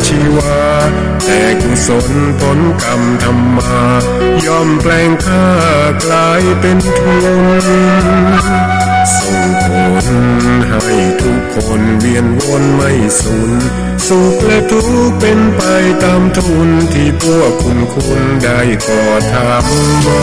ชีวาแต่กุศลผลกรรมทำมาย่อมแปลงค่ากลายเป็นทุนส่งผลให้ทุกคนเวียนวนไม่สูญสุขและทุกข์เป็นไปตามทุนที่พวกคุณได้ก่อทำมา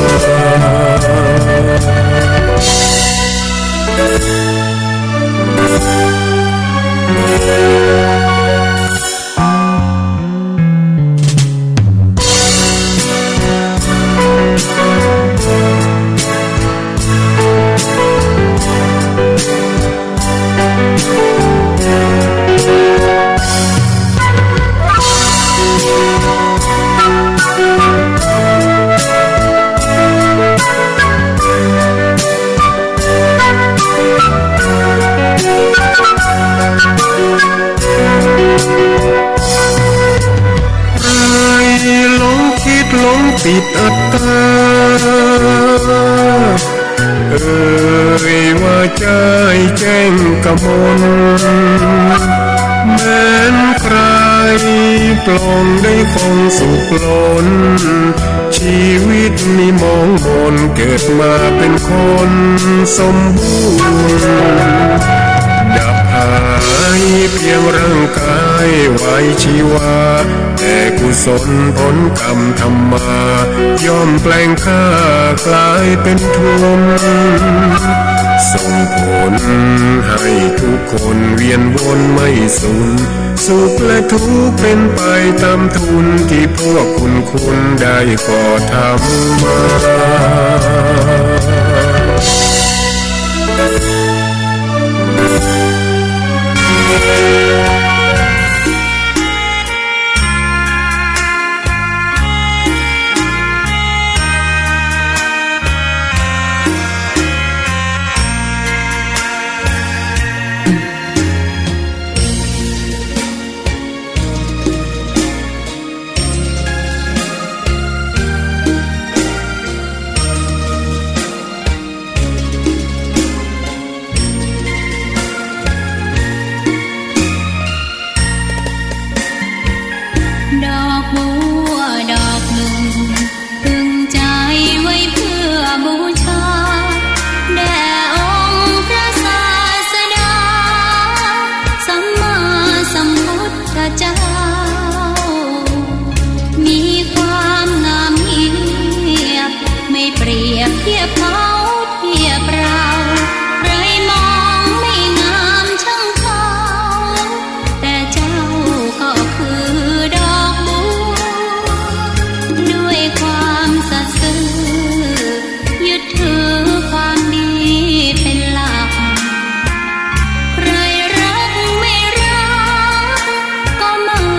หลงติดอัตตาว่าใจแจ้งกมลแม้นใครปลงได้คงสุขล้นชีวิตนี้มองบนเกิดมาเป็นคนสมบูรณ์ดับหายเพียงร่างกายไว้ชีวาแต่กุศลผลกรรมทำมาย่อมแปลงค่ากลายเป็นทุนส่งผลให้ทุกคนเวียนวนไม่สูญสุขและทุกข์เป็นไปตามทุนที่พวกคุณได้ก่อทำมาใครรักไม่รักก็ไม่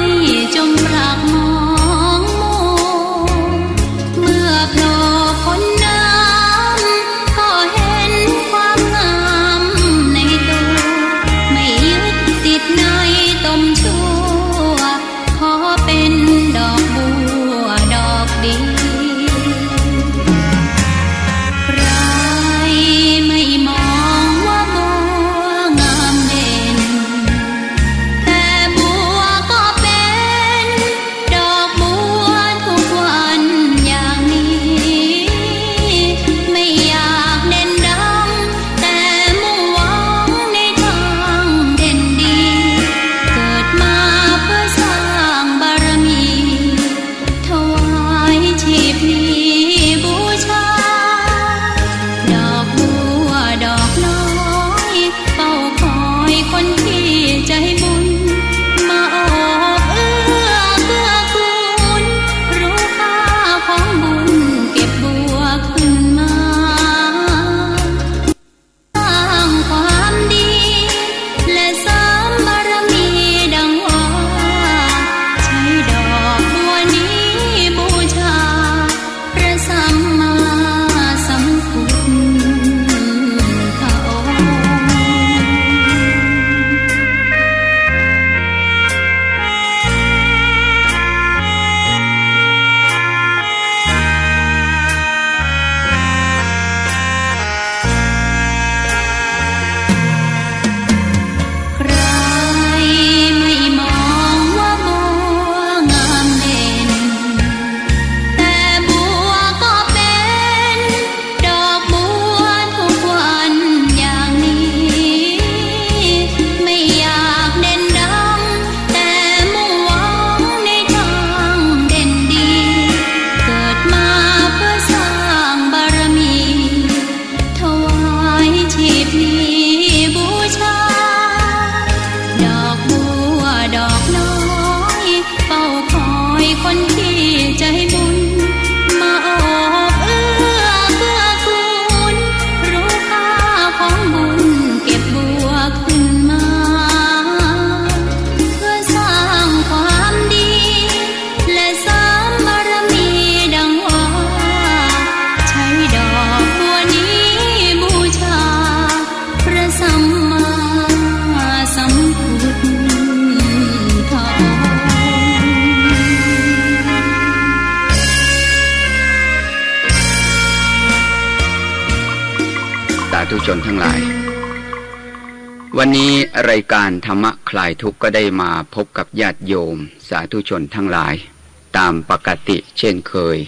ธุชนทั้งหลายวันนี้รายการธรรมะคลายทุกข์ก็ได้มาพบกับญาติโยมสาธุชนทั้งหลายตามปกติเช่นเคย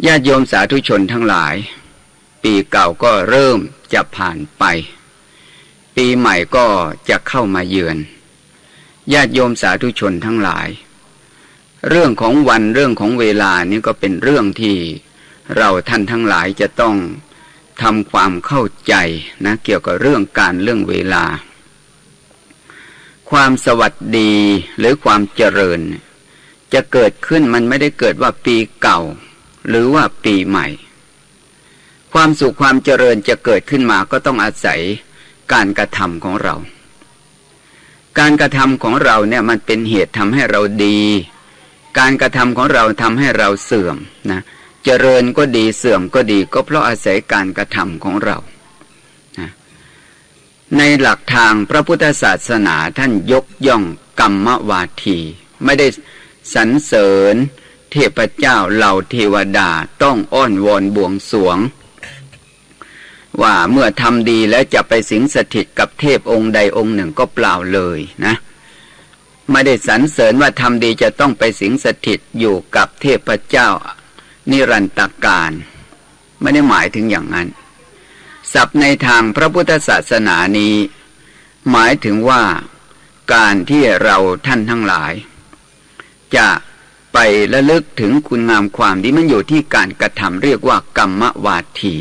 ญาติโยมสาธุชนทั้งหลายปีเก่าก็เริ่มจะผ่านไปปีใหม่ก็จะเข้ามาเยือนญาติโยมสาธุชนทั้งหลายเรื่องของวันเรื่องของเวลานี่ก็เป็นเรื่องที่เราท่านทั้งหลายจะต้องทำความเข้าใจนะเกี่ยวกับเรื่องการเรื่องเวลาความสวัสดีหรือความเจริญจะเกิดขึ้นมันไม่ได้เกิดว่าปีเก่าหรือว่าปีใหม่ความสุขความเจริญจะเกิดขึ้นมาก็ต้องอาศัยการกระทำของเราการกระทำของเราเนี่ยมันเป็นเหตุทำให้เราดีการกระทำของเราทำให้เราเสื่อมนะเจริญก็ดีเสื่อมก็ดีก็เพราะอาศัยการกระทำของเรานะในหลักทางพระพุทธศาสนาท่านยกย่องกรรมวาทีไม่ได้สรรเสริญเทพเจ้าเหล่าเทวดาต้องอ้อนวอนบวงสรวงว่าเมื่อทำดีแล้วจะไปสิงสถิตกับเทพองค์ใดองค์หนึ่งก็เปล่าเลยนะไม่ได้สรรเสริญว่าทำดีจะต้องไปสิงสถิตอยู่กับเทพเจ้านิรันตการไม่ได้หมายถึงอย่างนั้นศัพท์ในทางพระพุทธศาสนานี้หมายถึงว่าการที่เราท่านทั้งหลายจะไประลึกถึงคุณงามความที่มันอยู่ที่การกระทำเรียกว่ากรรมวาที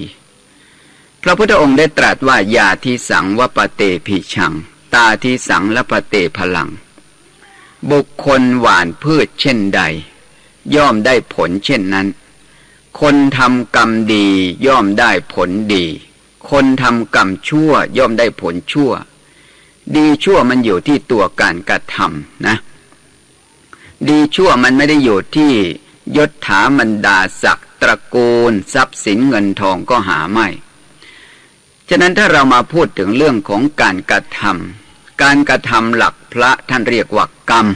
พระพุทธองค์ได้ตรัสว่ายาทิสังวปเตภิชังตาทิสังละปเตพลังบุคคลหว่านพืชเช่นใดย่อมได้ผลเช่นนั้นคนทำกรรมดีย่อมได้ผลดีคนทำกรรมชั่วย่อมได้ผลชั่วดีชั่วมันอยู่ที่ตัวการกระทำนะดีชั่วมันไม่ได้อยู่ที่ยศถาบรรดาศักดิ์ตระกูลทรัพย์สินเงินทองก็หาไม่ฉะนั้นถ้าเรามาพูดถึงเรื่องของการกระทำการกระทำหลักพระท่านเรียกว่ากรรม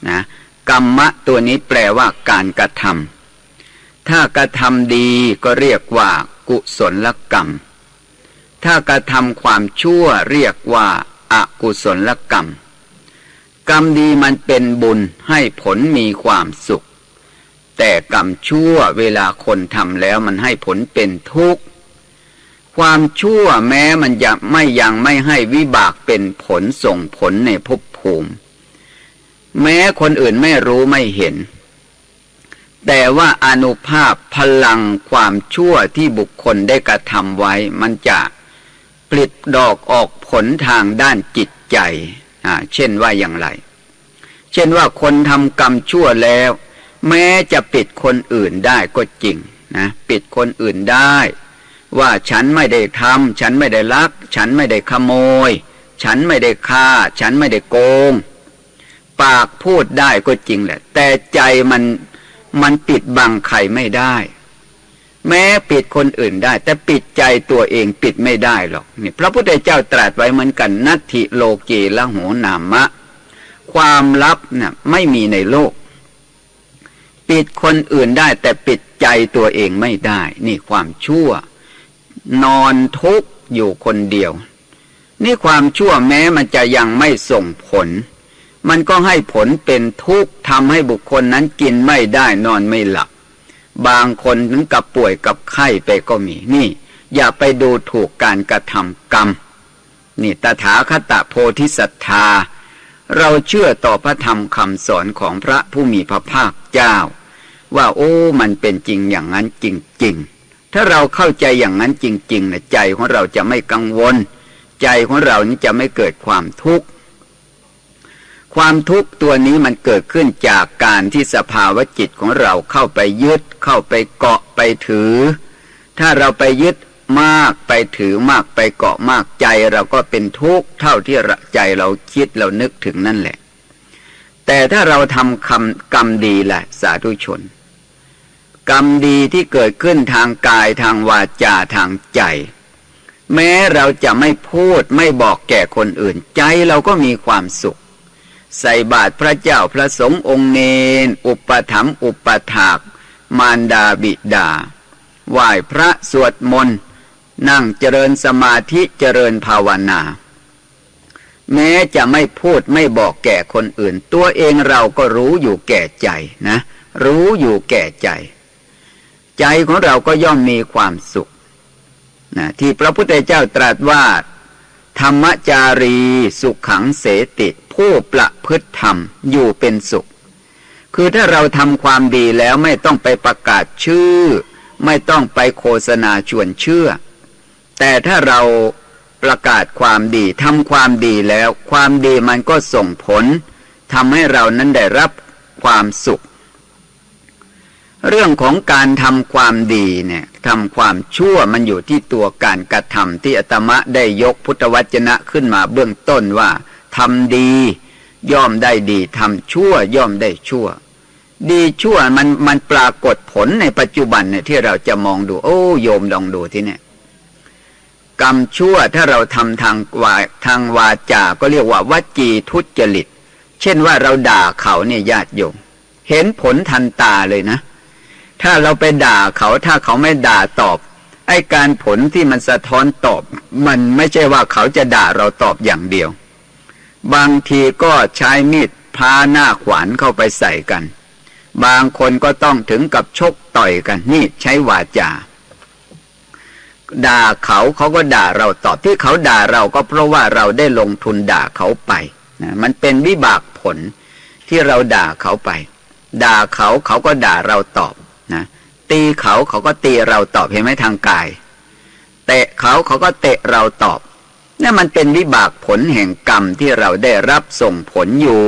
นะกรรมะตัวนี้แปลว่าการกระทำถ้ากระทำดีก็เรียกว่ากุศลกรรมถ้ากระทำความชั่วเรียกว่าอกุศลกรรมกรรมดีมันเป็นบุญให้ผลมีความสุขแต่กรรมชั่วเวลาคนทำแล้วมันให้ผลเป็นทุกข์ความชั่วแม้มันยังไม่ให้วิบากเป็นผลส่งผลในภพภูมิแม้คนอื่นไม่รู้ไม่เห็นแต่ว่าอานุภาพพลังความชั่วที่บุคคลได้กระทำไว้มันจะปลิดดอกออกผลทางด้านจิตใจเช่นว่าอย่างไรเช่นว่าคนทำกรรมชั่วแล้วแม้จะปิดคนอื่นได้ก็จริงนะปิดคนอื่นได้ว่าฉันไม่ได้ทำฉันไม่ได้ลักฉันไม่ได้ขโมยฉันไม่ได้ฆ่าฉันไม่ได้โกงปากพูดได้ก็จริงแหละแต่ใจมันปิดบังใครไม่ได้แม้ปิดคนอื่นได้แต่ปิดใจตัวเองปิดไม่ได้หรอกนี่พระพุทธเจ้าตรัสไว้เหมือนกันนัตถิโลเกละโหนามะความลับน่ะไม่มีในโลกปิดคนอื่นได้แต่ปิดใจตัวเองไม่ได้นี่ความชั่วนอนทุกข์อยู่คนเดียวนี่ความชั่วแม้มันจะยังไม่ส่งผลมันก็ให้ผลเป็นทุกข์ทำให้บุคคลนั้นกินไม่ได้นอนไม่หลับบางคนถึงกับป่วยกับไข้ไปก็มีนี่อย่าไปดูถูกการกระทำกรรมนี่ตถาคตโพธิสัตธาเราเชื่อต่อพระธรรมคำสอนของพระผู้มีพระภาคเจ้าว่าโอ้มันเป็นจริงอย่างนั้นจริงๆถ้าเราเข้าใจอย่างนั้นจริงๆนะใจของเราจะไม่กังวลใจของเรานี้จะไม่เกิดความทุกข์ความทุกข์ตัวนี้มันเกิดขึ้นจากการที่สภาวะจิตของเราเข้าไปยึดเข้าไปเกาะไปถือถ้าเราไปยึดมากไปถือมากไปเกาะมากใจเราก็เป็นทุกข์เท่าที่ใจเราคิดเรานึกถึงนั่นแหละแต่ถ้าเราทำกรรมดีแหละสาธุชนกรรมดีที่เกิดขึ้นทางกายทางวาจาทางใจแม้เราจะไม่พูดไม่บอกแก่คนอื่นใจเราก็มีความสุขใส่บาตรพระเจ้าพระสงฆ์องค์เนรอุปถัมภ์อุปถากมารดาบิดาไหว้พระสวดมนต์ นั่งเจริญสมาธิเจริญภาวนาแม้จะไม่พูดไม่บอกแก่คนอื่นตัวเองเราก็รู้อยู่แก่ใจนะรู้อยู่แก่ใจใจของเราก็ย่อมมีความสุขนะที่พระพุทธเจ้าตรัสว่าธรรมจารีสุขขังเสติผู้ประพฤติธรรมอยู่เป็นสุขคือถ้าเราทำความดีแล้วไม่ต้องไปประกาศชื่อไม่ต้องไปโฆษณาชวนเชื่อแต่ถ้าเราประกาศความดีทำความดีแล้วความดีมันก็ส่งผลทำให้เรานั้นได้รับความสุขเรื่องของการทำความดีเนี่ยทำความชั่วมันอยู่ที่ตัวการกระทำที่อาตมาได้ยกพุทธวจนะขึ้นมาเบื้องต้นว่าทำดีย่อมได้ดีทำชั่วย่อมได้ชั่วดีชั่วมันปรากฏผลในปัจจุบันเนี่ยที่เราจะมองดูโอ้โยมลองดูที่เนี่ยกรรมชั่วถ้าเราทำทางวาจาก็เรียกว่าวจีทุจริตเช่นว่าเราด่าเขาเนี่ยญาติโยมเห็นผลทันตาเลยนะถ้าเราไปด่าเขาถ้าเขาไม่ด่าตอบไอ้การผลที่มันสะท้อนตอบมันไม่ใช่ว่าเขาจะด่าเราตอบอย่างเดียวบางทีก็ใช้มีดพาหน้าขวานเข้าไปใส่กันบางคนก็ต้องถึงกับชกต่อยกันนี่ใช้วาจาด่าเขาก็ด่าเราตอบที่เขาด่าเราก็เพราะว่าเราได้ลงทุนด่าเขาไปนะมันเป็นวิบากผลที่เราด่าเขาไปด่าเขาก็ด่าเราตอบนะตีเขาก็ตีเราตอบเห็นไหมทางกายเตะเขาก็เตะเราตอบนี่มันเป็นวิบากผลแห่งกรรมที่เราได้รับส่งผลอยู่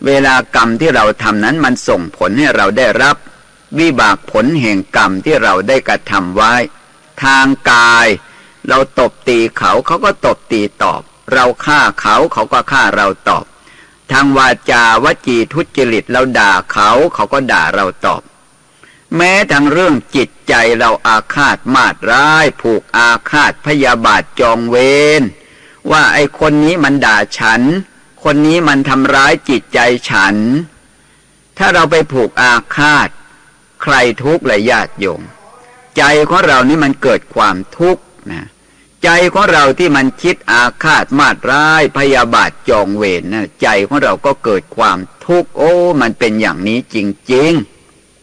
เวลากรรมที่เราทำนั้นมันส่งผลให้เราได้รับวิบากผลแห่งกรรมที่เราได้กระทำไว้ทางกายเราตบตีเขาก็ตบตีตอบเราฆ่าเขาก็ฆ่าเราตอบทางวาจาวจีทุจริตเราด่าเขาก็ด่าเราตอบแม้ทางเรื่องจิตใจเราอาฆาตมาตร้ายผูกอาฆาตพยาบาทจองเวรว่าไอ้คนนี้มันด่าฉันคนนี้มันทำร้ายจิตใจฉันถ้าเราไปผูกอาฆาตใครทุกข์ละญาติโยมใจของเรานี่มันเกิดความทุกข์นะใจของเราที่มันคิดอาฆาตมาตร้ายพยาบาทจองเวรนะใจของเราก็เกิดความทุกข์โอ้มันเป็นอย่างนี้จริง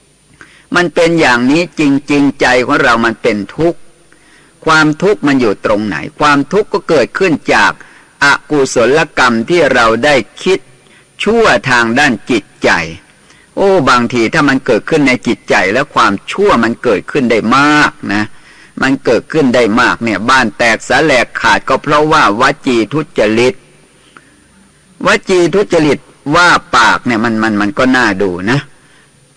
ๆมันเป็นอย่างนี้จริงๆใจของเรามันเป็นทุกข์ความทุกข์มันอยู่ตรงไหนความทุกข์ก็เกิดขึ้นจากอกุศลกรรมที่เราได้คิดชั่วทางด้านจิตใจโอ้บางทีถ้ามันเกิดขึ้นในจิตใจแล้วความชั่วมันเกิดขึ้นได้มากนะมันเกิดขึ้นได้มากเนี่ยบ้านแตกสาแหลกขาดก็เพราะว่าวจีทุจริตวจีทุจริตว่าปากเนี่ยมันก็น่าดูนะ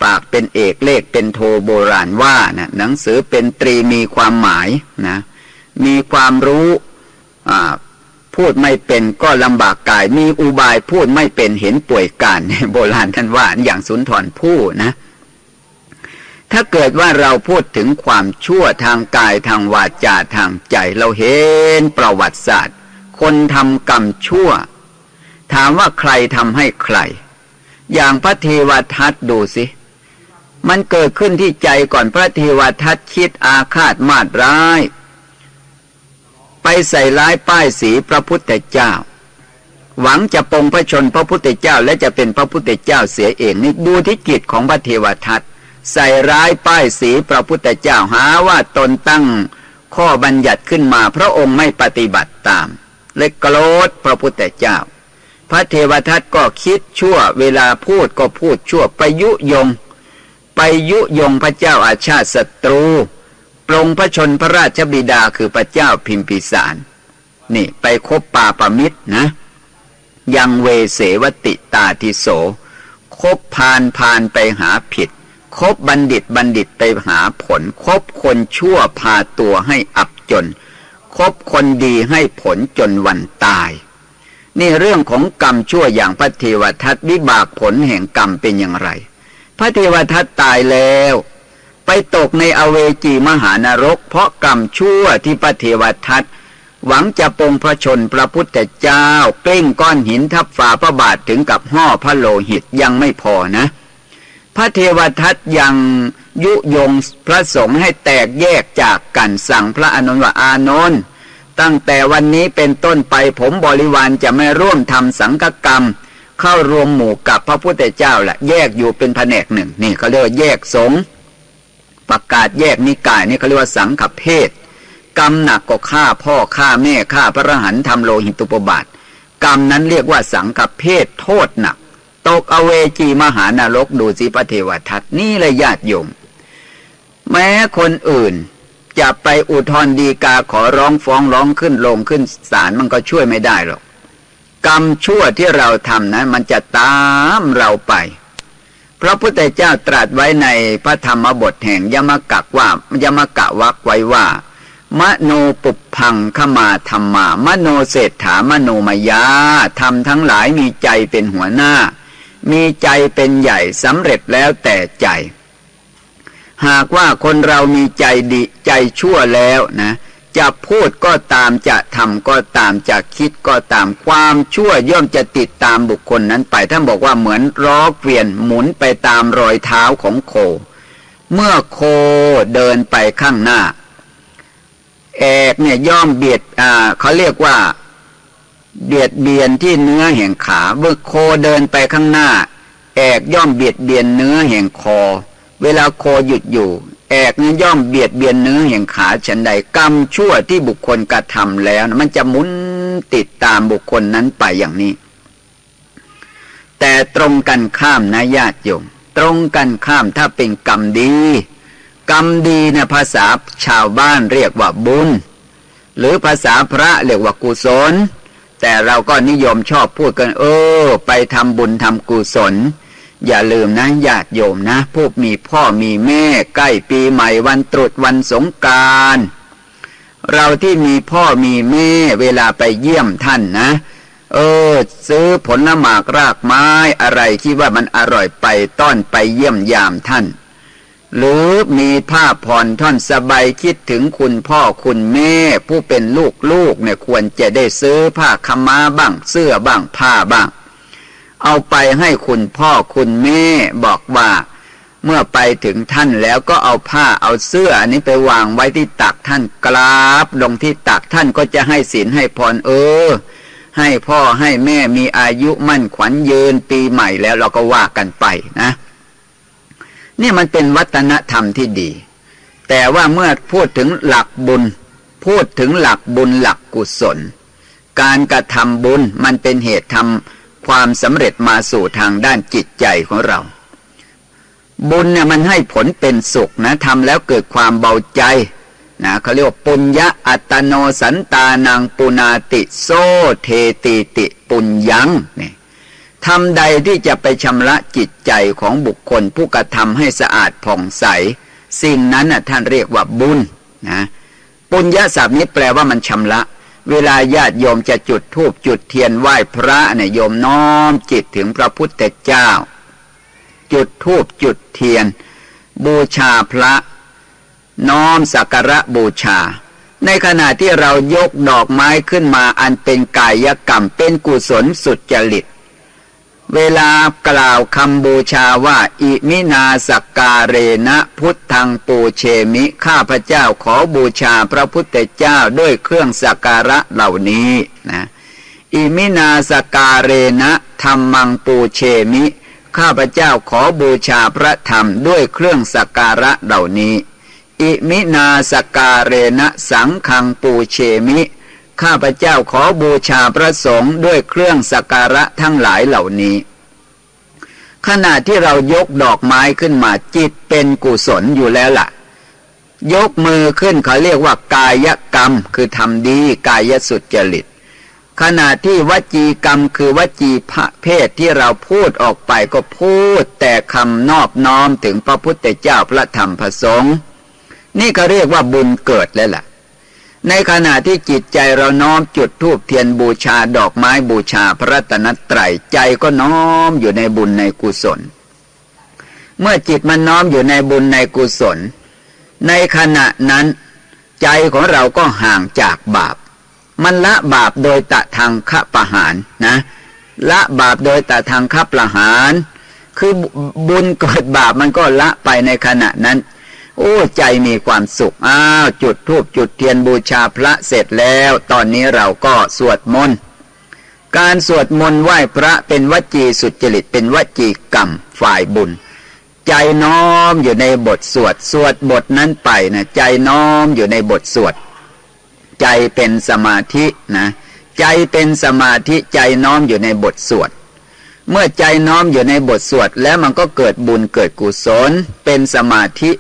ปากเป็นเอกเลขเป็นโทโบราณว่านะหนังสือเป็นตรีมีความหมายนะมีความรู้พูดไม่เป็นก็ลำบากกายมีอุบายพูดไม่เป็นเห็นป่วยการโบราณท่านว่าอย่างสุนทรภู่นะถ้าเกิดว่าเราพูดถึงความชั่วทางกายทางวาจาทางใจเราเห็นประวัติศาสตร์คนทำกรรมชั่วถามว่าใครทำให้ใครอย่างพระเทวทัตดูสิมันเกิดขึ้นที่ใจก่อนพระเทวทัตคิดอาฆาตมาตร้ายไปใส่ร้ายป้ายสีพระพุทธเจ้าหวังจะปลงพระชนพระพุทธเจ้าและจะเป็นพระพุทธเจ้าเสียเองนี่ดูที่จิตของพระเทวทัตใส่ร้ายป้ายสีพระพุทธเจ้าหาว่าตนตั้งข้อบัญญัติขึ้นมาพระองค์ไม่ปฏิบัติตามเลยโกรธพระพุทธเจ้าพระเทวทัตก็คิดชั่วเวลาพูดก็พูดชั่วไปยุยงพระเจ้าอาชาติศัตรูปลงพระชนพระราชบิดาคือพระเจ้าพิมพิสารนี่ไปคบปาปมิตรนะยังเวเสวติตาทิโสคบพาลไปหาผิดคบบัณฑิตไปหาผลคบคนชั่วพาตัวให้อับจนคบคนดีให้ผลจนวันตายนี่เรื่องของกรรมชั่วอย่างพระเทวทัตวิบากผลแห่งกรรมเป็นอย่างไรพระเทวทัตตายแล้วไปตกในอเวจีมหานรกเพราะกรรมชั่วที่พระเทวทัตหวังจะปลงพระชนพระพุทธเจ้าเกลิ้งก้อนหินทับฝ่าพระบาทถึงกับห่อพระโลหิตยังไม่พอนะ พระเทวทัตยังยุยงพระสงฆ์ให้แตกแยกจากกันสั่งพระอานนท์ว่าอานนท์ตั้งแต่วันนี้เป็นต้นไปผมบริวารจะไม่ร่วมทำสังฆกรรมเข้ารวมหมู่กับพระพุทธเจ้าแหละแยกอยู่เป็นแผนกหนึ่งนี่เขาเรียกว่าแยกสงฆ์ประกาศแยกนิกายนี่เขาเรียกว่าสังฆเพศกรรมหนักก็ฆ่าพ่อฆ่าแม่ฆ่าพระอรหันต์ทำโลหิตุปบาทกรรมนั้นเรียกว่าสังฆเพศโทษหนักตกอเวจีมหานรกดูสิพระเทวทัตนี่เลยญาติโยมแม้คนอื่นจะไปอุทธรณ์ฎีกาขอร้องฟ้องร้องขึ้นลงขึ้นศาลมันก็ช่วยไม่ได้หรอกกรรมชั่วที่เราทำนั้นมันจะตามเราไปพระพุทธเจ้าตรัสไว้ในพระธรรมบทแห่งยมกะวรรคไว้ว่ามโนปุพพังขมาธรรมามโนเศรษฐามโนมยาธรรมทั้งหลายมีใจเป็นหัวหน้ามีใจเป็นใหญ่สำเร็จแล้วแต่ใจหากว่าคนเรามีใจดีใจชั่วแล้วนะจะพูดก็ตามจะทำก็ตามจะคิดก็ตามความชั่วย่อมจะติดตามบุคคลนั้นไปท่านบอกว่าเหมือนล้อเกวียนหมุนไปตามรอยเท้าของโคเมื่อโคเดินไปข้างหน้าแอกเนี่ยย่อมเบียดเขาเรียกว่าเบียดเบียนที่เนื้อแห่งขาเมื่อโคเดินไปข้างหน้าแอกย่อมเบียดเบียนเนื้อแห่งคอเวลาโคหยุดอยู่แอกนั้นย่อมเบียดเบียนเนื้อแห่งขาฉันใดกรรมชั่วที่บุคคลกระทำแล้วมันจะหมุนติดตามบุคคลนั้นไปอย่างนี้แต่ตรงกันข้ามนะญาติโยมตรงกันข้ามถ้าเป็นกรรมดีกรรมดีนะภาษาชาวบ้านเรียกว่าบุญหรือภาษาพระเรียกว่ากุศลแต่เราก็นิยมชอบพูดกันไปทำบุญทำกุศลอย่าลืมนะญาติโยมนะผู้มีพ่อมีแม่ใกล้ปีใหม่วันตรุษวันสงกรานต์เราที่มีพ่อมีแม่เวลาไปเยี่ยมท่านนะซื้อผลหมากรากไม้อะไรที่ว่ามันอร่อยไปต้อนไปเยี่ยมยามท่านหรือมีผ้าผ่อนท่อนสบายคิดถึงคุณพ่อคุณแม่ผู้เป็นลูกเนี่ยควรจะได้ซื้อผ้าขม้าบ้างเสื้อบ้างผ้าบ้างเอาไปให้คุณพ่อคุณแม่บอกว่าเมื่อไปถึงท่านแล้วก็เอาผ้าเอาเสื้ออันนี้ไปวางไว้ที่ตักท่านกราบลงที่ตักท่านก็จะให้ศีลให้พรให้พ่อให้แม่มีอายุมั่นขวัญยืนปีใหม่แล้วเราก็ว่ากันไปนะนี่มันเป็นวัฒนธรรมที่ดีแต่ว่าเมื่อพูดถึงหลักบุญพูดถึงหลักบุญหลักกุศลการกระทำบุญมันเป็นเหตุทำความสำเร็จมาสู่ทางด้านจิตใจของเราบุญเนี่ยมันให้ผลเป็นสุขนะทำแล้วเกิดความเบาใจนะเขาเรียกว่าปุญญะอัตโนสันตานังปุนาติโสเทติติปุญญังเนี่ยทำใดที่จะไปชำระจิตใจของบุคคลผู้กระทำให้สะอาดผ่องใสสิ่งนั้นน่ะท่านเรียกว่าบุญนะปุญญะศัพท์นี้แปลว่ามันชำระเวลาญาติโยมจะจุดธูปจุดเทียนไหว้พระเนี่ยโยมน้อมจิตถึงพระพุทธเจ้าจุดธูปจุดเทียนบูชาพระน้อมสักการะบูชาในขณะที่เรายกดอกไม้ขึ้นมาอันเป็นกายกรรมเป็นกุศลสุจริตเวลากล่าวคำบูชาว่าอิมินาสักการเรนะพุทธังปูเชมิข้าพเจ้าขอบูชาพระพุทธเจ้าด้วยเครื่องสักการะเหล่านี้นะอิมินาสักการเรนะธัมมังปูเชมิข้าพเจ้าขอบูชาพระธรรมด้วยเครื่องสักการะเหล่านี้อิมินาสักการเรนะสังฆังปูเชมิข้าพเจ้าขอบูชาพระสงฆ์ด้วยเครื่องสักการะทั้งหลายเหล่านี้ขณะที่เรายกดอกไม้ขึ้นมาจิตเป็นกุศลอยู่แล้วล่ะยกมือขึ้นเขาเรียกว่ากายกรรมคือทำดีกายสุจริตขณะที่วจีกรรมคือวจีเพศที่เราพูดออกไปก็พูดแต่คำนอบน้อมถึงพระพุทธเจ้าพระธรรมพระสงฆ์นี่ก็เรียกว่าบุญเกิดแล้วล่ะในขณะที่จิตใจเราน้อมจุดธูปเทียนบูชาดอกไม้บูชาพระรัตนตรัยใจก็น้อมอยู่ในบุญในกุศลเมื่อจิตมันน้อมอยู่ในบุญในกุศลในขณะนั้นใจของเราก็ห่างจากบาปมันละบาปโดยตะทางฆประหารนะละบาปโดยตะทางฆประหาร คือบุญเกิดบาปมันก็ละไปในขณะนั้นโอ้ใจมีความสุขจุดธูปจุดเทียนบูชาพระเสร็จแล้วตอนนี้เราก็สวดมนต์การสวดมนต์ไหว้พระเป็นวจีสุจริตเป็นวจีกรรมฝ่ายบุญใจน้อมอยู่ในบทสวดบทนั้นไปนะใจน้อมอยู่ในบทสวดใจเป็นสมาธินะใจเป็นสมาธิใจน้อมอยู่ในบทสวดเมื่อใจน้อมอยู่ในบทสวดแล้วมันก็เกิดบุญเกิดกุศลเป็นสมาธิ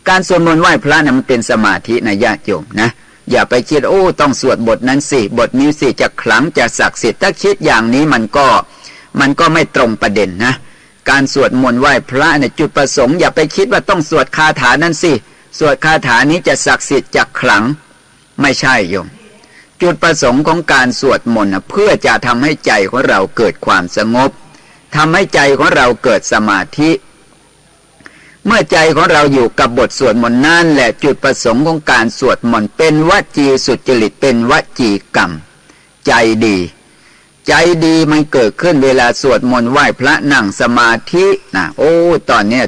การสวดมนต์ไหว้พระนะมันเป็นสมาธินะญาติโยมนะอย่าไปคิดต้องสวดบทนั้นสิบทนี้สิจะขลังจะศักดิ์สิทธิ์ถ้าคิดอย่างนี้มันก็ไม่ตรงประเด็นนะการสวดมนต์ไหว้พระเนี่ยจุดประสงค์อย่าไปคิดว่าต้องสวดคาถานั้นสิสวดคาถานี้จะศักดิ์สิทธิ์จะขลังไม่ใช่โยมจุดประสงค์ของการสวดมนต์เพื่อจะทำให้ใจของเราเกิดความสงบทำให้ใจของเราเกิดสมาธิเมื่อใจของเราอยู่กับบทสวดมนต์นั่นแหละจุดประสงค์ของการสวดมนต์เป็นวจีสุจริตเป็นวจีกรรมใจดีใจดีมันเกิดขึ้นเวลาสวดมนต์ไหว้พระนั่งสมาธินะตอนนี้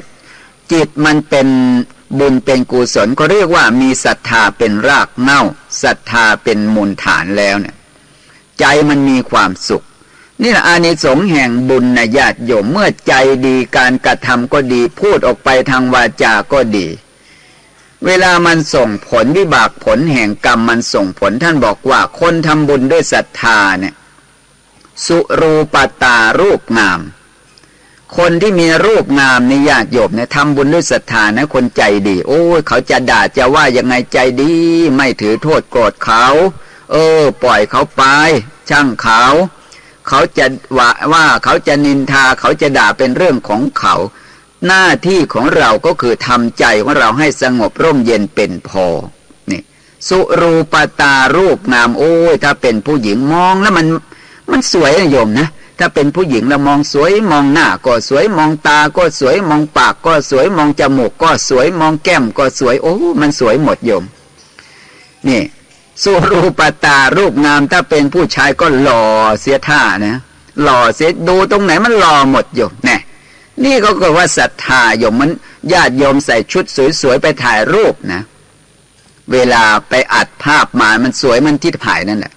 จิตมันเป็นบุญเป็นกุศลก็เรียกว่ามีศรัทธาเป็นรากเหง้าศรัทธาเป็นมูลฐานแล้วเนี่ยใจมันมีความสุขนี่แหละอานิสงส์แห่งบุญนะญาติโยมเมื่อใจดีการกระทำก็ดีพูดออกไปทางวาจาก็ดีเวลามันส่งผลวิบากผลแห่งกรรมมันส่งผลท่านบอกว่าคนทำบุญด้วยศรัทธาเนี่ยสุรูปตารูปงามคนที่มีรูปงามในญาติโยมเนี่ยทำบุญด้วยศรัทธานะคนใจดีเขาจะด่าจะว่ายังไงใจดีไม่ถือโทษโกรธเขาปล่อยเขาไปช่างเขาจะว่าเขาจะนินทาเขาจะด่าเป็นเรื่องของเขาหน้าที่ของเราก็คือทำใจของเราให้สงบร่มเย็นเป็นพอนี่สุรูปตารูปงามถ้าเป็นผู้หญิงมองแล้วมันสวยนะโยมนะถ้าเป็นผู้หญิงแล้วมองสวยมองหน้าก็สวยมองตาก็สวยมองปากก็สวยมองจมูกก็สวยมองแก้มก็สวยมันสวยหมดโยมนี่สุรูปตารูปงามถ้าเป็นผู้ชายก็หล่อเสียท่านะหล่อเสียดูตรงไหนมันหล่อหมดโยมนี่ก็คือว่าศรัทธาโยมมันญาติโยมใส่ชุดสวยๆไปถ่ายรูปนะเวลาไปอัดภาพมามันสวยมันที่ถ่ายนั่นแหละ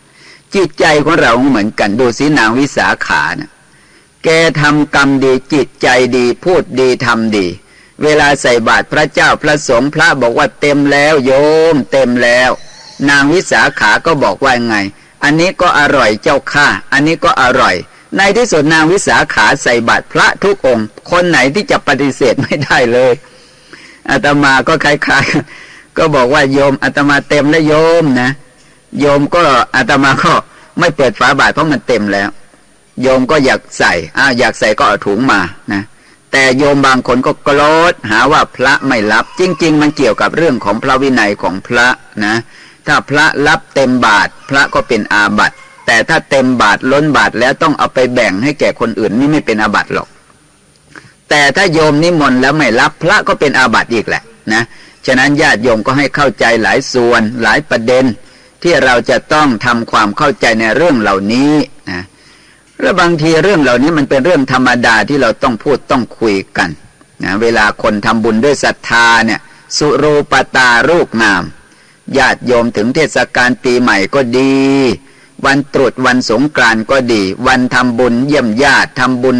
จิตใจของเราเหมือนกันดูสินางวิสาขานะแกทำกรรมดีจิตใจดีพูดดีทำดีเวลาใส่บาตรพระเจ้าพระสงฆ์พระบอกว่าเต็มแล้วโยมเต็มแล้วนางวิสาขาก็บอกว่าไงอันนี้ก็อร่อยเจ้าข้าอันนี้ก็อร่อยในที่สุดนางวิสาขาใส่บาตรพระทุกองค์คนไหนที่จะปฏิเสธไม่ได้เลยอาตมาก็คล้ายๆก็บอกว่าโยมอาตมาเต็มแล้วโยมนะโยมก็อาตมาก็ไม่เปิดฝาบาตรเพราะมันเต็มแล้วโยมก็อยากใส่อยากใส่ก็เอาถุงมานะแต่โยมบางคนก็โกรธหาว่าพระไม่รับจริงๆมันเกี่ยวกับเรื่องของพระวินัยของพระนะถ้าพระรับเต็มบาตรพระก็เป็นอาบัติแต่ถ้าเต็มบาตรล้นบาตรแล้วต้องเอาไปแบ่งให้แก่คนอื่นนี่ไม่เป็นอาบัติหรอกแต่ถ้าโยมนิมนต์แล้วไม่รับพระก็เป็นอาบัติอีกแหละนะฉะนั้นญาติโยมก็ให้เข้าใจหลายส่วนหลายประเด็นที่เราจะต้องทำความเข้าใจในเรื่องเหล่านี้นะและบางทีเรื่องเหล่านี้มันเป็นเรื่องธรรมดาที่เราต้องพูดต้องคุยกันนะเวลาคนทำบุญด้วยศรัทธาเนี่ยสุรูปตารูปงามญาติโยมถึงเทศกาลปีใหม่ก็ดีวันตรุษวันสงกรานต์ก็ดีวันทำบุญเยี่ยมญาติทำบุญ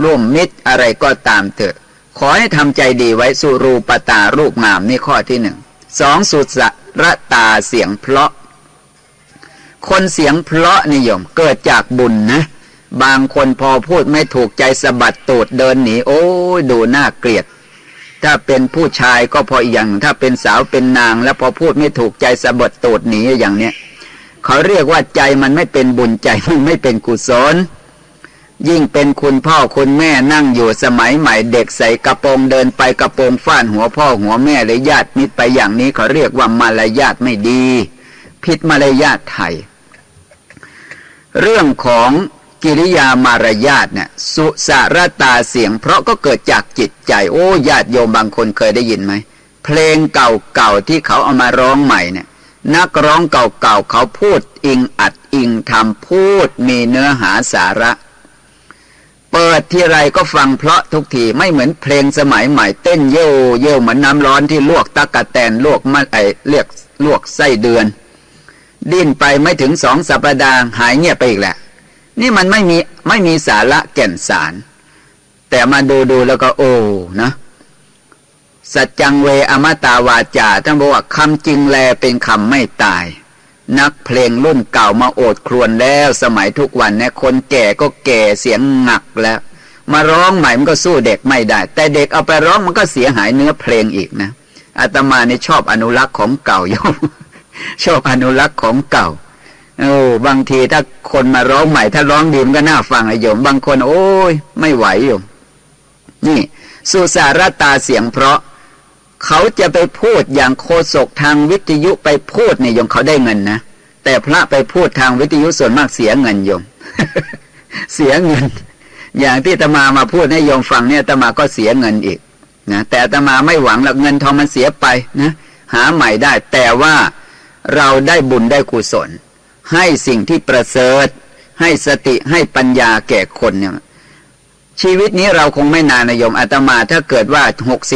ร่วมมิตรอะไรก็ตามเถอะขอให้ทำใจดีไว้สุรูปตารูปงามนี่ข้อที่หนึ่งสองสุสระตาเสียงเพราะคนเสียงเพราะนิยมเกิดจากบุญนะบางคนพอพูดไม่ถูกใจสะบัดตูดเดินหนีดูน่าเกลียดถ้าเป็นผู้ชายก็พออย่างถ้าเป็นสาวเป็นนางแล้วพอพูดไม่ถูกใจสะบัดตูดหนีอย่างเนี้ยเขาเรียกว่าใจมันไม่เป็นบุญใจมันไม่เป็นกุศลยิ่งเป็นคุณพ่อคุณแม่นั่งอยู่สมัยใหม่เด็กใส่กระโปรงเดินไปกระโปรงฟ้านหัวพ่อหัวแม่เลยญาติมิตรไปอย่างนี้เขาเรียกว่ามารยาทไม่ดีผิดมารยาทไทยเรื่องของกิริยามารยาทเนี่ยสุสารตาเสียงเพราะก็เกิดจากจิตใจญาติโยมบางคนเคยได้ยินไหมเพลงเก่าๆที่เขาเอามาร้องใหม่เนี่ยนักร้องเก่าๆเขาพูดอิงอัดอิงทำพูดมีเนื้อหาสาระ เปิดที่ไรก็ฟังเพราะทุกทีไม่เหมือนเพลงสมัยใหม่เต้นเย่วเย่วเหมือนน้ำร้อนที่ลวกตะกะแตนลวกมะเรียกลวกไส้เดือนดิ้นไปไม่ถึง2 สัปดาห์หายเงียบไปอีกแหละนี่มันไม่มีสาระแก่นสารแต่มาดูแล้วก็โอ้นะสัจจังเวอมตาวาจาท่านบอกว่าคำจริงแลเป็นคำไม่ตายนักเพลงรุ่นเก่ามาโอดครวญแล้วสมัยทุกวันเนี่ยคนแก่ก็แก่เสียงหนักแล้วมาร้องใหม่มันก็สู้เด็กไม่ได้แต่เด็กเอาไปร้องมันก็เสียหายเนื้อเพลงอีกนะอาตมานี่ชอบอนุรักษ์ของเก่าโยม ชอบอนุรักษ์ของเก่าบางทีถ้าคนมาร้องใหม่ถ้าร้องดีมันก็น่าฟังโยมบางคนโอ้ยไม่ไหวโยมนี่สุสารตาเสียงเพราะเขาจะไปพูดอย่างโฆษกทางวิทยุไปพูดเนี่ยโยมเขาได้เงินนะแต่พระไปพูดทางวิทยุส่วนมากเสียเงินโยม เสียเงินอย่างที่อาตมาพูดให้โยมฟังเนี่ยอาตมาก็เสียเงินอีกนะแต่อาตมาไม่หวังหรอกเงินทองมันเสียไปนะหาใหม่ได้แต่ว่าเราได้บุญได้กุศลให้สิ่งที่ประเสริฐให้สติให้ปัญญาแก่คนเนี่ยชีวิตนี้เราคงไม่นานนะโยมอาตมาถ้าเกิดว่า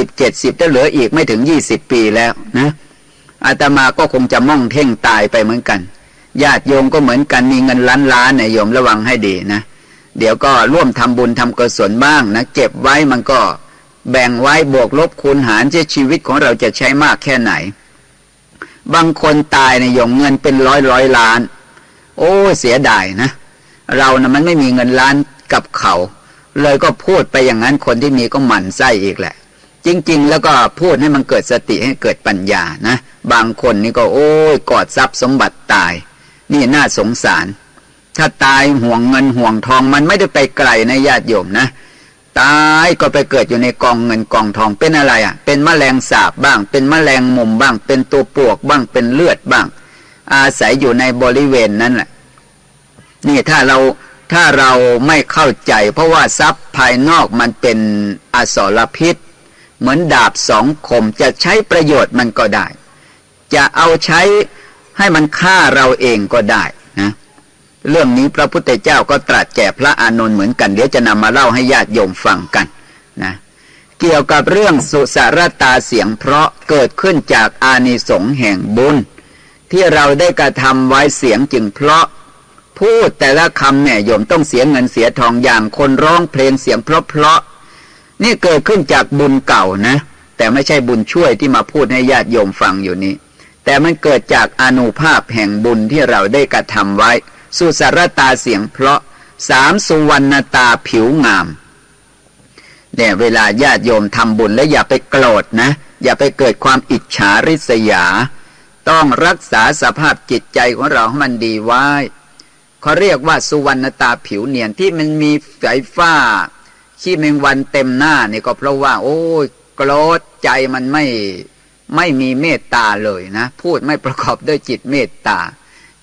60-70ถ้าเหลืออีกไม่ถึง20 ปีแล้วนะอาตมาก็คงจะม่องเท่งตายไปเหมือนกันญาติโยมก็เหมือนกันมีเงินล้านนะโยมระวังให้ดีนะเดี๋ยวก็ร่วมทำบุญทำกุศลบ้างนะเก็บไว้มันก็แบ่งไว้บวกลบคูณหารชีวิตของเราจะใช้มากแค่ไหนบางคนตายนะโยมเงินเป็นร้อยล้านโอ้เสียดายนะเรานะมันไม่มีเงินล้านกับเขาเลยก็พูดไปอย่างนั้นคนที่มีก็หมั่นไส้อีกแหละจริงๆแล้วก็พูดให้มันเกิดสติให้เกิดปัญญานะบางคนนี่ก็โอ้ยกอดทรัพย์สมบัติตายนี่น่าสงสารถ้าตายห่วงเงินห่วงทองมันไม่ได้ไปไกลนะญาติโยมนะตายก็ไปเกิดอยู่ในกองเงินกองทองเป็นอะไรอ่ะเป็นแมลงสาบบ้างเป็นแมลงมุมบ้างเป็นตัวปลวกบ้างเป็นเลือดบ้างอาศัยอยู่ในบริเวณนั้นแหละนี่ถ้าเราไม่เข้าใจเพราะว่าทรัพย์ภายนอกมันเป็นอสรพิษเหมือนดาบ2 คมจะใช้ประโยชน์มันก็ได้จะเอาใช้ให้มันฆ่าเราเองก็ได้นะเรื่องนี้พระพุทธเจ้าก็ตรัสแก่พระอานนท์เหมือนกันเดี๋ยวจะนำมาเล่าให้ญาติโยมฟังกันนะเกี่ยวกับเรื่องสุสารตาเสียงเพราะเกิดขึ้นจากอานิสงส์แห่งบุญที่เราได้กระทำไว้เสียงจึงเพราะพูดแต่ละคำเนี่ยโยมต้องเสียเงินเสียทองอย่างคนร้องเพลงเสียงเพราะนี่เกิดขึ้นจากบุญเก่านะแต่ไม่ใช่บุญช่วยที่มาพูดให้ญาติโยมฟังอยู่นี้แต่มันเกิดจากอานุภาพแห่งบุญที่เราได้กระทำไว้สุสารตาเสียงเพราะ3สุวรรณตาผิวงามเนี่ยเวลาญาติโยมทำบุญแล้วอย่าไปโกรธนะอย่าไปเกิดความอิจฉาริษยาต้องรักษาสภาพจิตใจของเราให้มันดีไว้เขาเรียกว่าสุวรรณตาผิวเนียนที่มันมีสายฟ้าขี้แมงวันเต็มหน้านี่ก็เพราะว่าโอ้ยโกรธใจมันไม่มีเมตตาเลยนะพูดไม่ประกอบด้วยจิตเมตตา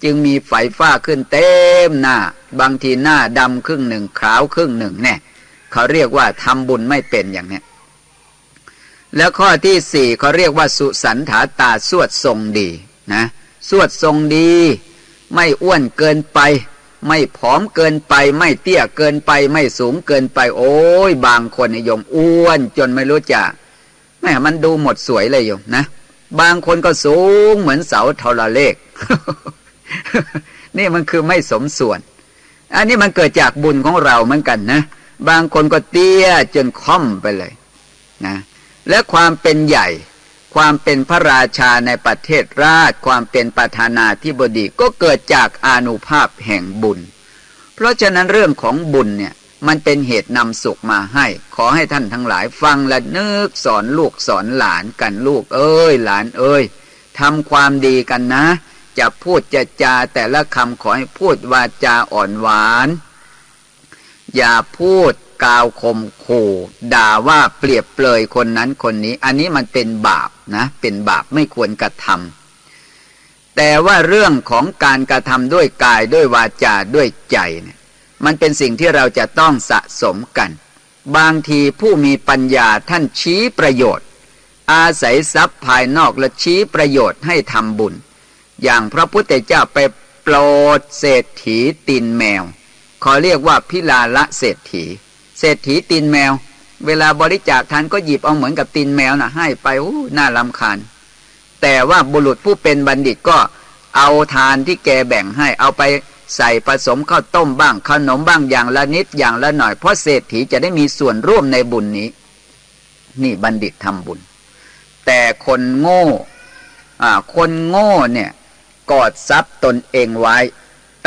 จึงมีไฝฟ้าขึ้นเต็มหน้าบางทีหน้าดำครึ่งหนึ่งขาวครึ่งหนึ่งเนี่ยเขาเรียกว่าทำบุญไม่เป็นอย่างเนี้ยแล้วข้อที่4เขาเรียกว่าสุสันถาตาสวดทรงดีนะสวดทรงดีไม่อ้วนเกินไปไม่ผอมเกินไปไม่เตี้ยเกินไปไม่สูงเกินไปโอ้ยบางคนนิยมอ้วนจนไม่รู้จักแม่มันดูหมดสวยเลยโยมนะบางคนก็สูงเหมือนเสาโทรเลข นี่มันคือไม่สมส่วนอันนี้มันเกิดจากบุญของเราเหมือนกันนะบางคนก็เตี้ยจนค่อมไปเลยนะและความเป็นใหญ่ความเป็นพระราชาในประเทศราชความเป็นประธานาธิบดีก็เกิดจากอานุภาพแห่งบุญเพราะฉะนั้นเรื่องของบุญเนี่ยมันเป็นเหตุนำสุขมาให้ขอให้ท่านทั้งหลายฟังและนึกสอนลูกสอนหลานกันลูกเอ้ยหลานเอ้ยทำความดีกันนะจะพูดจะจาแต่ละคำขอให้พูดวาจาอ่อนหวานอย่าพูดกล่าวข่มขู่ด่าว่าเปรียบเปรยคนนั้นคนนี้อันนี้มันเป็นบาปนะเป็นบาปไม่ควรกระทำแต่ว่าเรื่องของการกระทำด้วยกายด้วยวาจาด้วยใจเนี่ยมันเป็นสิ่งที่เราจะต้องสะสมกันบางทีผู้มีปัญญาท่านชี้ประโยชน์อาศัยทรัพย์ภายนอกและชี้ประโยชน์ให้ทำบุญอย่างพระพุทธเจ้าไปโปรดเศรษฐีตีนแมวเขาเรียกว่าพิลาละเศรษฐี เศรษฐีตีนแมวเวลาบริจาคทานก็หยิบเอาเหมือนกับตีนแมวนะให้ไปน่ารำคาญแต่ว่าบุรุษผู้เป็นบัณฑิตก็เอาทานที่แกแบ่งให้เอาไปใส่ผสมข้าวต้มบ้างขนมบ้างอย่างละนิดอย่างละหน่อยเพราะเศรษฐีจะได้มีส่วนร่วมในบุญนี้นี่บัณฑิตทำบุญแต่คนโง่เนี่ยกอดทรัพย์ตนเองไว้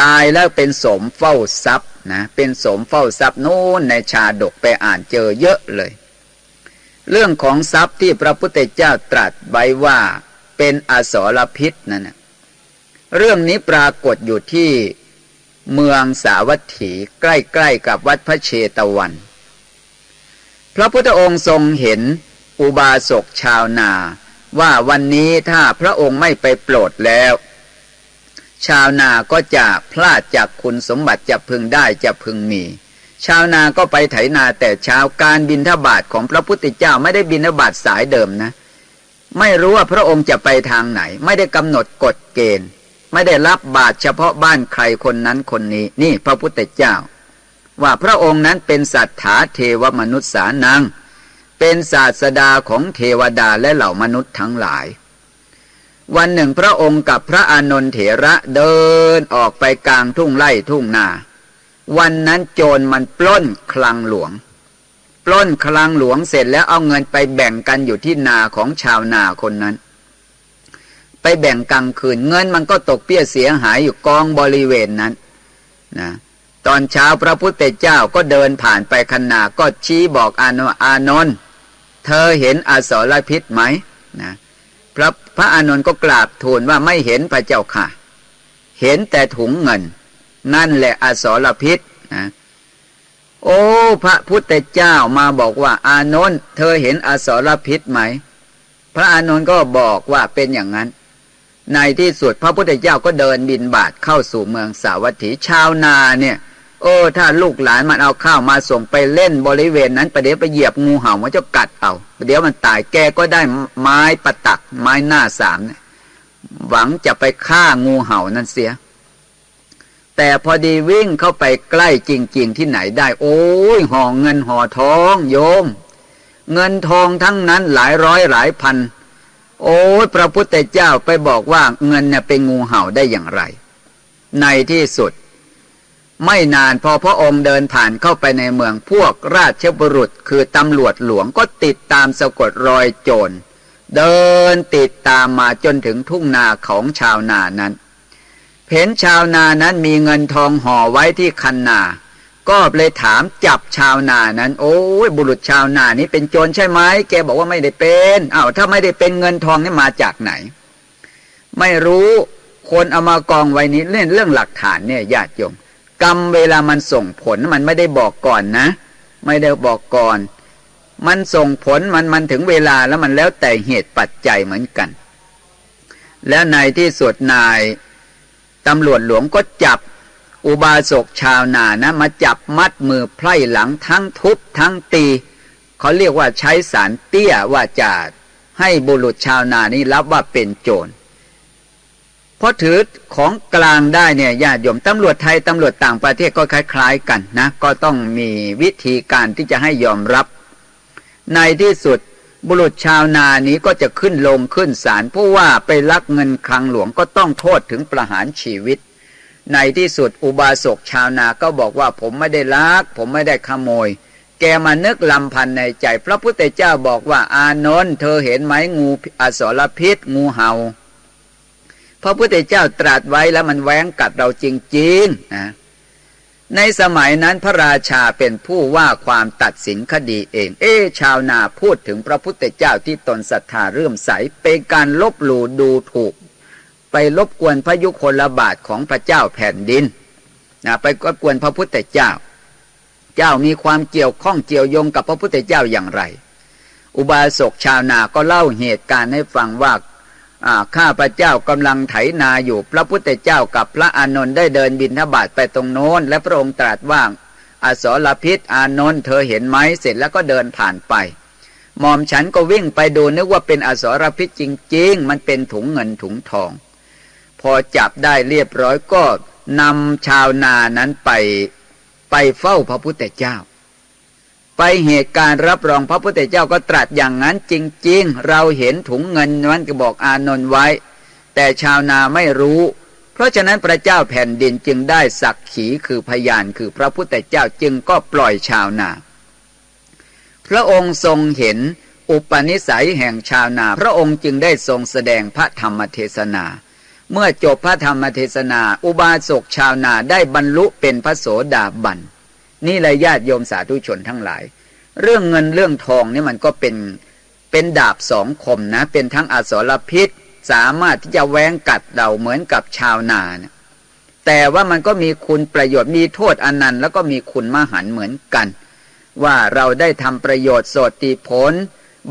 ตายแล้วเป็นสมเฝ้าทรัพย์นะเป็นสมเฝ้าทรัพย์โน้นในชาดกไปอ่านเจอเยอะเลยเรื่องของทรัพย์ที่พระพุทธเจ้าตรัสไว้ว่าเป็นอสรพิษนั่นนะเรื่องนี้ปรากฏอยู่ที่เมืองสาวัตถีใกล้ๆกับวัดพระเชตวันพระพุทธองค์ทรงเห็นอุบาสกชาวนาว่าวันนี้ถ้าพระองค์ไม่ไปโปรดแล้วชาวนาก็จะพลาดจากคุณสมบัติจะพึงได้จะพึงมีชาวนาก็ไปไถนาแต่เช้าการบิณฑบาตของพระพุทธเจ้าไม่ได้บิณฑบาตสายเดิมนะไม่รู้ว่าพระองค์จะไปทางไหนไม่ได้กำหนดกฎเกณฑ์ไม่ได้รับบาตรเฉพาะบ้านใครคนนั้นคนนี้นี่พระพุทธเจ้าว่าพระองค์นั้นเป็นสัทธาเทวมนุษย์สานังเป็นศาสดาของเทวดาและเหล่ามนุษย์ทั้งหลายวันหนึ่งพระองค์กับพระอานนท์เถระเดินออกไปกลางทุ่งไร่ทุ่งนาวันนั้นโจรมันปล้นคลังหลวงปล้นคลังหลวงเสร็จแล้วเอาเงินไปแบ่งกันอยู่ที่นาของชาวนาคนนั้นไปแบ่งกลางคืนเงินมันก็ตกเปี้ยเสียหายอยู่กองบริเวณนั้นนะตอนเช้าพระพุทธเจ้าก็เดินผ่านไปข้างหน้าก็ชี้บอกอานนท์เธอเห็นอสรพิษไหมนะพระอานนท์ก็กราบทูลว่าไม่เห็นพระเจ้าค่ะเห็นแต่ถุงเงินนั่นแหละอสรพิษนะโอ้พระพุทธเจ้ามาบอกว่าอานนท์เธอเห็นอสรพิษไหมพระอานนท์ก็บอกว่าเป็นอย่างนั้นในที่สุดพระพุทธเจ้าก็เดินบิณฑบาตเข้าสู่เมืองสาวัตถีชาวนาเนี่ยถ้าลูกหลานมันเอาข้าวมาส่งไปเล่นบริเวณนั้นประเดี๋ยวไปเหยียบงูเห่ามันจะกัดเอาประเดี๋ยวมันตายแกก็ได้ไม้ประตักไม้หน้าสามเนี่ยหวังจะไปฆ่างูเห่านั่นเสียแต่พอดีวิ่งเข้าไปใกล้จริงๆที่ไหนได้โอ้ยห่อเงินห่อทองโยมเงินทองทั้งนั้นหลายร้อยหลายพันโอ้ยพระพุทธเจ้าไปบอกว่าเงินเนี่ยเป็นงูเห่าได้อย่างไรในที่สุดไม่นานพอพระองค์เดินผ่านเข้าไปในเมืองพวกราชบุรุษคือตำรวจหลวงก็ติดตามสะกดรอยโจรเดินติดตามมาจนถึงทุ่งนาของชาวนานั้นเห็นชาวนานั้นมีเงินทองห่อไว้ที่คันนาก็เลยถามจับชาวนานั้นโอ้ยบุรุษชาวนานี้เป็นโจรใช่ไหมแกบอกว่าไม่ได้เป็นถ้าไม่ได้เป็นเงินทองนี่มาจากไหนไม่รู้คนเอามากองไว้นี้เล่นเรื่องหลักฐานเนี่ยญาติโยมกรรมเวลามันส่งผลมันไม่ได้บอกก่อนนะไม่ได้บอกก่อนมันส่งผลมันถึงเวลาแล้วมันแล้วแต่เหตุปัจจัยเหมือนกันแล้วในที่สุดนายตำรวจหลวงก็จับอุบาสกชาวนานะมาจับมัดมือไพร่หลังทั้งทุบทั้งตีเขาเรียกว่าใช้สารเตี้ยว่าจะให้บุรุษชาวนานี้รับว่าเป็นโจรเพราะถือของกลางได้เนี่ยญาติโยมตำรวจไทยตำรวจต่างประเทศก็คล้ายๆกันนะก็ต้องมีวิธีการที่จะให้ยอมรับในที่สุดบุรุษชาวนานี้ก็จะขึ้นลงขึ้นศาลเพราะว่าไปลักเงินคลังหลวงก็ต้องโทษถึงประหารชีวิตในที่สุดอุบาสกชาวนาก็บอกว่าผมไม่ได้ลักผมไม่ได้ขโมยแกมานึกลำพันในใจพระพุทธเจ้าบอกว่าอานนท์เธอเห็นไหมงูอสรพิษงูเห่าพระพุทธเจ้าตรัสไว้แล้วมันแว้งกัดเราจริงๆนะในสมัยนั้นพระราชาเป็นผู้ว่าความตัดสินคดีเองชาวนาพูดถึงพระพุทธเจ้าที่ตนศรัทธาเลื่อมใสเป็นการลบหลู่ดูถูกไปรบกวนพระยุคลบาทของพระเจ้าแผ่นดินไปรบกวนพระพุทธเจ้ามีความเกี่ยวข้องเกี่ยวโยงกับพระพุทธเจ้าอย่างไรอุบาสกชาวนาก็เล่าเหตุการณ์ให้ฟังว่าข้าพระเจ้ากำลังไถนาอยู่พระพุทธเจ้ากับพระอานนท์ได้เดินบิณฑบาตไปตรงโน้นและพระองค์ตรัสว่าอสรพิษอานนท์เธอเห็นไหมเสร็จแล้วก็เดินผ่านไปหม่อมฉันก็วิ่งไปดูนึกว่าเป็นอสรพิษจริงๆมันเป็นถุงเงินถุงทองพอจับได้เรียบร้อยก็นำชาวนานั้นไปเฝ้าพระพุทธเจ้า ไปเหตุการณ์รับรองพระพุทธเจ้าก็ตรัสอย่างนั้นจริงๆเราเห็นถุงเงินนั้นก็บอกอานนท์ไว้แต่ชาวนาไม่รู้เพราะฉะนั้นพระเจ้าแผ่นดินจึงได้สักขีคือพยานคือพระพุทธเจ้าจึงก็ปล่อยชาวนาพระองค์ทรงเห็นอุปนิสัยแห่งชาวนาพระองค์จึงได้ทรงแสดงพระธรรมเทศนาเมื่อจบพระธรรมเทศนาอุบาสกชาวนาได้บรรลุเป็นพระโสดาบันนี่แหละญาติโยมสาธุชนทั้งหลายเรื่องเงินเรื่องทองนี่มันก็เป็นดาบสองคมนะเป็นทั้งอสรพิษสามารถที่จะแหวงกัดเราเหมือนกับชาวนานะแต่ว่ามันก็มีคุณประโยชน์มีโทษอนันต์แล้วก็มีคุณมหันต์เหมือนกันว่าเราได้ทำประโยชน์โสติผล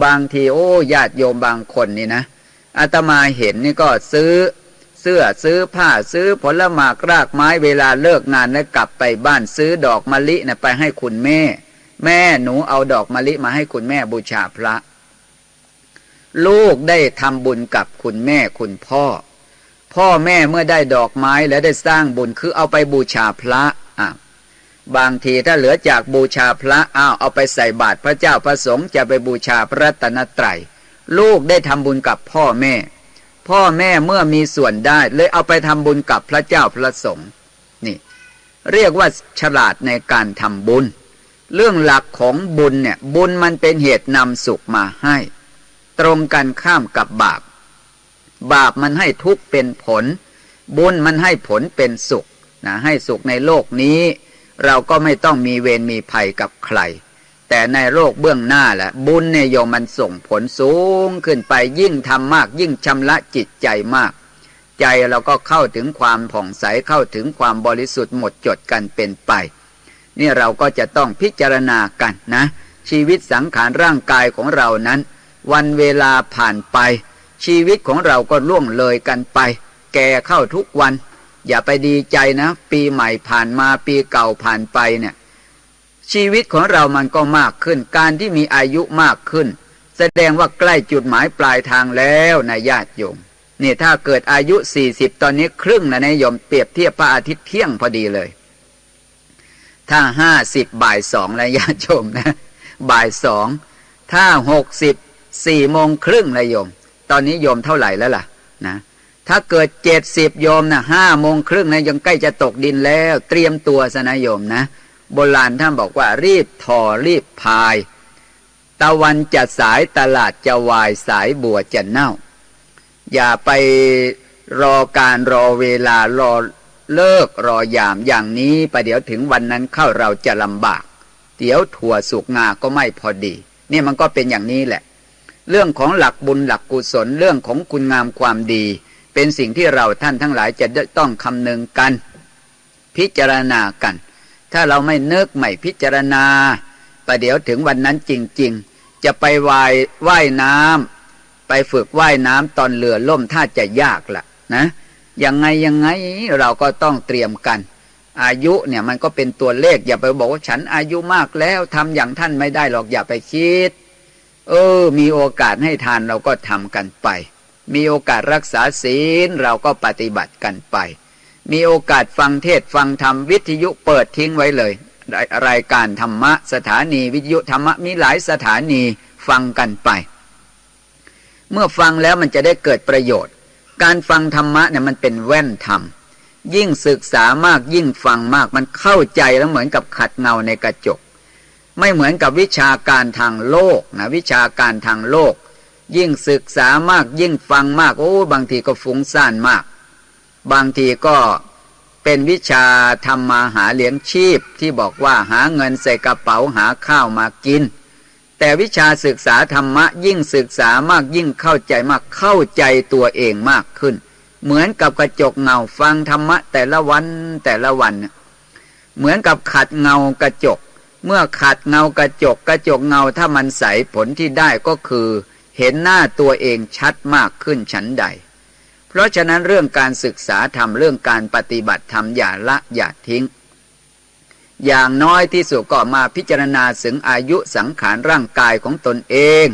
บางทีโอ้ญาติโยมบางคนนี่นะอาตมาเห็นนี่ก็ซื้อเสื้อซื้อผ้าซื้อผลไม้รากไม้เวลาเลิกงานแล้วกลับไปบ้านซื้อดอกมะลินะไปให้คุณแม่หนูเอาดอกมะลิมาให้คุณแม่บูชาพระลูกได้ทำบุญกับคุณแม่คุณพ่อแม่เมื่อได้ดอกไม้แล้วได้สร้างบุญคือเอาไปบูชาพระบางทีถ้าเหลือจากบูชาพระเอาไปใส่บาตรพระเจ้าพระสงฆ์จะไปบูชาพระรัตนตรัยลูกได้ทำบุญกับพ่อแม่เมื่อมีส่วนได้เลยเอาไปทำบุญกับพระเจ้าพระสงฆ์นี่เรียกว่าฉลาดในการทำบุญเรื่องหลักของบุญเนี่ยบุญมันเป็นเหตุนำสุขมาให้ตรงกันข้ามกับบาปมันให้ทุกข์เป็นผลบุญมันให้ผลเป็นสุขนะให้สุขในโลกนี้เราก็ไม่ต้องมีเวรมีภัยกับใครแต่ในโลกเบื้องหน้าแหละบุญเนี่ยโยมมันส่งผลสูงขึ้นไปยิ่งทำมากยิ่งชำระจิตใจมากใจเราก็เข้าถึงความผ่องใสเข้าถึงความบริสุทธิ์หมดจดกันเป็นไปนี่เราก็จะต้องพิจารณากันนะชีวิตสังขารร่างกายของเรานั้นวันเวลาผ่านไปชีวิตของเราก็ล่วงเลยกันไปแก่เข้าทุกวันอย่าไปดีใจนะปีใหม่ผ่านมาปีเก่าผ่านไปเนี่ยชีวิตของเรามันก็มากขึ้นการที่มีอายุมากขึ้นแสดงว่าใกล้จุดหมายปลายทางแล้วนะญาติโยมนี่ถ้าเกิดอายุ40ตอนนี้ครึ่งนะโยมเปรียบเทียบพระอาทิตย์เที่ยงพอดีเลยถ้า50บ่าย2แล้วญาติโยมนะบ่าย2ถ้า60 4 โมงครึ่งแล้วโยมตอนนี้โยมเท่าไหร่แล้วล่ะนะถ้าเกิด70โยมนะ5 โมงครึ่งนะยังใกล้จะตกดินแล้วเตรียมตัวซะนะโยมนะโบราณท่านบอกว่ารีบทอรีบพายตะวันจะสายตลาดจะวายสายบัวจะเน่าอย่าไปรอการรอเวลารอเลิกรอยามอย่างนี้ประเดี๋ยวถึงวันนั้นเข้าเราจะลำบากเดี๋ยวถั่วสุกงาก็ไม่พอดีนี่มันก็เป็นอย่างนี้แหละเรื่องของหลักบุญหลักกุศลเรื่องของคุณงามความดีเป็นสิ่งที่เราท่านทั้งหลายจะต้องคำนึงกันพิจารณากันถ้าเราไม่นึกไม่พิจารณาประเดี๋ยวถึงวันนั้นจริงๆจะไปว่ายน้ำไปฝึกว่ายน้ำตอนเรือล่มถ้าจะยากล่ะนะยังไงเราก็ต้องเตรียมกันอายุเนี่ยมันก็เป็นตัวเลขอย่าไปบอกว่าฉันอายุมากแล้วทำอย่างท่านไม่ได้หรอกอย่าไปคิดมีโอกาสให้ทานเราก็ทำกันไปมีโอกาสรักษาศีลเราก็ปฏิบัติกันไปมีโอกาสฟังเทศฟังธรรมวิทยุเปิดทิ้งไว้เลยรายการธรรมะสถานีวิทยุธรรมะมีหลายสถานีฟังกันไปเมื่อฟังแล้วมันจะได้เกิดประโยชน์การฟังธรรมะเนี่ยมันเป็นแว่นธรรมยิ่งศึกษามากยิ่งฟังมากมันเข้าใจแล้วเหมือนกับขัดเงาในกระจกไม่เหมือนกับวิชาการทางโลกนะวิชาการทางโลกยิ่งศึกษามากยิ่งฟังมากบางทีก็ฟุ้งซ่านมากบางทีก็เป็นวิชาทำมาหาเลี้ยงชีพที่บอกว่าหาเงินใส่กระเป๋าหาข้าวมากินแต่วิชาศึกษาธรรมะยิ่งศึกษามากยิ่งเข้าใจมากเข้าใจตัวเองมากขึ้นเหมือนกับกระจกเงาฟังธรรมะแต่ละวันเหมือนกับขัดเงากระจกเมื่อขัดเงากระจกเงาถ้ามันใสผลที่ได้ก็คือเห็นหน้าตัวเองชัดมากขึ้นฉันใดเพราะฉะนั้นเรื่องการศึกษาธรรมเรื่องการปฏิบัติธรรมอย่าละอย่าทิ้งอย่างน้อยที่สุดก็มาพิจารณาถึงอายุสังขารร่างกายของตนเอง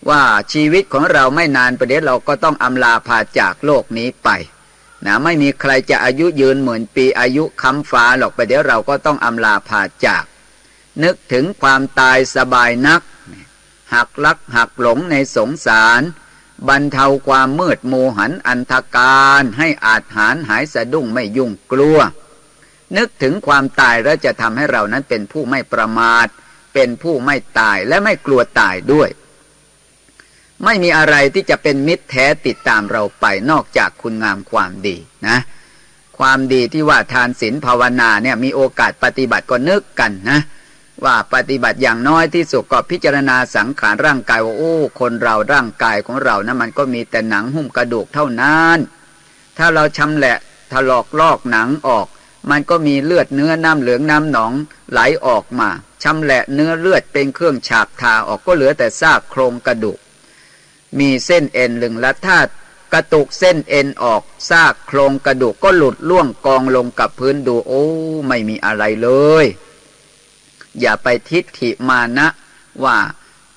ว่าชีวิตของเราไม่นานประเดี๋ยวเราก็ต้องอำลาพาจากโลกนี้ไปนะไม่มีใครจะอายุยืนหมื่นปีอายุค้ำฟ้าหรอกประเดี๋ยวเราก็ต้องอำลาพาจาก นึกถึงความตายสบายนักหักลักหักหลงในสงสารบรรเทาความมืดมัวหันอันธการให้อาจหารหายสะดุ้งไม่ยุ่งกลัวนึกถึงความตายแล้วจะทำให้เรานั้นเป็นผู้ไม่ประมาทเป็นผู้ไม่ตายและไม่กลัวตายด้วยไม่มีอะไรที่จะเป็นมิตรแท้ติดตามเราไปนอกจากคุณงามความดีนะความดีที่ว่าทานศีลภาวนาเนี่ยมีโอกาสปฏิบัติก็นึกกันนะว่าปฏิบัติอย่างน้อยที่สุดก็พิจารณาสังขารร่างกายว่าโอ้คนเราร่างกายของเรานะมันก็มีแต่หนังหุ้มกระดูกเท่านั้นถ้าเราชำแหละถลอกลอกหนังออกมันก็มีเลือดเนื้อน้ำเหลืองน้ำหนองไหลออกมาชำแหละเนื้อเลือดเป็นเครื่องฉาบทาออกก็เหลือแต่ซากโครงกระดูกมีเส้นเอ็นลึงและถ้ากระตุกเส้นเอ็นออกซากโครงกระดูกก็หลุดล่วงกองลงกับพื้นดูโอ้ไม่มีอะไรเลยอย่าไปทิฏฐิมานะว่า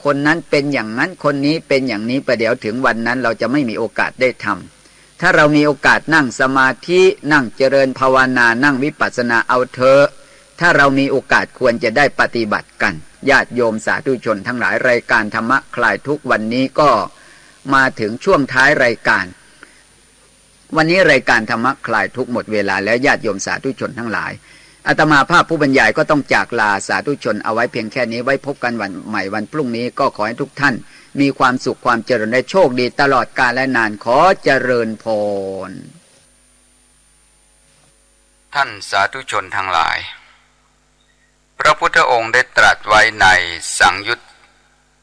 คนนั้นเป็นอย่างนั้นคนนี้เป็นอย่างนี้ประเดี๋ยวถึงวันนั้นเราจะไม่มีโอกาสได้ทำถ้าเรามีโอกาสนั่งสมาธินั่งเจริญภาวนานั่งวิปัสสนาเอาเถอะถ้าเรามีโอกาสควรจะได้ปฏิบัติกันญาติโยมสาธุชนทั้งหลายรายการธรรมะคลายทุกข์วันนี้ก็มาถึงช่วงท้ายรายการวันนี้รายการธรรมะคลายทุกข์หมดเวลาแล้วญาติโยมสาธุชนทั้งหลายอาตมาภาพผู้บรรยายก็ต้องจากลาสาธุชนเอาไว้เพียงแค่นี้ไว้พบกันวันใหม่วันพรุ่งนี้ก็ขอให้ทุกท่านมีความสุขความเจริญและโชคดีตลอดกาลและนานขอเจริญพรท่านสาธุชนทั้งหลายพระพุทธองค์ได้ตรัสไว้ในสังยุต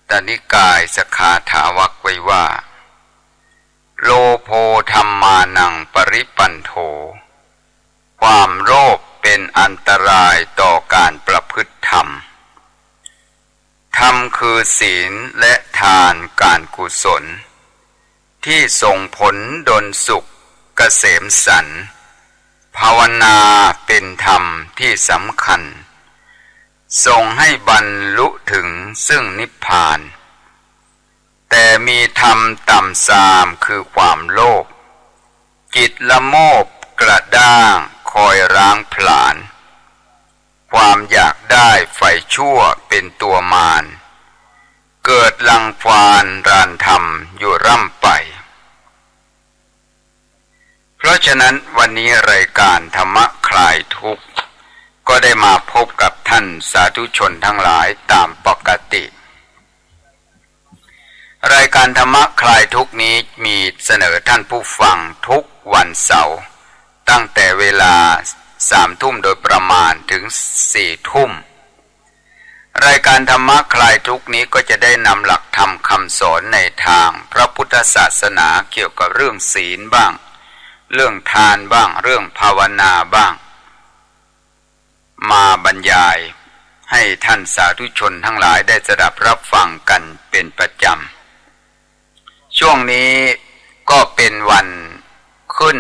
ตนิกายสขาถาวักไว้ว่าโลโภธัมมานังปริปันโธความโลภเป็นอันตรายต่อการประพฤติธรรมธรรมคือศีลและทานการกุศลที่ส่งผลดลสุขเกษมสันต์ภาวนาเป็นธรรมที่สำคัญส่งให้บรรลุถึงซึ่งนิพพานแต่มีธรรมต่ำทรามคือความโลภจิตละโมบกระด้างคอยร้างผลาญความอยากได้ไฟชั่วเป็นตัวมารเกิดลังควานรานธรรมอยู่ร่ำไปเพราะฉะนั้นวันนี้รายการธรรมะคลายทุกข์ก็ได้มาพบกับท่านสาธุชนทั้งหลายตามปกติรายการธรรมะคลายทุกข์นี้มีเสนอท่านผู้ฟังทุกวันเสาร์ตั้งแต่เวลา3 ทุ่มโดยประมาณถึง4 ทุ่มรายการธรรมะคลายทุกข์นี้ก็จะได้นำหลักธรรมคำสอนในทางพระพุทธศาสนาเกี่ยวกับเรื่องศีลบ้างเรื่องทานบ้างเรื่องภาวนาบ้างมาบรรยายให้ท่านสาธุชนทั้งหลายได้สดับรับฟังกันเป็นประจำช่วงนี้ก็เป็นวันขึ้น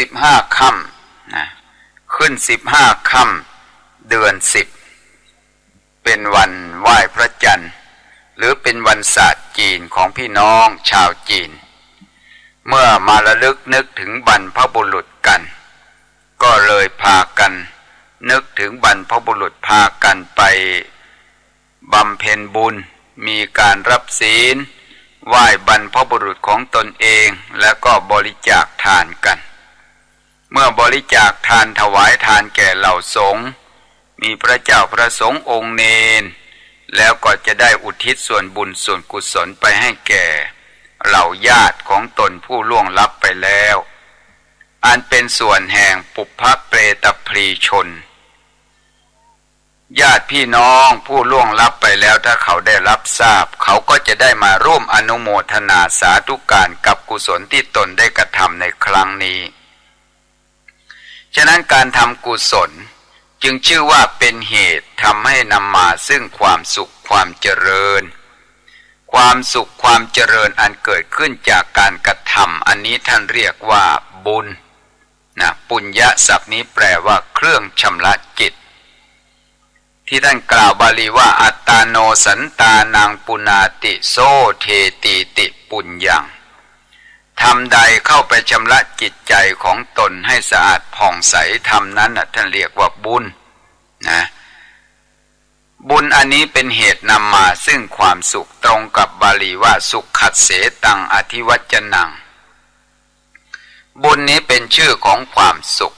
15 ค่ำนะขึ้น15 ค่ำเดือน10เป็นวันไหว้พระจันทร์หรือเป็นวันศาสตร์จีนของพี่น้องชาวจีนเมื่อมาระลึกนึกถึงบรรพบุรุษกันก็เลยพากันนึกถึงบรรพบุรุษพากันไปบำเพ็ญบุญมีการรับศีลไหว้บรรพบุรุษของตนเองแล้วก็บริจาคทานกันเมื่อบริจาคทานถวายทานแก่เหล่าสงฆ์มีพระเจ้าพระสงฆ์องค์เนรแล้วก็จะได้อุทิศส่วนบุญส่วนกุศลไปให้แก่เหล่าญาติของตนผู้ล่วงลับไปแล้วอันเป็นส่วนแห่งปุพพเปรตพรีชนญาติพี่น้องผู้ล่วงลับไปแล้วถ้าเขาได้รับทราบเขาก็จะได้มาร่วมอนุโมทนาสาธุการกับกุศลที่ตนได้กระทำในครั้งนี้ฉะนั้นการทำกุศลจึงชื่อว่าเป็นเหตุทำให้นำมาซึ่งความสุขความเจริญความสุขความเจริญอันเกิดขึ้นจากการกระทำอันนี้ท่านเรียกว่าบุญนะปุญญศัพท์นี้แปลว่าเครื่องชำระจิตที่ท่านกล่าวบาลีว่าอัตตาโนสันตานังปุนาติโสเทติติปุญญังทำใดเข้าไปชำระจิตใจของตนให้สะอาดผ่องใสทำนั้นท่านเรียกว่าบุญ นะบุญอันนี้เป็นเหตุนำมาซึ่งความสุขตรงกับบาลีว่าสุขขัดเสตังอธิวัจนังบุญนี้เป็นชื่อของความสุข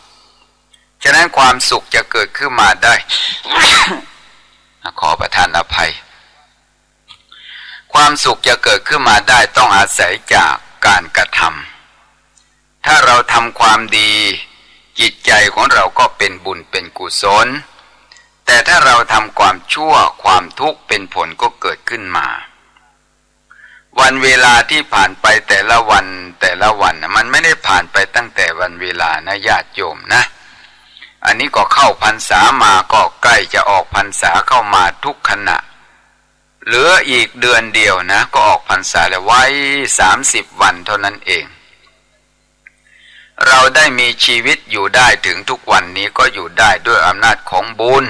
ฉะนั้นความสุขจะเกิดขึ้นมาได้ ขอประทานอภัยความสุขจะเกิดขึ้นมาได้ต้องอาศัยจากการกระทำถ้าเราทำความดีจิตใจของเราก็เป็นบุญเป็นกุศลแต่ถ้าเราทำความชั่วความทุกข์เป็นผลก็เกิดขึ้นมาวันเวลาที่ผ่านไปแต่ละวันมันไม่ได้ผ่านไปตั้งแต่วันเวลานะญาติโยมนะอันนี้ก็เข้าพรรษามาก็ใกล้จะออกพรรษาเข้ามาทุกขณะเหลืออีกเดือนเดียวนะก็ออกพรรษาแล้วไว้30 วันเท่านั้นเองเราได้มีชีวิตอยู่ได้ถึงทุกวันนี้ก็อยู่ได้ด้วยอำนาจของบุญ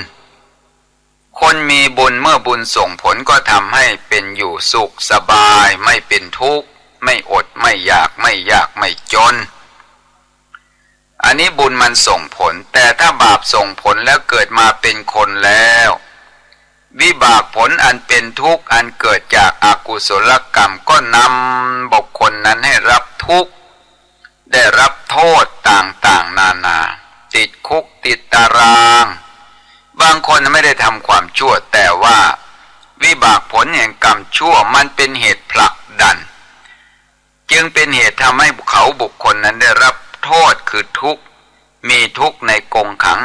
คนมีบุญเมื่อบุญส่งผลก็ทำให้เป็นอยู่สุขสบายไม่เป็นทุกข์ไม่อดไม่อยากไม่จนอันนี้บุญมันส่งผลแต่ถ้าบาปส่งผลแล้วเกิดมาเป็นคนแล้ววิบากผลอันเป็นทุกข์อันเกิดจากอกุศลกรรมก็นำบุคคลนั้นให้รับทุกข์ได้รับโทษต่างๆนานาติดคุกติดตารางบางคนไม่ได้ทำความชั่วแต่ว่าวิบากผลแห่งกรรมชั่วมันเป็นเหตุผลักดันจึงเป็นเหตุทำให้เขาบุคคลนั้นได้รับโทษคือทุกข์มีทุกข์ในกรงขัง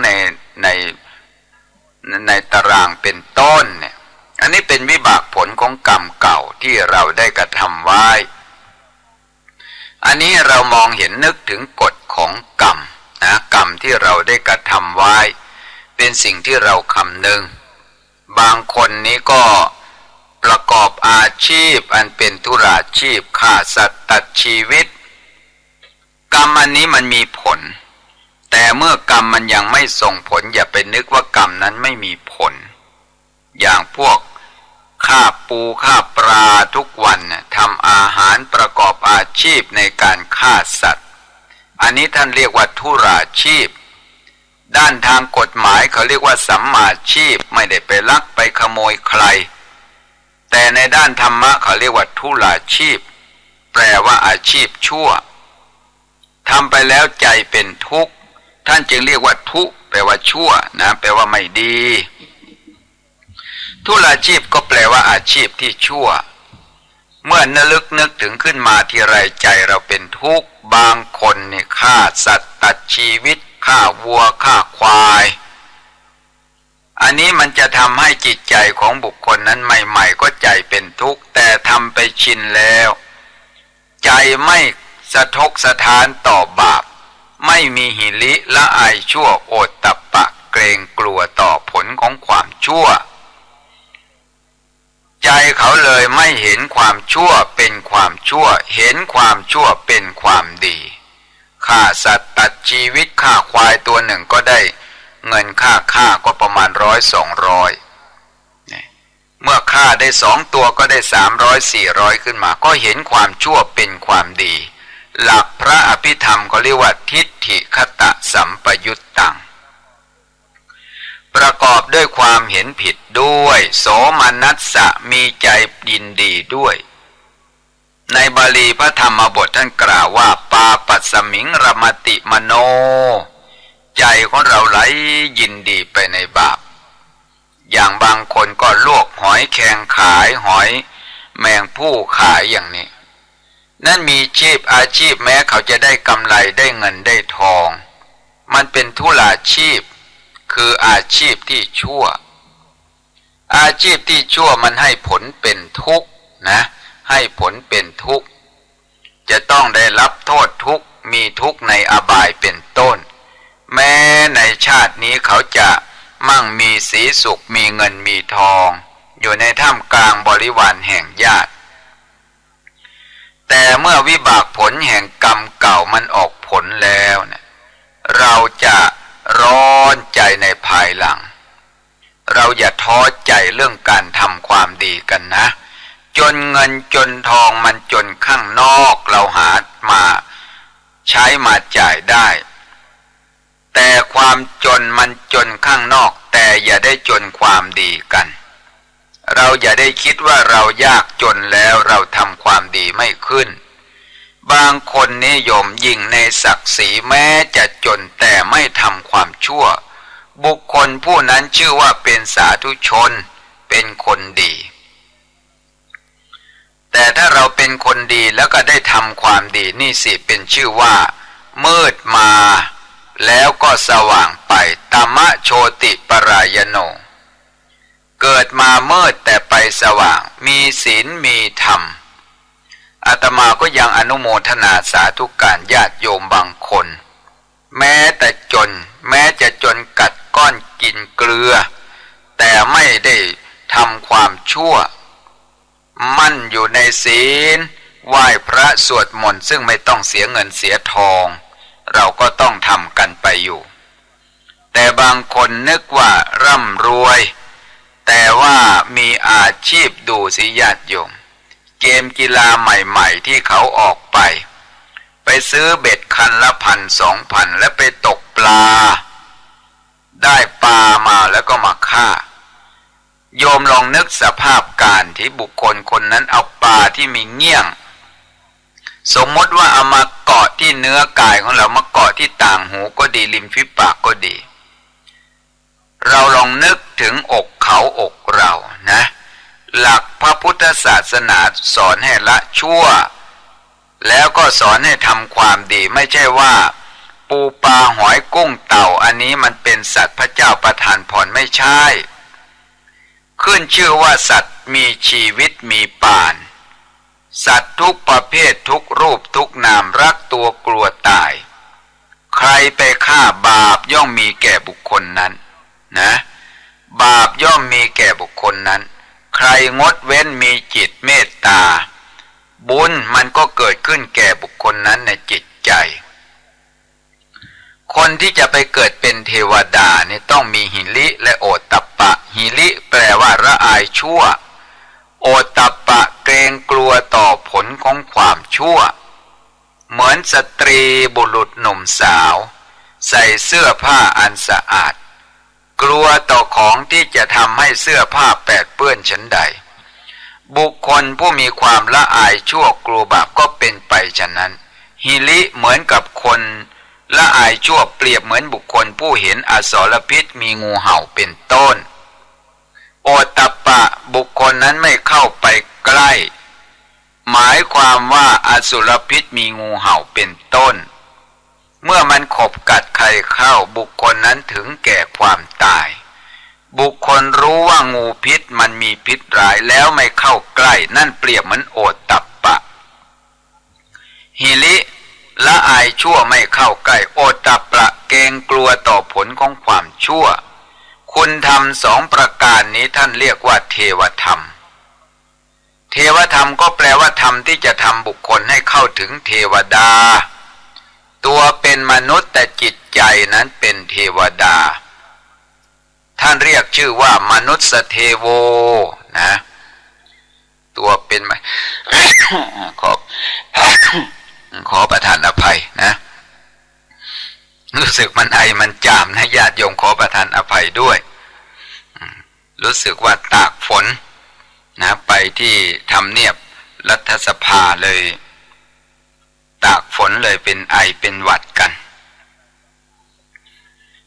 ในตารางเป็นต้นเนี่ยอันนี้เป็นวิบากผลของกรรมเก่าที่เราได้กระทำไว้อันนี้เรามองเห็นนึกถึงกฎของกรรมนะกรรมที่เราได้กระทำไว้เป็นสิ่งที่เราคำนึงบางคนนี้ก็ประกอบอาชีพอันเป็นธุราชีพฆ่าสัตว์ตัดชีวิตกรรมอันนี้มันมีผลแต่เมื่อกรรมมันยังไม่ส่งผลอย่าไปนึกว่ากรรมนั้นไม่มีผลอย่างพวกฆ่าปูฆ่าปลาทุกวันทำอาหารประกอบอาชีพในการฆ่าสัตว์อันนี้ท่านเรียกว่าธุราชีพด้านทางกฎหมายเขาเรียกว่าสัมมาชีพไม่ได้ไปลักไปขโมยใครแต่ในด้านธรรมะเขาเรียกว่าทุราชีพแปลว่าอาชีพชั่วทำไปแล้วใจเป็นทุกข์ท่านจึงเรียกว่าทุแปลว่าชั่วนะแปลว่าไม่ดีทุราชีพก็แปลว่าอาชีพที่ชั่วเมื่อนึกถึงขึ้นมาทีไรใจเราเป็นทุกข์บางคนเนี่ยฆ่าสัตว์ตัดชีวิตฆ่าวัวฆ่าควายอันนี้มันจะทำให้จิตใจของบุคคลนั้นใหม่ๆก็ใจเป็นทุกข์แต่ทำไปชินแล้วใจไม่สะทกสะท้านต่อบาปไม่มีหิริละอายชั่วโอตตัปปะเกรงกลัวต่อผลของความชั่วใจเขาเลยไม่เห็นความชั่วเป็นความชั่วเห็นความชั่วเป็นความดีฆ่าสัตว์ตัดชีวิตฆ่าควายตัวหนึ่งก็ได้เงินค่าก็ประมาณ100-200เมื่อฆ่าได้2 ตัวก็ได้300-400ขึ้นมาก็เห็นความชั่วเป็นความดีหลักพระอภิธรรมเขาเรียกว่าทิฏฐิคตสัมปยุตตังประกอบด้วยความเห็นผิดด้วยโสมนัสสะมีใจยินดีด้วยในบาลีพระธรรมบทท่านกล่าวว่าปาปัสสมิงรมติมโนใจของเราไหลยินดีไปในบาปอย่างบางคนก็ลวกหอยแครงขายหอยแมงผู้ขายอย่างนี้นั่นมีอาชีพแม้เขาจะได้กำไรได้เงินได้ทองมันเป็นทุราชีพคืออาชีพที่ชั่วอาชีพที่ชั่วมันให้ผลเป็นทุกข์นะให้ผลเป็นทุกข์จะต้องได้รับโทษทุกข์มีทุกข์ในอบายเป็นต้นแม้ในชาตินี้เขาจะมั่งมีสีสุขมีเงินมีทองอยู่ในท่ามกลางบริวารแห่งญาติแต่เมื่อวิบากผลแห่งกรรมเก่ามันออกผลแล้วเนี่ยเราจะร้อนใจในภายหลังเราอย่าท้อใจเรื่องการทำความดีกันนะจนเงินจนทองมันจนข้างนอกเราหามาใช้มาจ่ายได้ แต่ความจนมันจนข้างนอกแต่อย่าได้จนความดีกันเราอย่าได้คิดว่าเรายากจนแล้วเราทำความดีไม่ขึ้นบางคนนิยมยิ่งในศักดิ์ศรีแม้จะจนแต่ไม่ทำความชั่วบุคคลผู้นั้นชื่อว่าเป็นสาธุชนเป็นคนดีแต่ถ้าเราเป็นคนดีแล้วก็ได้ทำความดีนี่สิเป็นชื่อว่ามืดมาแล้วก็สว่างไปตมะโชติปรายโนเกิดมามืดแต่ไปสว่างมีศีลมีธรรมอาตมาก็ยังอนุโมทนาสาธุการญาติโยมบางคนแม้แต่จนแม้จะจนกัดก้อนกินเกลือแต่ไม่ได้ทำความชั่วมั่นอยู่ในศีลไหว้พระสวดมนต์ซึ่งไม่ต้องเสียเงินเสียทองเราก็ต้องทำกันไปอยู่แต่บางคนนึกว่าร่ำรวยแต่ว่ามีอาชีพดูสิญาติโยมเกมกีฬาใหม่ๆที่เขาออกไปซื้อเบ็ดคันละ1,000-2,000แล้วไปตกปลาได้ปลามาแล้วก็มาฆ่าโยมลองนึกสภาพการที่บุคคลคนนั้นเอาปลาที่มีเงี้ยงสมมติว่าเอามาเกาะที่เนื้อกายของเรามาเกาะที่ต่างหูก็ดีริมฝีปากก็ดีเราลองนึกถึงอกเขาอกเรานะหลักพระพุทธศาสนาสอนให้ละชั่วแล้วก็สอนให้ทำความดีไม่ใช่ว่าปูปลาหอยกุ้งเต่าอันนี้มันเป็นสัตว์พระเจ้าประทานพรไม่ใช่ขึ้นชื่อว่าสัตว์มีชีวิตมีปานสัตว์ทุกประเภททุกรูปทุกนามรักตัวกลัวตายใครไปฆ่าบาปย่อมมีแก่บุคคลนั้นนะบาปย่อมมีแก่บุคคลนั้นใครงดเว้นมีจิตเมตตาบุญมันก็เกิดขึ้นแก่บุคคลนั้นในจิตใจคนที่จะไปเกิดเป็นเทวดาเนี่ยต้องมีหิริและโอตตัปปะหิริแปลว่าละอายชั่วโอตตัปปะเกรงกลัวต่อผลของความชั่วเหมือนสตรีบุรุษหนุ่มสาวใส่เสื้อผ้าอันสะอาดกลัวต่อของที่จะทำให้เสื้อผ้าแปดเปื้อนฉันใดบุคคลผู้มีความละอายชั่วกลัวบาปก็เป็นไปฉะนั้นหิริเหมือนกับคนละอายชั่วเปรียบเหมือนบุคคลผู้เห็นอสรพิษมีงูเห่าเป็นต้นโอตตัปปะบุคคลนั้นไม่เข้าไปใกล้หมายความว่าอสุรพิษมีงูเห่าเป็นต้นเมื่อมันขบกัดใครเข้าบุคคลนั้นถึงแก่ความตายบุคคลรู้ว่างูพิษมันมีพิษร้ายแล้วไม่เข้าใกล้นั่นเปรียบเหมือนโอตตัปปะหิริละอายชั่วไม่เข้าใกล้โอตตัปปะเกรงกลัวต่อผลของความชั่วคุณธรรม2ประการนี้ท่านเรียกว่าเทวธรรมเทวธรรมก็แปลว่าธรรมที่จะทำบุคคลให้เข้าถึงเทวดาตัวเป็นมนุษย์แต่จิตใจนั้นเป็นเทวดาท่านเรียกชื่อว่ามนุษย์เทโวนะตัวเป็น ขอประทานอภัยนะรู้สึกมันไอมันจามนะญาติโยมขอประทานอภัยด้วยรู้สึกว่าตากฝนนะไปที่ทำเนียบรัฐสภาเลยตากฝนเลยเป็นไอเป็นหวัดกัน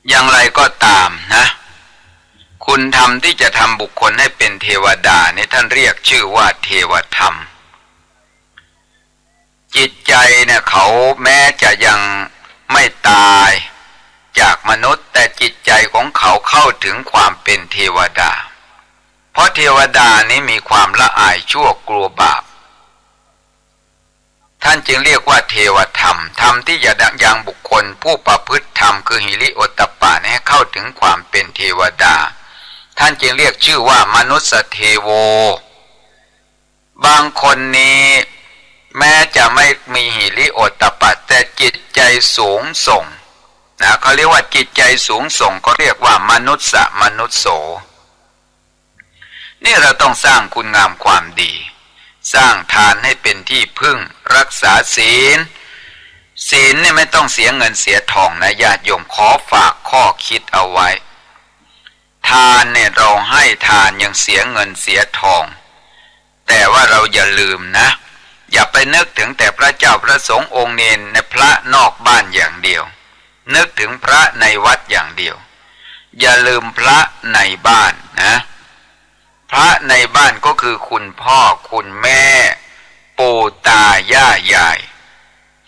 อย่างไรก็ตามนะคุณธรรมที่จะทำบุคคลให้เป็นเทวดาเนี่ยท่านเรียกชื่อว่าเทวธรรมจิตใจเนี่ยเขาแม้จะยังไม่ตายจากมนุษย์แต่จิตใจของเขาเข้าถึงความเป็นเทวดาเพราะเทวดานี้มีความละอายชั่วกลัวบาปท่านจึงเรียกว่าเทวธรรมธรรมที่จะยังบุคคลผู้ประพฤติธรรมคือหิริโอตตัปปะให้เข้าถึงความเป็นเทวดาท่านจึงเรียกชื่อว่ามนุษย์เทโวบางคนนี้แม้จะไม่มีหิริโอตตัปปะแต่จิตใจสูงส่งนะเขาเรียกว่าจิตใจสูงส่งเขาเรียกว่ามนุษย์โสนี่เราต้องสร้างคุณงามความดีสร้างทานให้เป็นที่พึ่งรักษาศีล ศีลเนี่ยไม่ต้องเสียเงินเสียทองนะญาติโยมขอฝากข้อคิดเอาไว้ทานเนี่ยเราให้ทานยังเสียเงินเสียทองแต่ว่าเราอย่าลืมนะอย่าไปนึกถึงแต่พระเจ้าพระสงฆ์องค์เนรในพระนอกบ้านอย่างเดียวนึกถึงพระในวัดอย่างเดียวอย่าลืมพระในบ้านนะพระในบ้านก็คือคุณพ่อคุณแม่ปู่ตาย่ายาย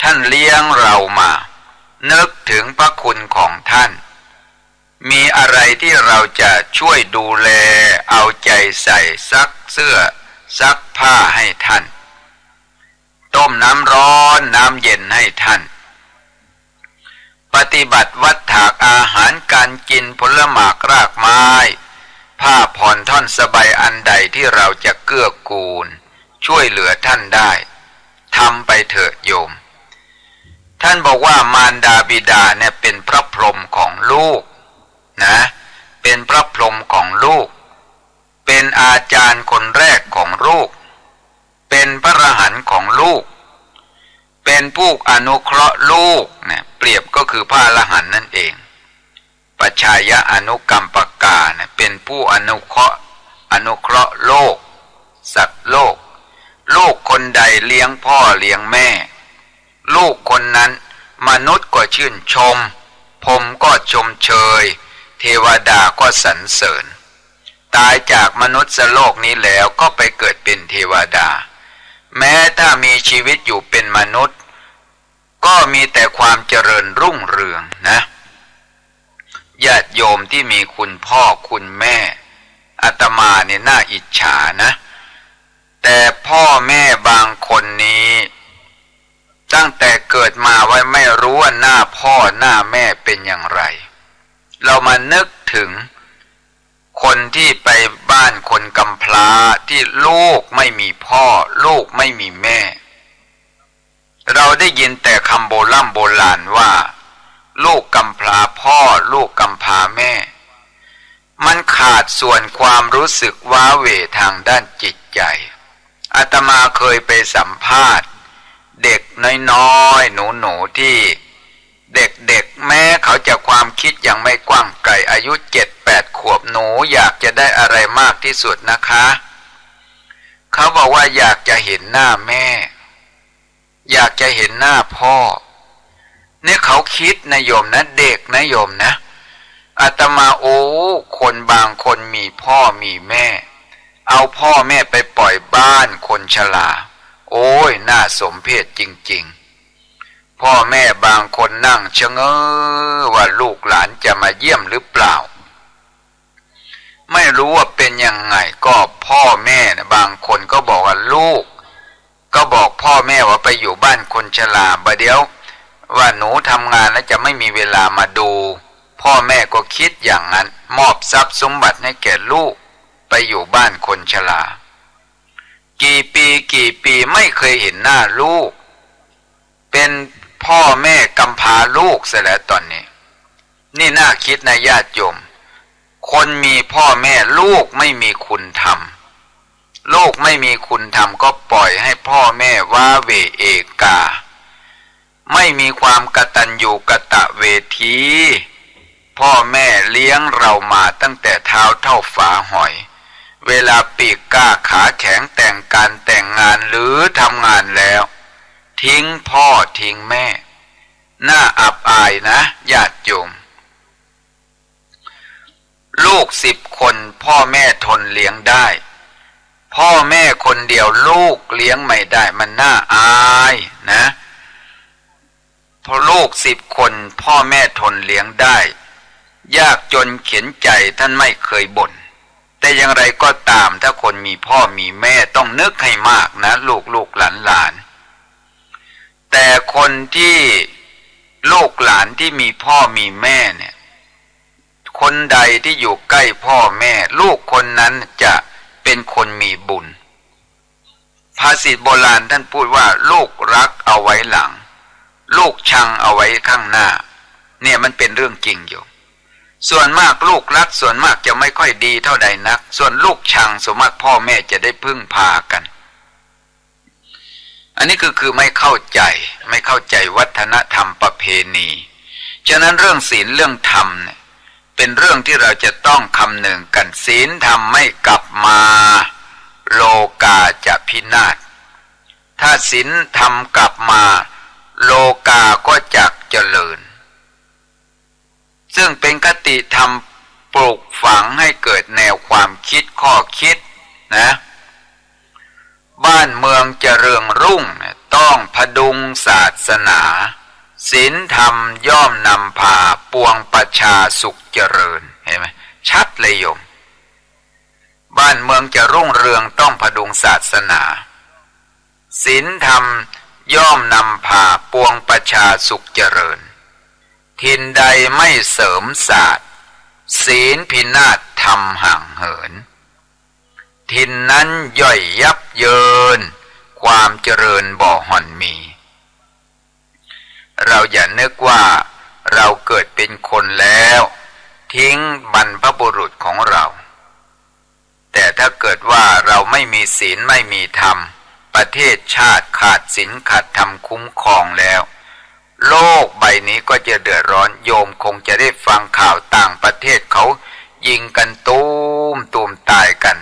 ท่านเลี้ยงเรามานึกถึงพระคุณของท่านมีอะไรที่เราจะช่วยดูแลเอาใจใส่ซักเสื้อซักผ้าให้ท่านต้มน้ำร้อนน้ำเย็นให้ท่านปฏิบัติวัฏถากอาหารการกินผลหมากรากไม้ผ้าผ่อนท่อนสบายอันใดที่เราจะเกื้อกูลช่วยเหลือท่านได้ทำไปเถิดโยมท่านบอกว่ามารดาบิดาเนี่ยเป็นพระพรหมของลูกนะเป็นพระพรหมของลูกเป็นอาจารย์คนแรกของลูกเป็นพระอรหันต์ของลูกเป็นผู้อนุเคราะห์ลูกเนี่ยเปรียบก็คือพระอรหันต์นั่นเองปัจฉายะอนุกรรมปกาเนี่ยเป็นผู้อนุเคราะห์โลกสัตว์โลกลูกคนใดเลี้ยงพ่อเลี้ยงแม่ลูกคนนั้นมนุษย์ก็ชื่นชมพรหมก็ชมเชยเทวดาก็สรรเสริญตายจากมนุษย์โลกนี้แล้วก็ไปเกิดเป็นเทวดาแม้ถ้ามีชีวิตอยู่เป็นมนุษย์ก็มีแต่ความเจริญรุ่งเรืองนะญาติโยมที่มีคุณพ่อคุณแม่อาตมาเนี่ยน่าอิจฉานะแต่พ่อแม่บางคนนี้ตั้งแต่เกิดมาไว้ไม่รู้ว่าหน้าพ่อหน้าแม่เป็นอย่างไรเรามานึกถึงคนที่ไปบ้านคนกำพร้าที่ลูกไม่มีพ่อลูกไม่มีแม่เราได้ยินแต่คำโบราณว่าลูกกำพร้าพ่อลูกกำพร้าแม่มันขาดส่วนความรู้สึกว้าเหวทางด้านจิตใจอาตมาเคยไปสัมภาษณ์เด็กน้อยๆหนูๆที่เด็กๆแม้เขาจะความคิดยังไม่กว้างไกลอายุ 7-8 ขวบหนูอยากจะได้อะไรมากที่สุดนะคะเขาบอกว่าอยากจะเห็นหน้าแม่อยากจะเห็นหน้าพ่อเนี่ยเขาคิดนะโยมนะเด็กนะโยมนะอาตมาโอ้คนบางคนมีพ่อมีแม่เอาพ่อแม่ไปปล่อยบ้านคนชราโอ้ยน่าสมเพชจริงๆพ่อแม่บางคนนั่งชะเง้อว่าลูกหลานจะมาเยี่ยมหรือเปล่าไม่รู้ว่าเป็นยังไงก็พ่อแม่นะบางคนก็บอกว่าลูกก็บอกพ่อแม่ว่าไปอยู่บ้านคนชราบ่เดี๋ยวว่าหนูทำงานแล้วจะไม่มีเวลามาดูพ่อแม่ก็คิดอย่างนั้นมอบทรัพย์สมบัติให้แก่ลูกไปอยู่บ้านคนชรากี่ปีไม่เคยเห็นหน้าลูกเป็นพ่อแม่กำพร้าลูกเสียแล้วตอนนี้นี่น่าคิดนะญาติโยมคนมีพ่อแม่ลูกไม่มีคุณธรรมลูกไม่มีคุณธรรมก็ปล่อยให้พ่อแม่ว้าเหวเอกาไม่มีความกตัญญูกตเวทีพ่อแม่เลี้ยงเรามาตั้งแต่เท้าเท่าฝาหอยเวลาปีกก้าขาแข็งแต่งการแต่งงานหรือทำงานแล้วทิ้งพ่อทิ้งแม่น่าอับอายนะญาติโยมลูก10 คนพ่อแม่ทนเลี้ยงได้พ่อแม่คนเดียวลูกเลี้ยงไม่ได้มันน่าอายนะพอลูก10 คนพ่อแม่ทนเลี้ยงได้ยากจนเข็นใจท่านไม่เคยบ่นแต่อย่างไรก็ตามถ้าคนมีพ่อมีแม่ต้องนึกให้มากนะลูกหลานแต่คนที่ลูกหลานที่มีพ่อมีแม่เนี่ยคนใดที่อยู่ใกล้พ่อแม่ลูกคนนั้นจะเป็นคนมีบุญภาษิตโบราณท่านพูดว่าลูกรักเอาไว้หลังลูกชังเอาไว้ข้างหน้าเนี่ยมันเป็นเรื่องจริงอยู่ส่วนมากลูกรักส่วนมากจะไม่ค่อยดีเท่าใดนักส่วนลูกชังส่วนมากพ่อแม่จะได้พึ่งพากัน อันนี้คือไม่เข้าใจวัฒนธรรมประเพณีฉะนั้นเรื่องศีลเรื่องธรรมเนี่ยเป็นเรื่องที่เราจะต้องคำนึงกันศีลธรรมไม่กลับมาโลกาจะพินาศถ้าศีลธรรมกลับมาโลกาก็จักเจริญซึ่งเป็นคติธรรมปลูกฝังให้เกิดแนวความคิดข้อคิดนะบ้านเมืองเจริญรุ่งต้องพดุงศาสนาศีลธรรมย่อมนำพาปวงประชาสุขเจริญเห็นไหมชัดเลยโยมบ้านเมืองจะรุ่งเรืองต้องพดุงศาสนาศีลธรรมย่อมนำพาปวงประชาสุขเจริญทินใดไม่เสริมศาสตร์ศีลพินาศธรรมห่างเหินทินนั้นย่อยยับเยินความเจริญบ่ห่อนมีเราอย่านึกว่าเราเกิดเป็นคนแล้วทิ้งบรรพบุรุษของเราแต่ถ้าเกิดว่าเราไม่มีศีลไม่มีธรรมประเทศชาติขาดศีลขาดธรรมคุ้มครองแล้วโลกใบนี้ก็จะเดือดร้อนโยมคงจะได้ฟังข่าวต่างประเทศเขายิงกันตูมตายกัน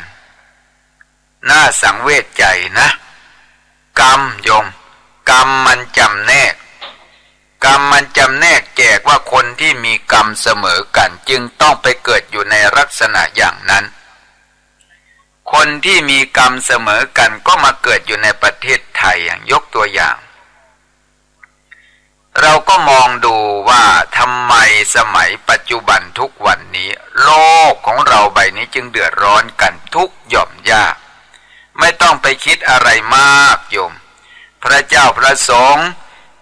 น่าสังเวชใจนะกรรมโยมกรรมมันจำแนกแจกว่าคนที่มีกรรมเสมอกันจึงต้องไปเกิดอยู่ในลักษณะอย่างนั้นคนที่มีกรรมเสมอกันก็มาเกิดอยู่ในประเทศไทยอย่างยกตัวอย่างเราก็มองดูว่าทำไมสมัยปัจจุบันทุกวันนี้โลกของเราใบนี้จึงเดือดร้อนกันทุกหย่อมย่าไม่ต้องไปคิดอะไรมากโยมพระเจ้าพระสงฆ์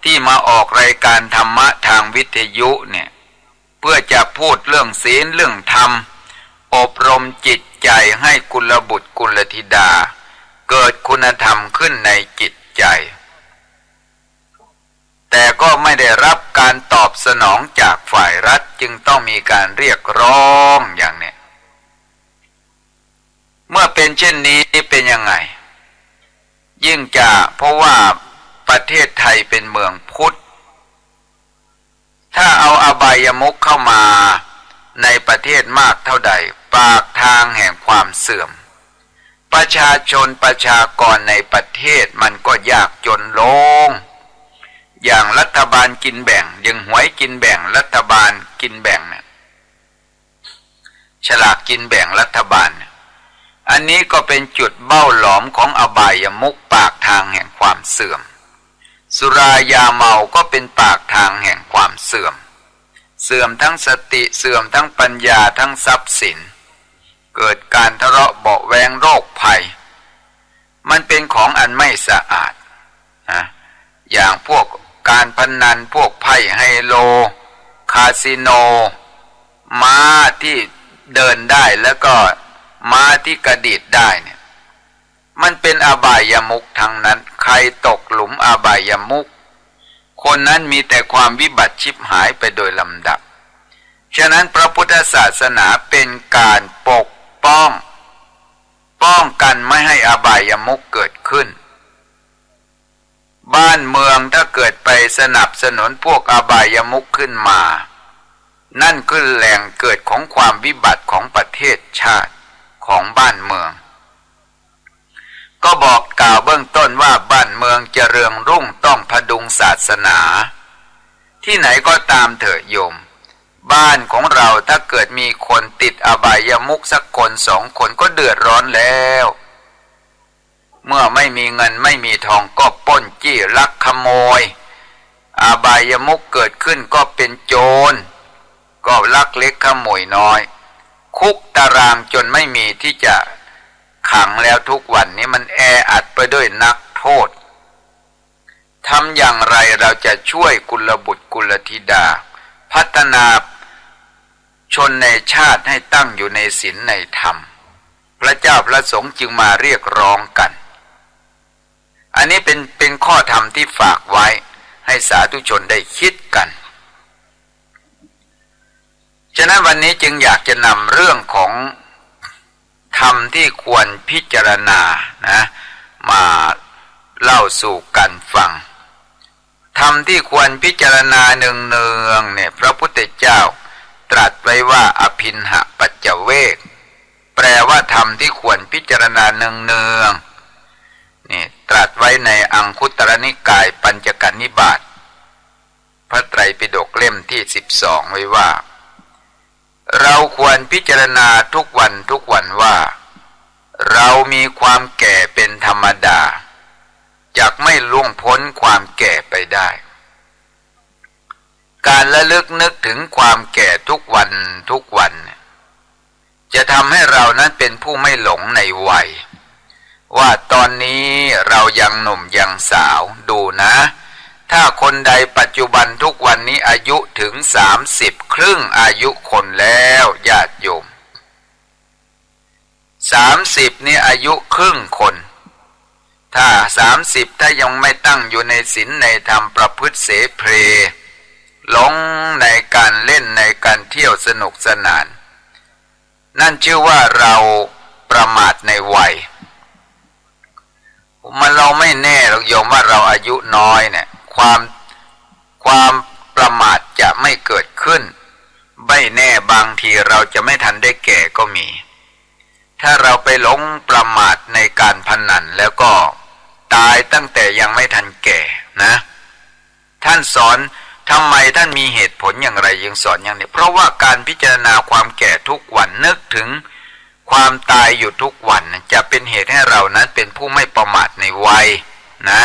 ที่มาออกรายการธรรมะทางวิทยุเนี่ยเพื่อจะพูดเรื่องศีลเรื่องธรรมอบรมจิตใจให้กุลบุตรกุลธิดาเกิดคุณธรรมขึ้นในจิตใจแต่ก็ไม่ได้รับการตอบสนองจากฝ่ายรัฐจึงต้องมีการเรียกร้องอย่างนี้เมื่อเป็นเช่นนี้เป็นยังไงยิ่งจะเพราะว่าประเทศไทยเป็นเมืองพุทธถ้าเอาอบายมุขเข้ามาในประเทศมากเท่าใดปากทางแห่งความเสื่อมประชาชนประชากรในประเทศมันก็ยากจนลงอย่างรัฐบาลกินแบ่งอย่างหวยกินแบ่งรัฐบาลกินแบ่งเนี่ยฉลากกินแบ่งรัฐบาลอันนี้ก็เป็นจุดเบ้าหลอมของอบายมุขปากทางแห่งความเสื่อมสุรายาเมาก็เป็นปากทางแห่งความเสื่อมทั้งสติเสื่อมทั้งปัญญาทั้งทรัพย์สินเกิดการทะเลาะเบาะแวงโรคภัยมันเป็นของอันไม่สะอาดนะอย่างพวกการพนันพวกไพ่ไฮโลคาสิโนม้าที่เดินได้แล้วก็ม้าที่กระดิดได้เนี่ยมันเป็นอบายมุขทั้งนั้นใครตกหลุมอบายมุขคนนั้นมีแต่ความวิบัติชิบหายไปโดยลำดับฉะนั้นพระพุทธศาสนาเป็นการปกป้องกันไม่ให้อบายมุขเกิดขึ้นบ้านเมืองถ้าเกิดไปสนับสนุนพวกอบายมุขขึ้นมานั่นคือแหล่งเกิดของความวิบัติของประเทศชาติของบ้านเมืองก็บอกกล่าวเบื้องต้นว่าบ้านเมืองเจริญรุ่งต้องพดุงศาสนาที่ไหนก็ตามเถอะโยมบ้านของเราถ้าเกิดมีคนติดอบายมุขสักคนสองคนก็เดือดร้อนแล้วเมื่อไม่มีเงินไม่มีทองก็ปล้นจี้ลักขโมยอบายมุขเกิดขึ้นก็เป็นโจรก็ลักเล็กขโมยน้อยคุกตารางจนไม่มีที่จะขังแล้วทุกวันนี้มันแออัดไปด้วยนักโทษทำอย่างไรเราจะช่วยกุลบุตรกุลธิดาพัฒนาชนในชาติให้ตั้งอยู่ในศีลในธรรมพระเจ้าพระสงฆ์จึงมาเรียกร้องกันอันนี้เป็นข้อธรรมที่ฝากไว้ให้สาธุชนได้คิดกันฉะนั้นวันนี้จึงอยากจะนำเรื่องของธรรมที่ควรพิจารณานะมา เล่าสู่กันฟังธรรมที่ควรพิจารณาเนืองๆเนี่ยพระพุทธเจ้าตรัสไว้ว่าอภินหปัจจเวกแปลว่าธรรมที่ควรพิจารณาเนืองๆนี่ตรัสไว้ในอังคุตรนิกายปัญจกนิบาตพระไตรปิฎกเล่มที่12ไว้ว่าเราควรพิจารณาทุกวันว่าเรามีความแก่เป็นธรรมดาจักไม่ล่วงพ้นความแก่ไปได้การระลึกนึกถึงความแก่ทุกวันจะทำให้เรานั้นเป็นผู้ไม่หลงในวัยว่าตอนนี้เรายังหนุ่มยังสาวดูนะถ้าคนใดปัจจุบันทุกวันนี้อายุถึง30ครึ่งอายุคนแล้วญาติโยม30นี่อายุครึ่งคนถ้า30ถ้ายังไม่ตั้งอยู่ในศีลในธรรมประพฤติเสเพลหลงในการเล่นในการเที่ยวสนุกสนานนั่นชื่อว่าเราประมาทในวัยเราไม่แน่หรอกโยมว่าเราอายุน้อยเนี่ยความประมาทจะไม่เกิดขึ้นไม่แน่บางทีเราจะไม่ทันได้แก่ก็มีถ้าเราไปหลงประมาทในการพนันแล้วก็ตายตั้งแต่ยังไม่ทันแก่นะท่านสอนทำไมท่านมีเหตุผลอย่างไรยังสอนอย่างนี้เพราะว่าการพิจารณาความแก่ทุกวันนึกถึงความตายอยู่ทุกวันจะเป็นเหตุให้เรานั้นเป็นผู้ไม่ประมาทในวัยนะ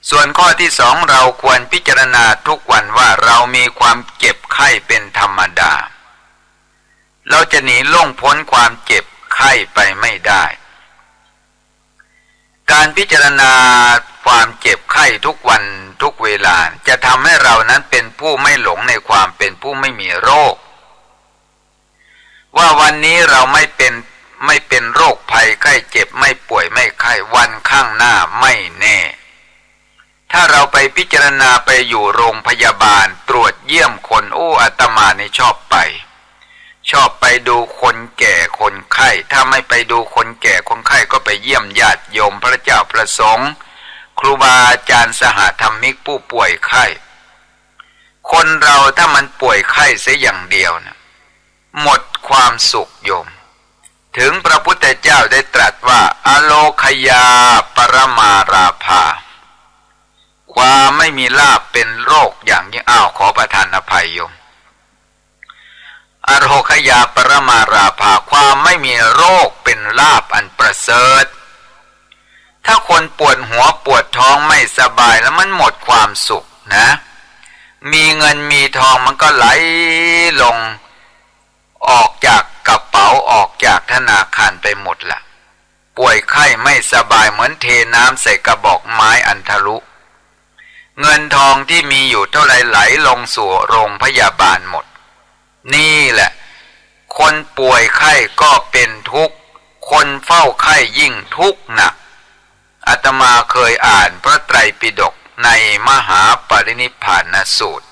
ส่วนข้อที่2เราควรพิจารณาทุกวันว่าเรามีความเจ็บไข้เป็นธรรมดาเราจะหนีล่วงพ้นความเจ็บไข้ไปไม่ได้การพิจารณาความเจ็บไข้ทุกวันทุกเวลาจะทำให้เรานั้นเป็นผู้ไม่หลงในความเป็นผู้ไม่มีโรคว่าวันนี้เราไม่เป็นโรคภัยไข้เจ็บไม่ป่วยไม่ไข้วันข้างหน้าไม่แน่ถ้าเราไปพิจารณาไปอยู่โรงพยาบาลตรวจเยี่ยมคนอาตมานี่ชอบไปดูคนแก่คนไข้ถ้าไม่ไปดูคนแก่คนไข้ก็ไปเยี่ยมญาติโยมพระเจ้าประสงค์ครูบาอาจารย์สหธรรมิกผู้ป่วยไข้คนเราถ้ามันป่วยไข้เสียอย่างเดียวนะหมดความสุขโยมถึงพระพุทธเจ้าได้ตรัสว่าอโลคยาปรมาราภาความไม่มีลาภเป็นโรคอย่างยิ่งขอประทานอภัยโยมอโรคยาปรมาราภาความไม่มีโรคเป็นลาภอันประเสริฐถ้าคนปวดหัวปวดท้องไม่สบายแล้วมันหมดความสุขนะมีเงินมีทองมันก็ไหลลงออกจากกระเป๋าออกจากธนาคารไปหมดละป่วยไข้ไม่สบายเหมือนเทน้ำใส่กระบอกไม้อันทะลุเงินทองที่มีอยู่เท่าไรไหลลงสู่โรงพยาบาลหมดนี่แหละคนป่วยไข้ก็เป็นทุกข์คนเฝ้าไข้ยิ่งทุกข์หนักอาตมาเคยอ่านพระไตรปิฎกในมหาปรินิพพานสูตร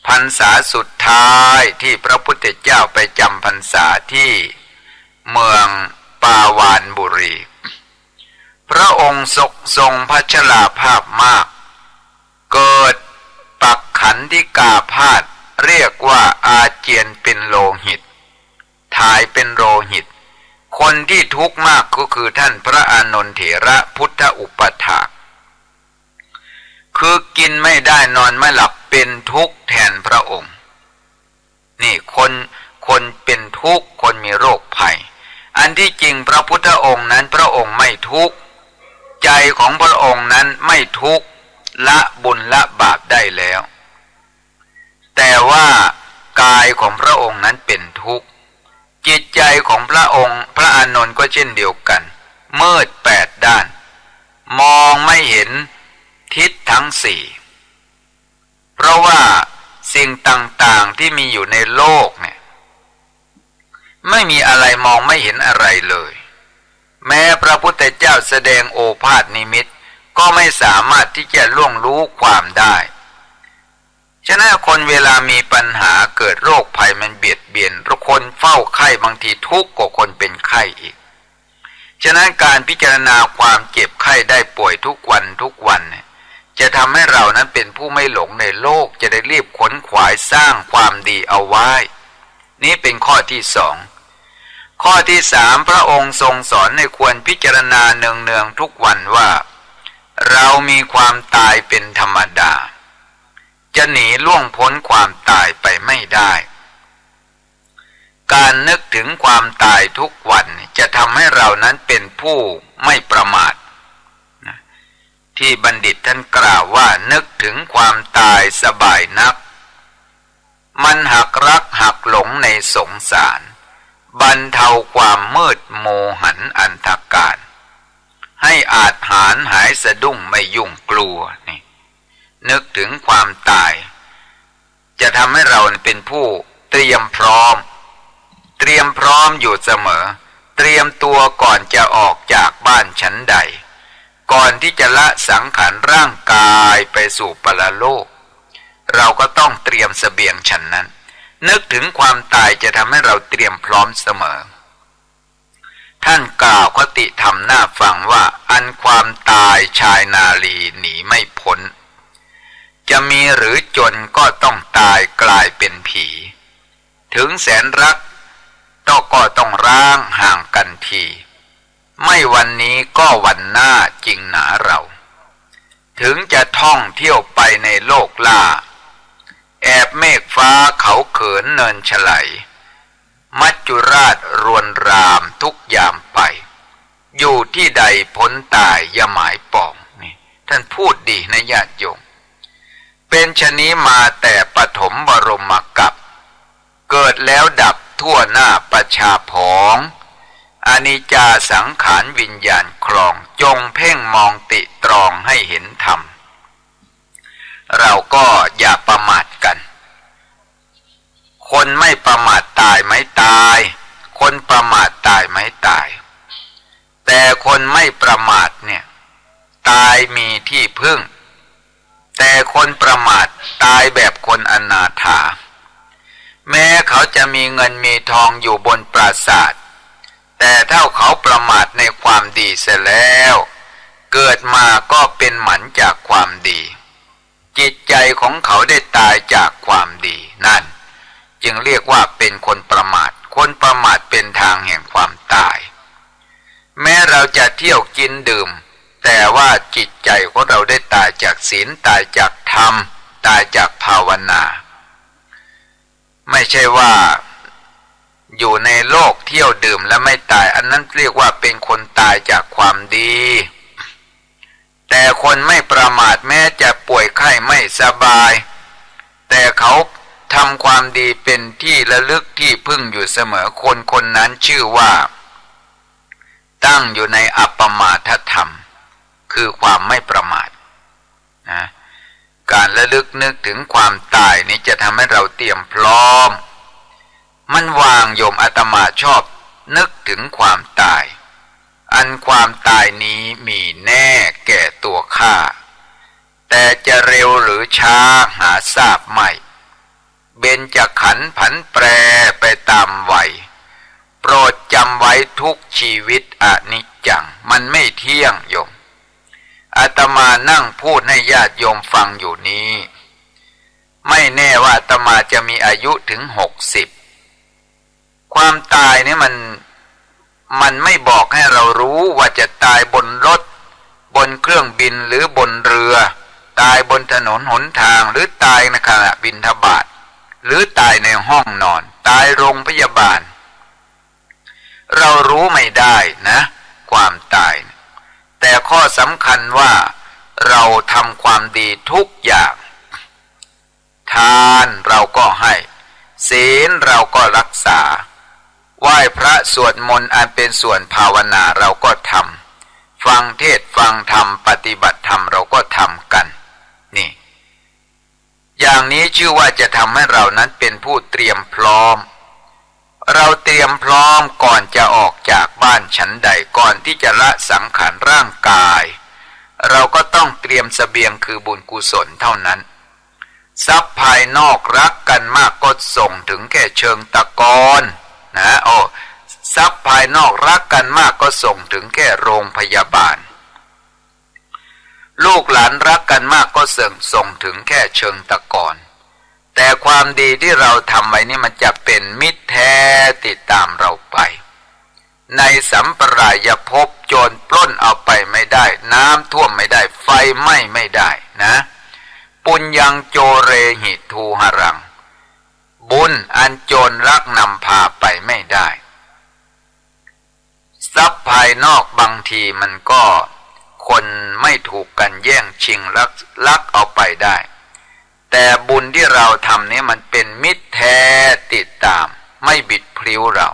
พรรษาสุดท้ายที่พระพุทธเจ้าไปจำพรรษาที่เมืองปาวานบุรีพระองค์ทรงพระชราภาพมากเกิดปักขันธิกาพาธเรียกว่าอาเจียนเป็นโลหิตถ่ายเป็นโลหิตคนที่ทุกข์มากก็คือท่านพระอานนท์เถระพุทธอุปถากคือกินไม่ได้นอนไม่หลับเป็นทุกข์แทนพระองค์นี่คนเป็นทุกข์คนมีโรคภัยอันที่จริงพระพุทธองค์นั้นพระองค์ไม่ทุกข์ใจของพระองค์นั้นไม่ทุกข์ละบุญละบาปได้แล้วแต่ว่ากายของพระองค์นั้นเป็นทุกข์จิตใจของพระองค์พระอานนท์ก็เช่นเดียวกันมืด8ด้านมองไม่เห็นทิศทั้ง4เพราะว่าสิ่งต่างๆที่มีอยู่ในโลกเนี่ยไม่มีอะไรมองไม่เห็นอะไรเลยแม้พระพุทธเจ้าแสดงโอภาสนิมิตก็ไม่สามารถที่จะล่วงรู้ความได้ฉะนั้นคนเวลามีปัญหาเกิดโรคภัยมันเบียดเบียนคนเฝ้าไข้บางทีทุกข์กว่าคนเป็นไข้อีก ฉะนั้นการพิจารณาความเจ็บไข้ได้ป่วยทุกวันเนี่ยจะทำให้เรานั้นเป็นผู้ไม่หลงในโลกจะได้รีบขนขวายสร้างความดีเอาไว้นี่เป็นข้อที่สองข้อที่สามพระองค์ทรงสอนให้ควรพิจารณาเนืองๆทุกวันว่าเรามีความตายเป็นธรรมดาจะหนีล่วงพ้นความตายไปไม่ได้การนึกถึงความตายทุกวันจะทำให้เรานั้นเป็นผู้ไม่ประมาทที่บัณฑิตท่านกล่าวว่านึกถึงความตายสบายนักมันหักรักหักหลงในสงสารบรรเทาความมืดโมหันอันธการให้อาจหารหายสะดุ้งไม่ยุ่งกลัวนี่นึกถึงความตายจะทำให้เราเป็นผู้เตรียมพร้อมอยู่เสมอเตรียมตัวก่อนจะออกจากบ้านชั้นใดก่อนที่จะละสังขารร่างกายไปสู่ปรโลกเราก็ต้องเตรียมเสบียงฉันนั้นนึกถึงความตายจะทำให้เราเตรียมพร้อมเสมอท่านกล่าวคติธรรมน่าฟังว่าอันความตายชายนาลีหนีไม่พ้นจะมีหรือจนก็ต้องตายกลายเป็นผีถึงแสนรักก็ต้องร้างห่างกันทีไม่วันนี้ก็วันหน้าจริงหนาเราถึงจะท่องเที่ยวไปในโลกล่าแอบเมฆฟ้าเขาเขินเนินไฉลมัจจุราชรวนรามทุกยามไปอยู่ที่ใดพ้นตายอย่าหมายปองนี่ท่านพูดดีนะญาติโยมเป็นชนี้มาแต่ปฐมบรมกัปเกิดแล้วดับทั่วหน้าประชาผองอนิจจาสังขารวิญญาณคลองจงเพ่งมองติตรองให้เห็นธรรมเราก็อย่าประมาทกันคนไม่ประมาทตายไม่ตายคนประมาทตายไม่ตายแต่คนไม่ประมาทเนี่ยตายมีที่พึ่งแต่คนประมาทตายแบบคนอนาถาแม้เขาจะมีเงินมีทองอยู่บนปราสาทแต่ถ้าเขาประมาทในความดีเสียแล้วเกิดมาก็เป็นหมันจากความดีจิตใจของเขาได้ตายจากความดีนั่นจึงเรียกว่าเป็นคนประมาทคนประมาทเป็นทางแห่งความตายแม้เราจะเที่ยวกินดื่มแต่ว่าจิตใจของเราได้ตายจากศีลตายจากธรรมตายจากภาวนาไม่ใช่ว่าอยู่ในโลกเที่ยวดื่มแล้วไม่ตายอันนั้นเรียกว่าเป็นคนตายจากความดีแต่คนไม่ประมาทแม้จะป่วยไข้ไม่สบายแต่เขาทำความดีเป็นที่ระลึกที่พึ่งอยู่เสมอคนนั้นชื่อว่าตั้งอยู่ในอัปปมาทธรรมคือความไม่ประมาทนะการระลึกนึกถึงความตายนี้จะทำให้เราเตรียมพร้อมมันวางโยมอาตมาชอบนึกถึงความตายอันความตายนี้มีแน่แก่ตัวข้าแต่จะเร็วหรือช้าหาทราบไม่เบญจขันธ์ผันแปรไปตามวัยโปรดจำไว้ทุกชีวิตอนิจจังมันไม่เที่ยงโยมอาตมานั่งพูดให้ญาติโยมฟังอยู่นี้ไม่แน่ว่าอาตมาจะมีอายุถึง60ความตายนี่มันไม่บอกให้เรารู้ว่าจะตายบนรถบนเครื่องบินหรือบนเรือตายบนถนนหนทางหรือตายในขณะบิณฑบาตหรือตายในห้องนอนตายโรงพยาบาลเรารู้ไม่ได้นะความตายแต่ข้อสำคัญว่าเราทำความดีทุกอย่างทานเราก็ให้ศีลเราก็รักษาไหว้พระสวดมนต์อันเป็นส่วนภาวนาเราก็ทำฟังเทศน์ฟังธรรมปฏิบัติธรรมเราก็ทำกันนี่อย่างนี้ชื่อว่าจะทำให้เรานั้นเป็นผู้เตรียมพร้อมเราเตรียมพร้อมก่อนจะออกจากบ้านชั้นใดก่อนที่จะละสังขารร่างกายเราก็ต้องเตรียมเสบียงคือบุญกุศลเท่านั้นทรัพย์ภายนอกรักกันมากก็ส่งถึงแค่เชิงตะกอนนะ ทรัพย์ภายนอกรักกันมากก็ส่งถึงแค่โรงพยาบาลลูกหลานรักกันมากก็ส่งถึงแค่เชิงตะกอนแต่ความดีที่เราทำไว้นี่มันจะเป็นมิตรแท้ติดตามเราไปในสัมปรายภพโจรปล้นเอาไปไม่ได้น้ำท่วมไม่ได้ไฟไหม้ไม่ได้นะปุญญังโจเรหิทูหรังบุญอันโจรรักนำพาไปไม่ได้ทรัพย์ภายนอกบางทีมันก็คนไม่ถูกกันแย่งชิงลักเอาไปได้แต่บุญที่เราทำนี้มันเป็นมิตรแท้ติดตามไม่บิดพลิ้วเรา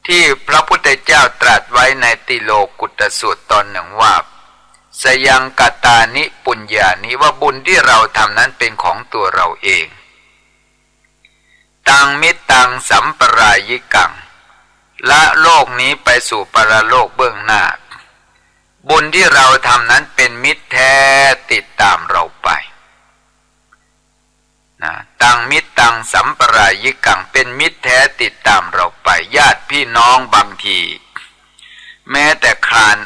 ที่พระพุทธเจ้าตรัสไว้ในติโลกุตตสูตรตอนหนึ่งว่าสยังกตานิปุญญานิว่าบุญที่เราทำนั้นเป็นของตัวเราเองตังมิตังสัมปรายิกังละโลกนี้ไปสู่ปรโลกเบื้องหน้าบุญที่เราทำนั้นเป็นมิตรแท้ติดตามเราไปนะตังมิตังสัมปรายิกังเป็นมิตรแท้ติดตามเราไปญาติพี่น้องบางทีแม้แต่คลาน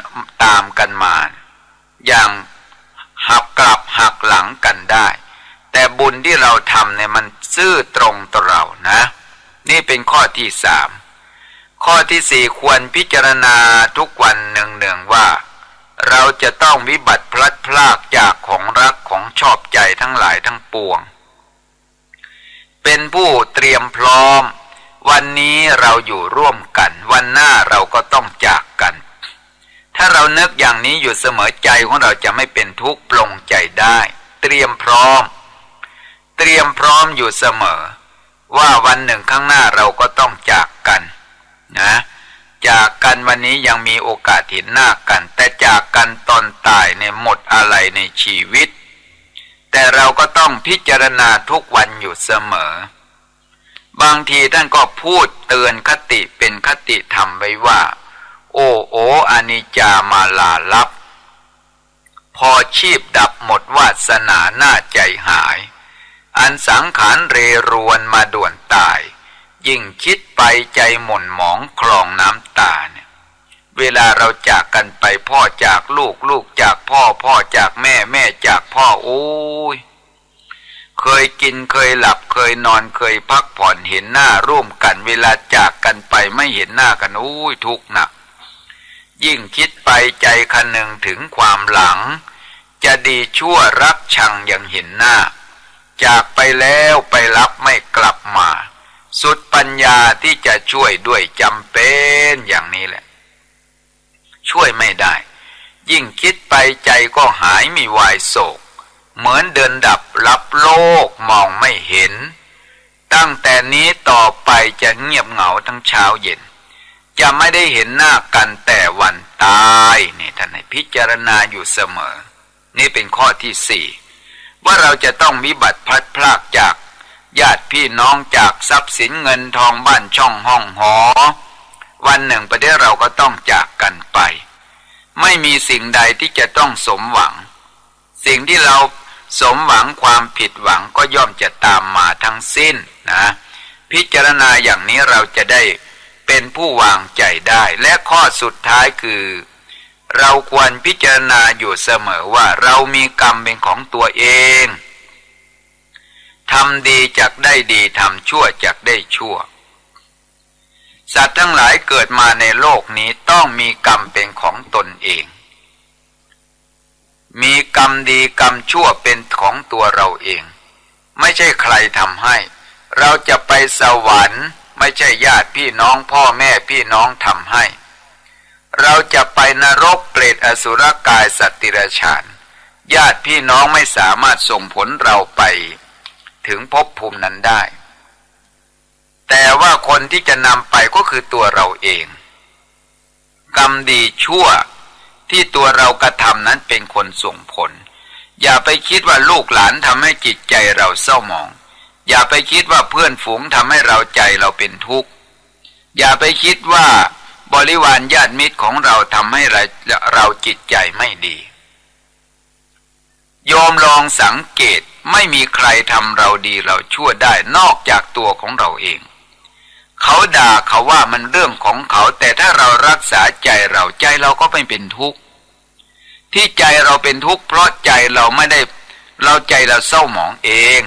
ตามกันมาอย่างหักกลับหักหลังกันได้แต่บุญที่เราทำเนี่ยมันซื่อตรงต่อเรานะนี่เป็นข้อที่สามข้อที่สี่ควรพิจารณาทุกวันเนืองๆว่าเราจะต้องวิบัติพลัดพรากจากของรักของชอบใจทั้งหลายทั้งปวงเป็นผู้เตรียมพร้อมวันนี้เราอยู่ร่วมกันวันหน้าเราก็ต้องจากกันถ้าเรานึกอย่างนี้อยู่เสมอใจของเราจะไม่เป็นทุกข์ปลงใจได้เตรียมพร้อมอยู่เสมอว่าวันหนึ่งข้างหน้าเราก็ต้องจากกันนะจากกันวันนี้ยังมีโอกาสเห็นหน้ากันแต่จากกันตอนตายเนี่ยหมดอะไรในชีวิตแต่เราก็ต้องพิจารณาทุกวันอยู่เสมอบางทีท่านก็พูดเตือนคติเป็นคติธรรมไว้ว่าโอ้อนิจจามาลาลับพอชีพดับหมดวาสนาหน้าใจหายอันสังขารเรรวนมาด่วนตายยิ่งคิดไปใจหม่นหมองคลองน้ำตาเนี่ยเวลาเราจากกันไปพ่อจากลูกลูกจากพ่อพ่อจากแม่แม่จากพ่อโอ้ยเคยกินเคยหลับเคยนอนเคยพักผ่อนเห็นหน้าร่วมกันเวลาจากกันไปไม่เห็นหน้ากันโอ้ยทุกข์หนักยิ่งคิดไปใจคะนึงถึงความหลังจะดีชั่วรักชังยังเห็นหน้าจากไปแล้วไปรับไม่กลับมาสุดปัญญาที่จะช่วยด้วยจำเป็นอย่างนี้แหละช่วยไม่ได้ยิ่งคิดไปใจก็หายมีวายโศกเหมือนเดินดับรับโลกมองไม่เห็นตั้งแต่นี้ต่อไปจะเงียบเหงาทั้งเช้าเย็นจะไม่ได้เห็นหน้ากันแต่วันตายนี่ท่านให้พิจารณาอยู่เสมอนี่เป็นข้อที่สี่ว่าเราจะต้องวิบัติพลัดพรากจากญาติพี่น้องจากทรัพย์สินเงินทองบ้านช่องห้องหอวันหนึ่งประเดี๋ยวเราก็ต้องจากกันไปไม่มีสิ่งใดที่จะต้องสมหวังสิ่งที่เราสมหวังความผิดหวังก็ย่อมจะตามมาทั้งสิ้นนะพิจารณาอย่างนี้เราจะได้เป็นผู้วางใจได้และข้อสุดท้ายคือเราควรพิจารณาอยู่เสมอว่าเรามีกรรมเป็นของตัวเองทำดีจักได้ดีทำชั่วจักได้ชั่วสัตว์ทั้งหลายเกิดมาในโลกนี้ต้องมีกรรมเป็นของตนเองมีกรรมดีกรรมชั่วเป็นของตัวเราเองไม่ใช่ใครทำให้เราจะไปสวรรค์ไม่ใช่ญาติพี่น้องพ่อแม่พี่น้องทำให้เราจะไปนรกเปรตอสุรกายสัตว์ดิรัจฉานญาติพี่น้องไม่สามารถส่งผลเราไปถึงภพภูมินั้นได้แต่ว่าคนที่จะนำไปก็คือตัวเราเองกรรมดีชั่วที่ตัวเรากระทำนั้นเป็นคนส่งผลอย่าไปคิดว่าลูกหลานทำให้จิตใจเราเศร้าหมองอย่าไปคิดว่าเพื่อนฝูงทำให้เราใจเราเป็นทุกข์อย่าไปคิดว่าบริวารญาติมิตรของเราทำให้เราจิตใจไม่ดีโยมลองสังเกตไม่มีใครทำเราดีเราชั่วได้นอกจากตัวของเราเอง เขาด่าเขาว่ามันเรื่องของเขาแต่ถ้าเรารักษาใจเราก็ไม่เป็นทุกข์ที่ใจเราเป็นทุกข์เพราะใจเราไม่ได้ใจเราเศร้าหมองเอง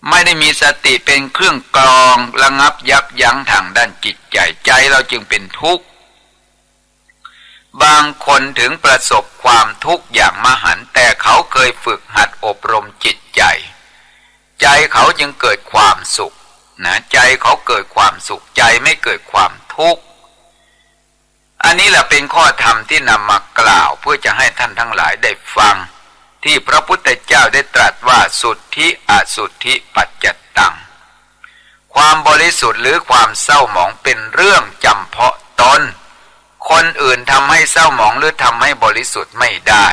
ไม่ได้มีสติเป็นเครื่องกรองระงับยับยั้งทางด้านจิตใจเราจึงเป็นทุกข์บางคนถึงประสบความทุกข์อย่างมหันต์แต่เขาเคยฝึกหัดอบรมจิตใจเขาจึงเกิดความสุขนะใจเขาเกิดความสุขใจไม่เกิดความทุกข์อันนี้แหละเป็นข้อธรรมที่นำมากล่าวเพื่อจะให้ท่านทั้งหลายได้ฟังที่พระพุทธเจ้าได้ตรัสว่าสุทธิอสุทธิปัจจตังความบริสุทธิ์หรือความเศร้าหมองเป็นเรื่องจำเพาะตนคนอื่นทำให้เศร้าหมองหรือทำให้บริสุทธิ์ไม่ได้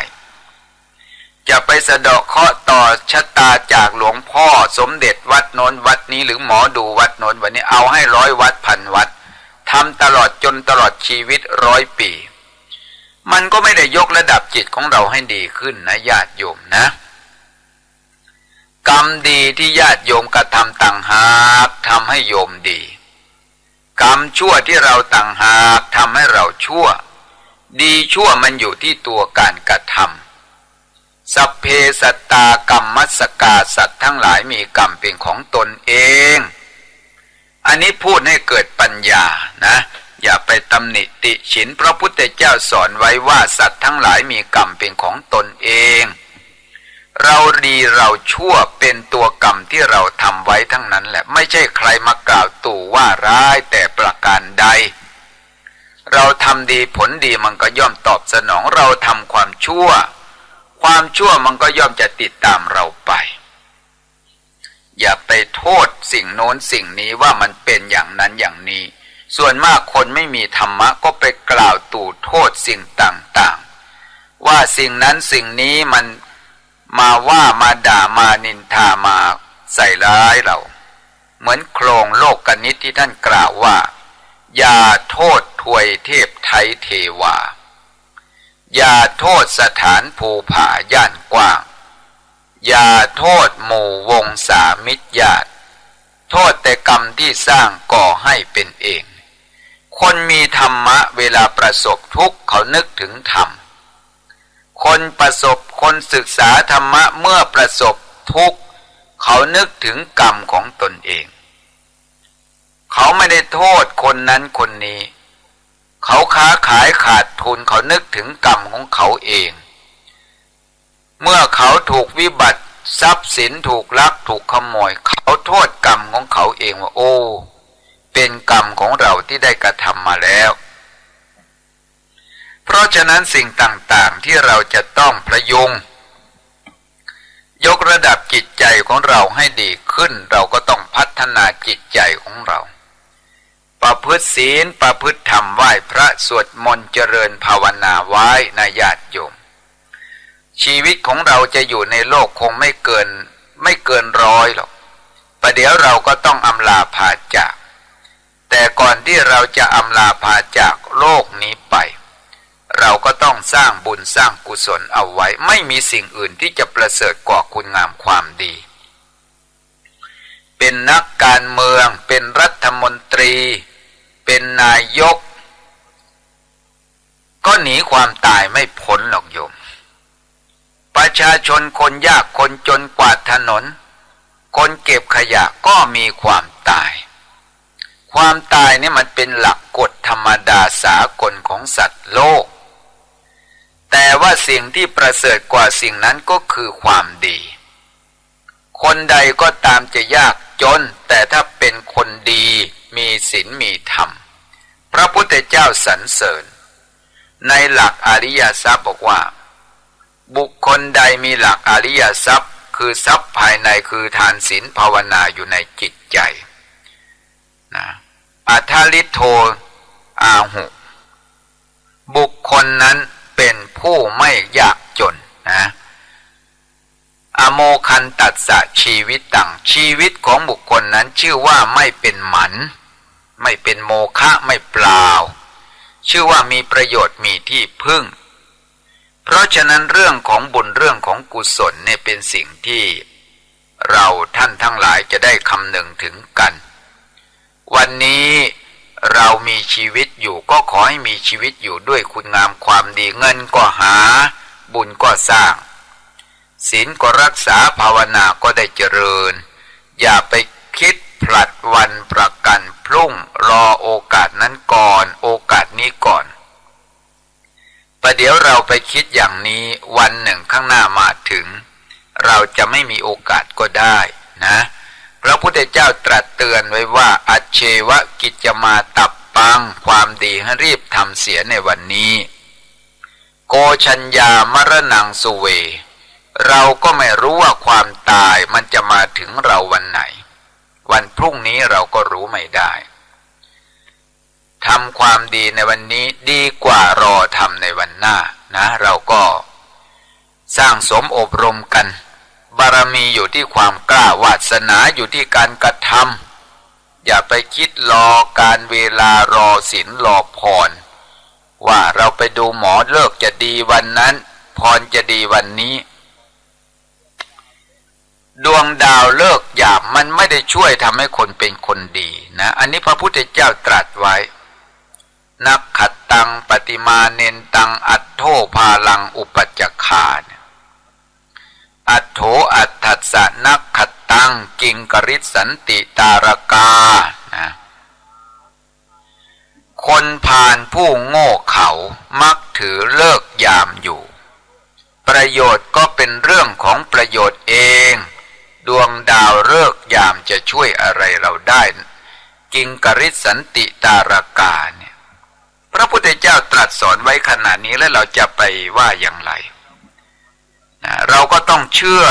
จะไปสะเดาะเคราะห์ต่อชะตาจากหลวงพ่อสมเด็จวัดโน้นวัดนี้หรือหมอดูวัดโน้นวันนี้เอาให้100 วัดพันวัดทำตลอดจนตลอดชีวิต100 ปีมันก็ไม่ได้ยกระดับจิตของเราให้ดีขึ้นนะญาติโยมนะกรรมดีที่ญาติโยมกระทำต่างหากทำให้โยมดีกรรมชั่วที่เราต่างหากทำให้เราชั่วดีชั่วมันอยู่ที่ตัวการกระทำสัพเพสัตตากรรมมัสกาสัตว์ทั้งหลายมีกรรมเป็นของตนเองอันนี้พูดให้เกิดปัญญานะอย่าไปตำหนิติฉินพระพุทธเจ้าสอนไว้ว่าสัตว์ทั้งหลายมีกรรมเป็นของตนเองเราดีเราชั่วเป็นตัวกรรมที่เราทำไว้ทั้งนั้นแหละไม่ใช่ใครมากล่าวตู่ว่าร้ายแต่ประการใดเราทำดีผลดีมันก็ย่อมตอบสนองเราทำความชั่วมันก็ย่อมจะติดตามเราไปอย่าไปโทษสิ่งโน้นสิ่งนี้ว่ามันเป็นอย่างนั้นอย่างนี้ส่วนมากคนไม่มีธรรมะก็ไปกล่าวตู่โทษสิ่งต่างๆว่าสิ่งนั้นสิ่งนี้มันมาว่ามาด่ามานินทามาใส่ร้ายเราเหมือนโครงโลกกนิษฐ์ที่ท่านกล่าวว่าอย่าโทษทวยเทพไทยเทวาอย่าโทษสถานภูผาย่านกว้างอย่าโทษหมู่วงสามิตรญาติโทษแต่กรรมที่สร้างก่อให้เป็นเองคนมีธรรมะเวลาประสบทุกข์เขานึกถึงธรรมคนศึกษาธรรมะเมื่อประสบทุกข์เขานึกถึงกรรมของตนเองเขาไม่ได้โทษคนนั้นคนนี้เขาค้าขายขาดทุนเขานึกถึงกรรมของเขาเองเมื่อเขาถูกวิบัติทรัพย์สินถูกลักถูกขโมยเขาโทษกรรมของเขาเองว่าโอ้เป็นกรรมของเราที่ได้กระทำมาแล้วเพราะฉะนั้นสิ่งต่างๆที่เราจะต้องประยุงยกระดับจิตใจของเราให้ดีขึ้นเราก็ต้องพัฒนาจิตใจของเราประพฤติศีลประพฤติธรรมไหว้พระสวดมนต์เจริญภาวนาไว้นะญาติโยมชีวิตของเราจะอยู่ในโลกคงไม่เกิน100หรอกประเดี๋ยวเราก็ต้องอำลาพาจากแต่ก่อนที่เราจะอำลาพาจากโลกนี้ไปเราก็ต้องสร้างบุญสร้างกุศลเอาไว้ไม่มีสิ่งอื่นที่จะประเสริฐกว่าคุณงามความดีเป็นนักการเมืองเป็นรัฐมนตรีเป็นนายกก็หนีความตายไม่พ้นหรอกโยมประชาชนคนยากคนจนกวาดถนนคนเก็บขยะก็มีความตายความตายนี่มันเป็นหลักกฎธรรมดาสากลของสัตว์โลกแต่ว่าสิ่งที่ประเสริฐกว่าสิ่งนั้นก็คือความดีคนใดก็ตามจะยากจนแต่ถ้าเป็นคนดีมีศีลมีธรรมพระพุทธเจ้าสรรเสริญในหลักอริยทรัพย์บอกว่าบุคคลใดมีหลักอริยทรัพย์คือทรัพย์ภายในคือทานศีลภาวนาอยู่ในจิตใจนะอัทธลิโทอาหุบุคคลนั้นเป็นผู้ไม่ยากจนนะอโมคันตัสสะชีวิตตังชีวิตของบุคคลนั้นชื่อว่าไม่เป็นหมันไม่เป็นโมฆะไม่เปล่าชื่อว่ามีประโยชน์มีที่พึ่งเพราะฉะนั้นเรื่องของบุญเรื่องของกุศลเนี่ยเป็นสิ่งที่เราท่านทั้งหลายจะได้คำนึงถึงกัน วันนี้เรามีชีวิตอยู่ก็ขอให้มีชีวิตอยู่ด้วยคุณงามความดีเงินก็หาบุญก็สร้างศีลก็รักษาภาวนาก็ได้เจริญอย่าไปคิดผลัดวันประกันพรุ่งรอโอกาสนั้นก่อนโอกาสนี้ก่อนประเดี๋ยวเราไปคิดอย่างนี้วันหนึ่งข้างหน้ามาถึงเราจะไม่มีโอกาสก็ได้นะพระพุทธเจ้าตรัสเตือนไว้ว่าอัจเชวะกิจจมาตับปังความดีให้รีบทำเสียในวันนี้โกชัญญามรณังสุเวเราก็ไม่รู้ว่าความตายมันจะมาถึงเราวันไหนวันพรุ่งนี้เราก็รู้ไม่ได้ทำความดีในวันนี้ดีกว่ารอทำในวันหน้านะเราก็สร้างสมอบรมกันบารมีอยู่ที่ความกล้าวาสนาอยู่ที่การกระทำอย่าไปคิดรอการเวลารอศีลรอพรว่าเราไปดูหมอเลิกจะดีวันนั้นพรจะดีวันนี้ดวงดาวเลิกยามมันไม่ได้ช่วยทำให้คนเป็นคนดีนะอันนี้พระพุทธเจ้าตรัสไว้นักขัดตังปฏิมาเนนตังอัตโธพาลังอุปจักขาอัตโธอัตถัสสะนักขัดตังกิงกริสันติตารกานะคนพาลผู้โง่เขามักถือเลิกยามอยู่ประโยชน์ก็เป็นเรื่องของประโยชน์เองดวงดาวเลิกยามจะช่วยอะไรเราได้กิงกริสันติตารกาเนี่ยพระพุทธเจ้าตรัสสอนไว้ขนาดนี้แล้วเราจะไปว่าอย่างไรเราก็ต้องเชื่อ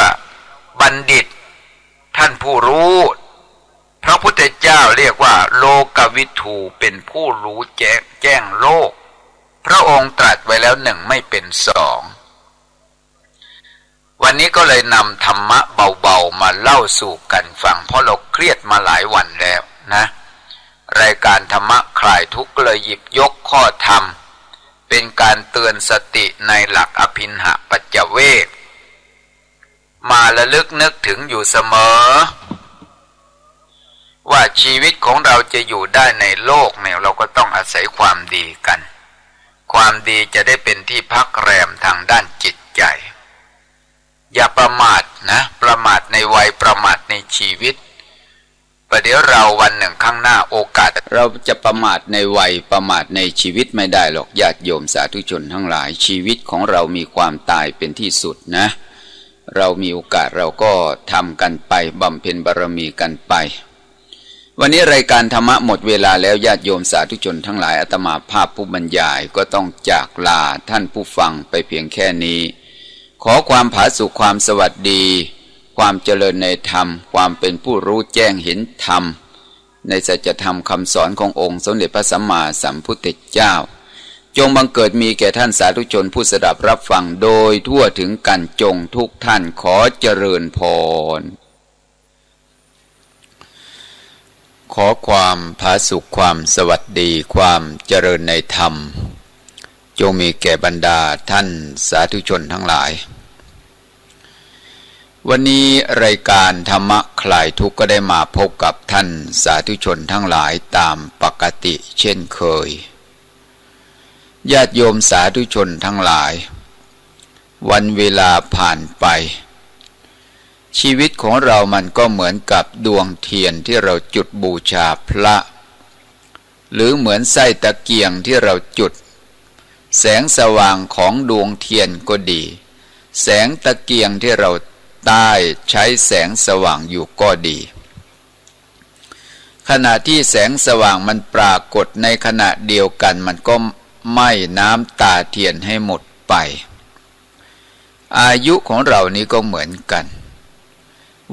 บัณฑิตท่านผู้รู้พระพุทธเจ้าเรียกว่าโลกวิทูเป็นผู้รู้แจ้งโลกพระองค์ตรัสไว้แล้วหนึ่งไม่เป็นสองวันนี้ก็เลยนำธรรมะเบาๆมาเล่าสู่กันฟังเพราะเราเครียดมาหลายวันแล้วนะรายการธรรมะคลายทุกข์เลยหยิบยกข้อธรรมเป็นการเตือนสติในหลักอภินหปัจจเวกมาระลึกนึกถึงอยู่เสมอว่าชีวิตของเราจะอยู่ได้ในโลกเนี่ยเราก็ต้องอาศัยความดีกันความดีจะได้เป็นที่พักแรมทางด้านจิตใจอย่าประมาทนะประมาทในวัยประมาทในชีวิตประเดี๋ยวเราวันหนึ่งข้างหน้าโอกาสเราจะประมาทในวัยประมาทในชีวิตไม่ได้หรอกญาติโยมสาธุชนทั้งหลายชีวิตของเรามีความตายเป็นที่สุดนะเรามีโอกาสเราก็ทำกันไปบำเพ็ญบารมีกันไปวันนี้รายการธรรมะหมดเวลาแล้วญาติโยมสาธุชนทั้งหลายอาตมาภาพผู้บรรยายก็ต้องจากลาท่านผู้ฟังไปเพียงแค่นี้ขอความผาสุกความสวัสดีความเจริญในธรรมความเป็นผู้รู้แจ้งเห็นธรรมในสัจธรรมคำสอนขององค์สมเด็จพระสัมมาสัมพุทธเจ้าจงบังเกิดมีแก่ท่านสาธุชนผู้สดับรับฟังโดยทั่วถึงกันจงทุกท่านขอเจริญพรขอความผาสุกความสวัสดีความเจริญในธรรมจงมีแก่บรรดาท่านสาธุชนทั้งหลายวันนี้รายการธรรมะคลายทุกข์ก็ได้มาพบกับท่านสาธุชนทั้งหลายตามปกติเช่นเคยญาติโยมสาธุชนทั้งหลายวันเวลาผ่านไปชีวิตของเรามันก็เหมือนกับดวงเทียนที่เราจุดบูชาพระหรือเหมือนไส้ตะเกียงที่เราจุดแสงสว่างของดวงเทียนก็ดีแสงตะเกียงที่เราใต้ใช้แสงสว่างอยู่ก็ดีขณะที่แสงสว่างมันปรากฏในขณะเดียวกันมันก็ไหม้น้ำตาเทียนให้หมดไปอายุของเรานี้ก็เหมือนกัน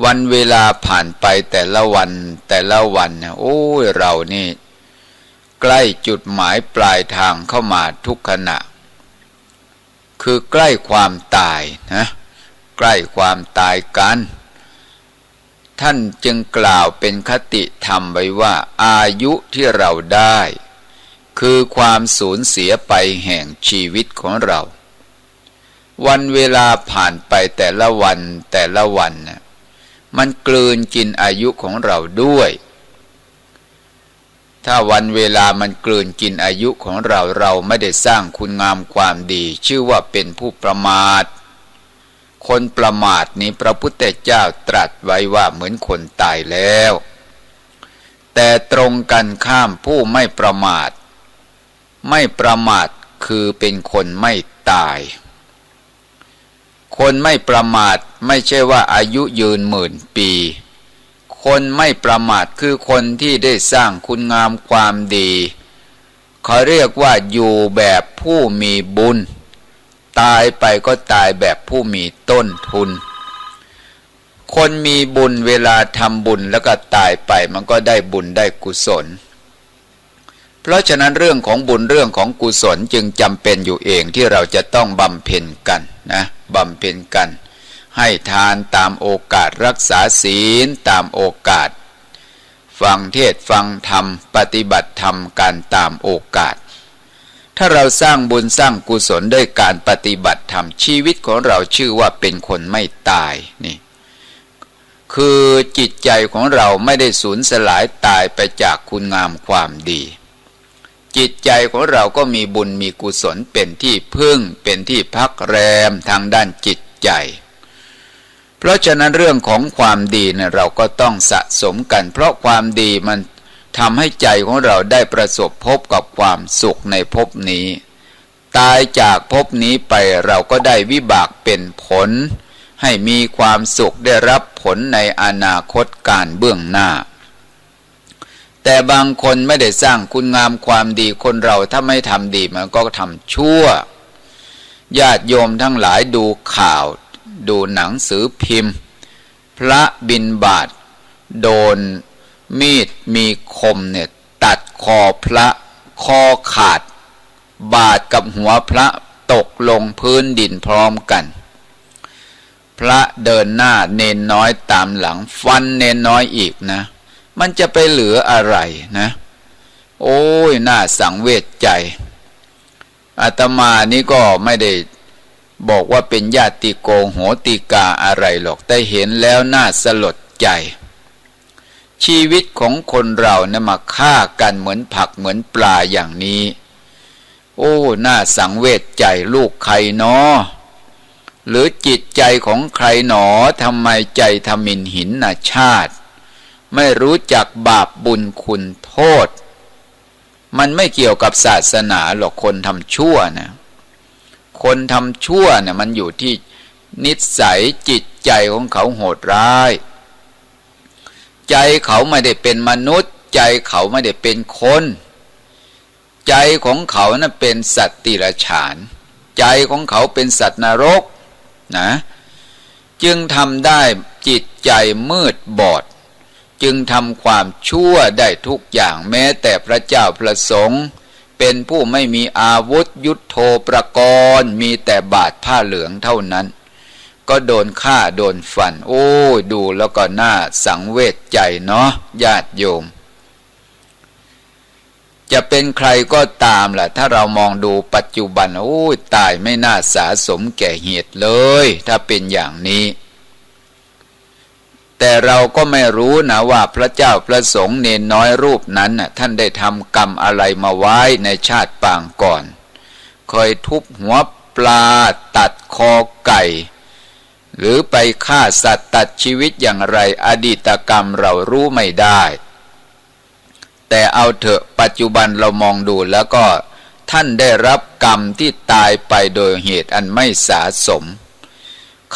วันเวลาผ่านไปแต่ละวันเนี่ยโอ้ยเรานี่ใกล้จุดหมายปลายทางเข้ามาทุกขณะคือใกล้ความตายนะใกล้ความตายกันท่านจึงกล่าวเป็นคติธรรมไว้ว่าอายุที่เราได้คือความสูญเสียไปแห่งชีวิตของเราวันเวลาผ่านไปแต่ละวันนะมันกลืนกินอายุของเราด้วย ถ้าวันเวลามันกลืนกินอายุของเราไม่ได้สร้างคุณงามความดีชื่อว่าเป็นผู้ประมาทคนประมาทนี้พระพุทธเจ้าตรัสไว้ว่าเหมือนคนตายแล้วแต่ตรงกันข้ามผู้ไม่ประมาทคือเป็นคนไม่ตายคนไม่ประมาทไม่ใช่ว่าอายุยืนหมื่นปีคนไม่ประมาทคือคนที่ได้สร้างคุณงามความดีเขาเรียกว่าอยู่แบบผู้มีบุญตายไปก็ตายแบบผู้มีต้นทุนคนมีบุญเวลาทำบุญแล้วก็ตายไปมันก็ได้บุญได้กุศลเพราะฉะนั้นเรื่องของบุญเรื่องของกุศลจึงจำเป็นอยู่เองที่เราจะต้องบำเพ็ญกันนะบำเพ็ญกันให้ทานตามโอกาสรักษาศีลตามโอกาสฟังเทศน์ฟังธรรมปฏิบัติธรรมกันตามโอกาสถ้าเราสร้างบุญสร้างกุศลด้วยการปฏิบัติธรรมชีวิตของเราชื่อว่าเป็นคนไม่ตายนี่คือจิตใจของเราไม่ได้สูญสลายตายไปจากคุณงามความดีจิตใจของเราก็มีบุญมีกุศลเป็นที่พึ่งเป็นที่พักแรมทางด้านจิตใจเพราะฉะนั้นเรื่องของความดีเนี่ยเราก็ต้องสะสมกันเพราะความดีมันทำให้ใจของเราได้ประสบพบกับความสุขในภพนี้ตายจากภพนี้ไปเราก็ได้วิบากเป็นผลให้มีความสุขได้รับผลในอนาคตการเบื้องหน้าแต่บางคนไม่ได้สร้างคุณงามความดีคนเราถ้าไม่ทำดีมันก็ทำชั่วญาติโยมทั้งหลายดูข่าวดูหนังสือพิมพ์พระบิณฑบาตโดนมีดมีคมเนี่ยตัดคอพระคอขาดบาดกับหัวพระตกลงพื้นดินพร้อมกันพระเดินหน้าเนนน้อยตามหลังฟันเนนน้อยอีกนะมันจะไปเหลืออะไรนะโอ้ยน่าสังเวชใจอาตมานี่ก็ไม่ได้บอกว่าเป็นญาติโกโหติกาอะไรหรอกแต่เห็นแล้วน่าสลดใจชีวิตของคนเราเนี่ยมาฆ่ากันเหมือนผักเหมือนปลาอย่างนี้โอ้น่าสังเวชใจลูกใครเนาะหรือจิตใจของใครหนอทำไมใจทมิฬหินชาติไม่รู้จักบาปบุญคุณโทษมันไม่เกี่ยวกับศาสนาหรอกคนทำชั่วนะคนทำชั่วเนี่ยมันอยู่ที่นิสัยจิตใจของเขาโหดร้ายใจเขาไม่ได้เป็นมนุษย์ใจเขาไม่ได้เป็นคนใจของเขาน่ะเป็นสัตว์ติรฉานใจของเขาเป็นสัตว์นรกนะจึงทำได้จิตใจมืดบอดจึงทำความชั่วได้ทุกอย่างแม้แต่พระเจ้าพระสงฆ์เป็นผู้ไม่มีอาวุธยุทโธปกรณ์มีแต่บาทผ้าเหลืองเท่านั้นก็โดนฆ่าโดนฟันโอ้ดูแล้วก็น่าสังเวชใจเนาะญาติโยมจะเป็นใครก็ตามล่ะถ้าเรามองดูปัจจุบันโอ้ยตายไม่น่าสาสมแก่เหตุเลยถ้าเป็นอย่างนี้แต่เราก็ไม่รู้นะว่าพระเจ้าพระสงฆ์เนนน้อยรูปนั้นน่ะท่านได้ทำกรรมอะไรมาไว้ในชาติปางก่อนเคยทุบหัวปลาตัดคอไก่หรือไปฆ่าสัตว์ตัดชีวิตอย่างไรอดีตกรรมเรารู้ไม่ได้แต่เอาเถอะปัจจุบันเรามองดูแล้วก็ท่านได้รับกรรมที่ตายไปโดยเหตุอันไม่สาสม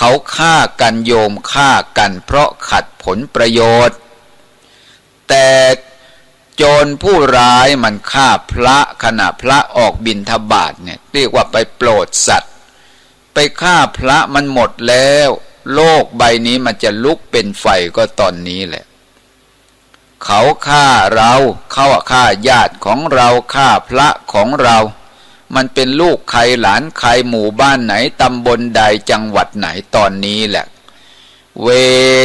เขาฆ่ากันโยมฆ่ากันเพราะขัดผลประโยชน์แต่โจรผู้ร้ายมันฆ่าพระขณะพระออกบิณฑบาตเนี่ยเรียกว่าไปโปรดสัตว์ไปฆ่าพระมันหมดแล้วโลกใบนี้มันจะลุกเป็นไฟก็ตอนนี้แหละเขาฆ่าเราเขาฆ่าญาติของเราฆ่าพระของเรามันเป็นลูกใครหลานใครหมู่บ้านไหนตำบลใดจังหวัดไหนตอนนี้แหละเว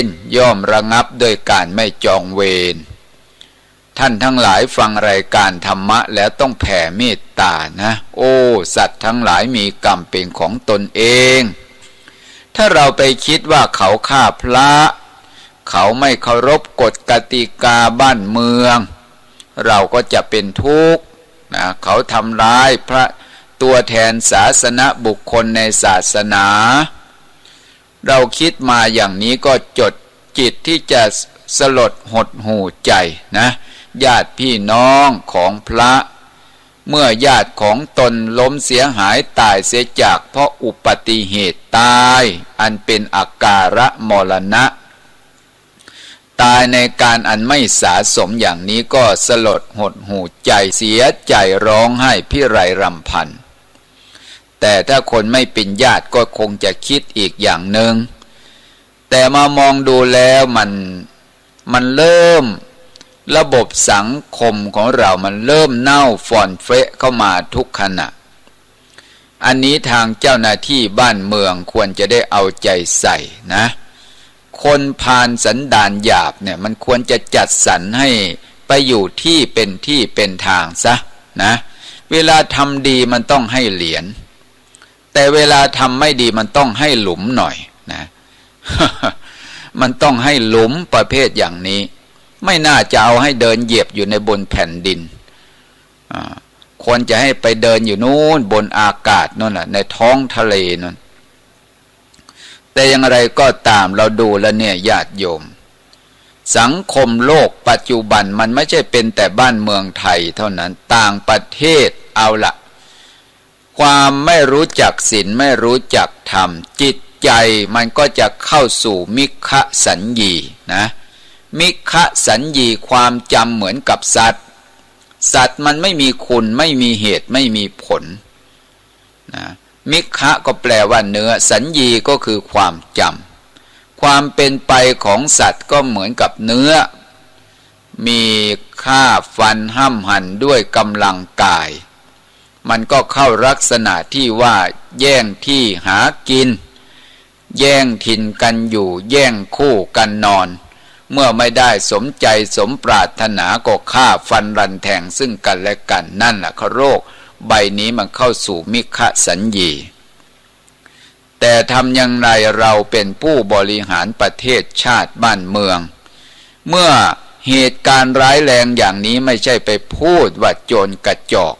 รย่อมระงับโดยการไม่จองเวรท่านทั้งหลายฟังรายการธรรมะแล้วต้องแผ่เมตตานะโอ้สัตว์ทั้งหลายมีกรรมเป็นของตนเองถ้าเราไปคิดว่าเขาฆ่าพระเขาไม่เคารพกฎกติกาบ้านเมือง เราก็จะเป็นทุกข์นะเขาทำร้ายพระตัวแทนศาสนาบุคคลในศาสนาเราคิดมาอย่างนี้ก็จดจิตที่จะสลดหดหู่ใจนะญาติพี่น้องของพระเมื่อญาติของตนล้มเสียหายตายเสียจากเพราะอุบัติเหตุตายอันเป็นอาการมรณะตายในการอันไม่สาสมอย่างนี้ก็สลดหดหู่ใจเสียใจร้องไห้พิไรรำพันแต่ถ้าคนไม่เป็นญาติก็คงจะคิดอีกอย่างหนึ่งแต่มามองดูแล้วมันเริ่มระบบสังคมของเรามันเริ่มเน่าฟ่อนเฟะเข้ามาทุกขณะอันนี้ทางเจ้าหน้าที่บ้านเมืองควรจะได้เอาใจใส่นะคนพาลสันดานหยาบเนี่ยมันควรจะจัดสรรให้ไปอยู่ที่เป็นทางซะนะเวลาทำดีมันต้องให้เหรียญแต่เวลาทำไม่ดีมันต้องให้หลุมหน่อยนะ มันต้องให้หลุมประเภทอย่างนี้ไม่น่าจะเอาให้เดินเหยียบอยู่ในบนแผ่นดินควรจะให้ไปเดินอยู่นู้นบนอากาศนั่นแหละในท้องทะเลนั่นแต่อย่างไรก็ตามเราดูแล้วเนี่ยญาติโยมสังคมโลกปัจจุบันมันไม่ใช่เป็นแต่บ้านเมืองไทยเท่านั้นต่างประเทศเอาละความไม่รู้จักศีลไม่รู้จักธรรมจิตใจมันก็จะเข้าสู่มิคคะสัญญีนะมิคคะสัญญีความจำเหมือนกับสัตว์มันไม่มีคุณไม่มีเหตุไม่มีผลนะมิคคะก็แปลว่าเนื้อสัญญีก็คือความจำความเป็นไปของสัตว์ก็เหมือนกับเนื้อมีฆ่าฟันห้ำหั่นด้วยกำลังกายมันก็เข้าลักษณะที่ว่าแย่งที่หากินแย่งถิ่นกันอยู่แย่งคู่กันนอนเมื่อไม่ได้สมใจสมปรารถนาก็ฆ่าฟันรันแทงซึ่งกันและกันนั่นแหละโรคใบนี้มันเข้าสู่มิคคะสัญญีแต่ทำอย่างไรเราเป็นผู้บริหารประเทศชาติบ้านเมืองเมื่อเหตุการณ์ร้ายแรงอย่างนี้ไม่ใช่ไปพูดว่าโจรกระจอก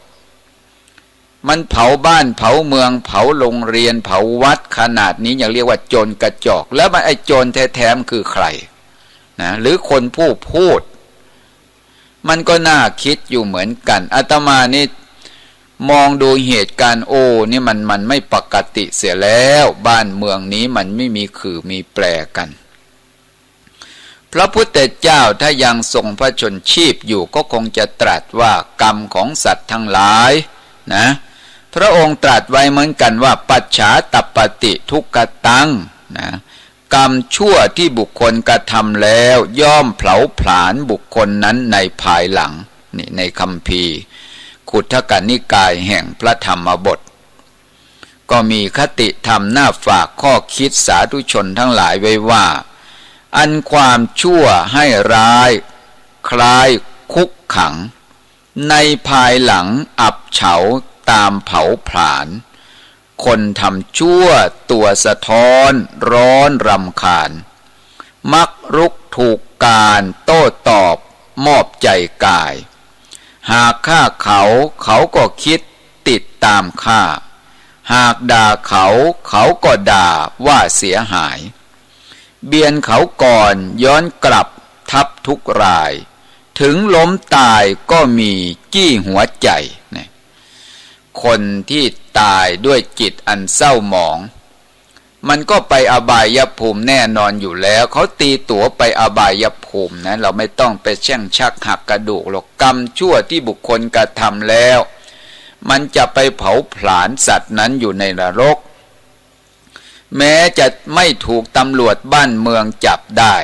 มันเผาบ้านเผาเมืองเผาโรงเรียนเผาวัดขนาดนี้ยังเรียกว่าโจรกระจอกแล้วมันไอ้โจรแท้ๆคือใครนะหรือคนผู้พูดมันก็น่าคิดอยู่เหมือนกันอาตมานี่มองดูเหตุการณ์นี่มันไม่ปกติเสียแล้วบ้านเมืองนี้มันไม่มีคือมีแปรกันพระพุทธเจ้าถ้ายังทรงพระชนชีพอยู่ก็คงจะตรัสว่ากรรมของสัตว์ทั้งหลายนะพระองค์ตรัสไว้เหมือนกันว่าปัจฉาตัปปติทุกขตังนะกรรมชั่วที่บุคคลกระทำแล้วย่อมเผาผลาญบุคคลนั้นในภายหลังนี่ในคัมภีร์ขุททกนิกายแห่งพระธรรมบทก็มีคติธรรมน่าฝากข้อคิดสาธุชนทั้งหลายไว้ว่าอันความชั่วให้ร้ายคล้ายคุกขังในภายหลังอับเฉาตามเผาผลาญคนทำชั่วตัวสะท้อนร้อนรำคาญมักรุกถูกการโต้ตอบมอบใจกายหากฆ่าเขาก็คิดติดตามฆ่าหากด่าเขาก็ด่าว่าเสียหายเบียนเขาก่อนย้อนกลับทับทุกรายถึงล้มตายก็มีจี้หัวใจเนี่ยคนที่ตายด้วยจิตอันเศร้าหมองมันก็ไปอบายภูมิแน่นอนอยู่แล้วเขาตีตั๋วไปอบายภูมินะเราไม่ต้องไปแช่งชักหักกระดูกหรอกกรรมชั่วที่บุคคลกระทำแล้วมันจะไปเผาผลาญสัตว์นั้นอยู่ในนรกแม้จะไม่ถูกตำรวจบ้านเมืองจับได้